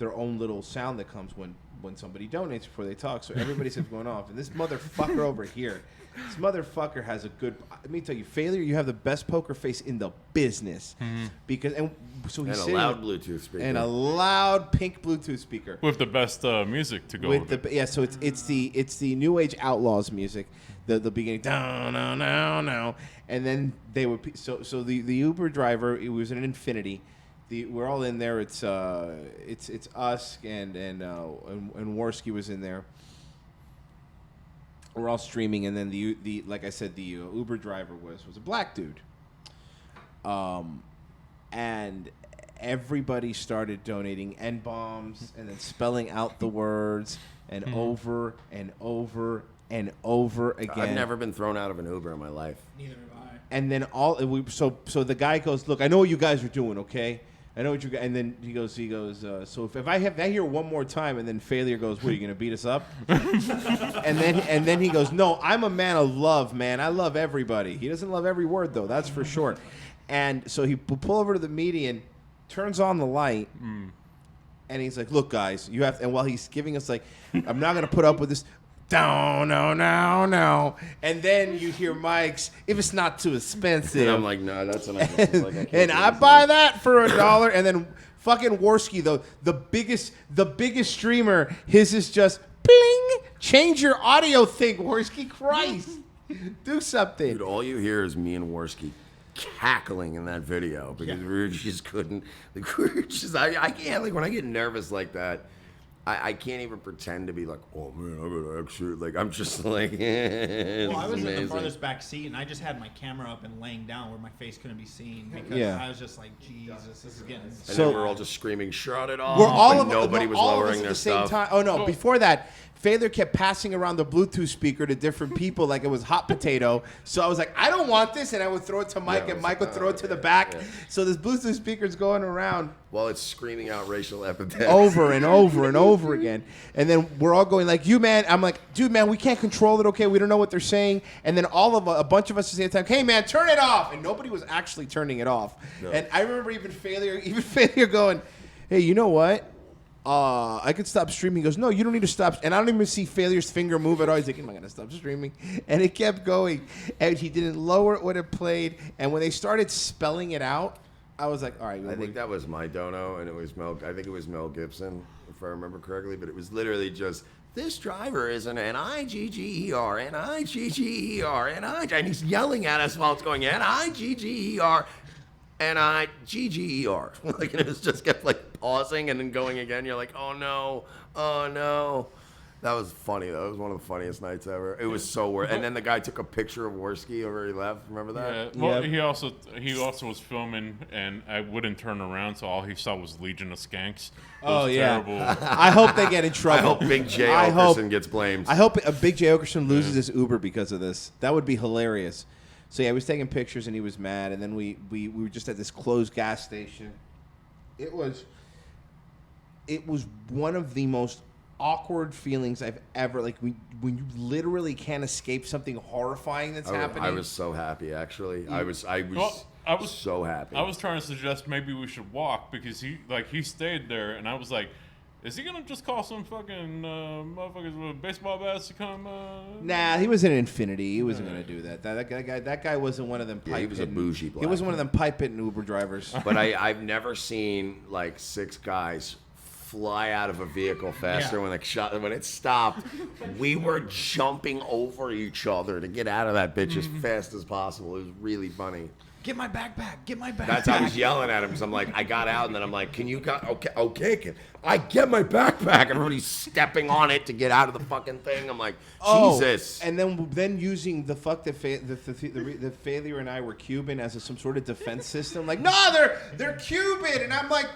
little sound that comes when somebody donates before they talk. So everybody's going off. And this motherfucker over here, this motherfucker has a good, let me tell you, Failure, you have the best poker face in the business. Because, and so he's and a sitting loud Bluetooth speaker. and a loud pink Bluetooth speaker. With the best music to go With with the it. yeah, so it's the New Age Outlaws music, the beginning down no, and then they would so the Uber driver, it was an Infinity. We're all in there. It's us and Worski was in there. We're all streaming, and then the like I said, the Uber driver was a black dude. And everybody started donating N-bombs and then spelling out the words and over and over and over again. I've never been thrown out of an Uber in my life. Neither have I. And then so the guy goes, look, I know what you guys are doing, okay? I know what you guys, and then he goes, so if I hear one more time, and then Failure goes, what, are you gonna beat us up? and then he goes, no, I'm a man of love, man. I love everybody. He doesn't love every word though, that's for sure. And so he pull over to the median, turns on the light, and he's like, look, guys, you have to, and while he's giving us like, I'm not gonna put up with this. No. And then you hear Mike's, if it's not too expensive. And I'm like, no, that's enough. Like, and I buy that for $1. And then fucking Worski, though, the biggest streamer, his is just bling. Change your audio thing, Worski. Christ. Do something. Dude, all you hear is me and Worski cackling in that video because we just couldn't. Like, we were just, I can't, like, when I get nervous like that, I can't even pretend to be like, oh man, I'm gonna actually, like, I'm just like, well, I was in the farthest back seat, and I just had my camera up and laying down where my face couldn't be seen because I was just like, Jesus, this is getting. And so then we're all just screaming, shut it off. We're all and nobody was lowering their at the stuff. same time. Oh no! Before that, Failure kept passing around the Bluetooth speaker to different people like it was hot potato. So I was like, I don't want this, and I would throw it to Mike, and Mike would throw it to the back. Yeah. So this Bluetooth speaker's going around while it's screaming out racial epithets over and over and over again. And then we're all going like, you man, I'm like, dude man, we can't control it, okay? We don't know what they're saying. And then a bunch of us at the same time, hey man, turn it off. And nobody was actually turning it off. No. And I remember even Failure going, hey, you know what? I could stop streaming. He goes, no, you don't need to stop. And I don't even see Failure's finger move at all. He's like, am I going to stop streaming? And it kept going. And he didn't lower it when it played. And when they started spelling it out, I was like, all right. I think that was my dono, and it was I think it was Mel Gibson, if I remember correctly. But it was literally just, this driver is an N-I-G-G-E-R, N-I-G-G-E-R, N-I-G. And he's yelling at us while it's going, N-I-G-G-E-R, N-I-G-G-E-R. Like, and it was just kept like pausing and then going again. You're like, oh no. That was funny though. It was one of the funniest nights ever. It was so worth. And then the guy took a picture of Worski over he left. Remember that? Yeah. Well, he also was filming, and I wouldn't turn around, so all he saw was Legion of Skanks. Oh yeah. Terrible. I hope they get in trouble. I hope Big J Okerson gets blamed. I hope Big J Okerson loses his Uber because of this. That would be hilarious. So yeah, he was taking pictures and he was mad, and then we were just at this closed gas station. It was one of the most awkward feelings I've ever, like, when you literally can't escape something horrifying that's happening. I was so happy, actually. I was so happy. I was trying to suggest maybe we should walk because he stayed there, and I was like, is he gonna just call some fucking motherfuckers with baseball bats to come? Nah, he was in Infinity. He wasn't gonna do that. That guy wasn't one of them. He was a bougie black. He wasn't one of them pipe-hitting Uber drivers. But I've never seen like 6 guys fly out of a vehicle faster when it stopped. We were jumping over each other to get out of that bitch as fast as possible. It was really funny. Get my backpack. Get my backpack. That's how I was yelling at him because I'm like, I got out and then I'm like, can you okay, can I get my backpack? Everybody's stepping on it to get out of the fucking thing. I'm like, Jesus. And then using the fact that the Failure and I were Cuban as some sort of defense system. Like, no, they're Cuban, and I'm like,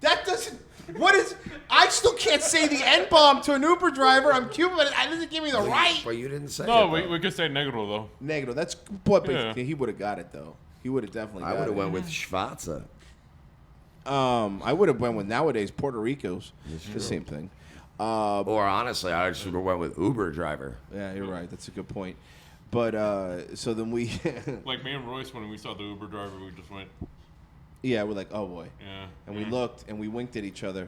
that doesn't. What is? I still can't say the N-bomb to an Uber driver. I'm Cuban, but it doesn't give me the right. But you didn't say no, it. we could say negro though. Negro. That's but he would have got it though. He would have definitely. I would have went with Schwarza. I would have went with nowadays Puerto Ricos. The same thing. Or honestly, I should have went with Uber driver. Yeah, you're right. That's a good point. But so then we. Like me and Royce, when we saw the Uber driver, we just went. Yeah, we're like, oh boy. Yeah. And we looked and we winked at each other.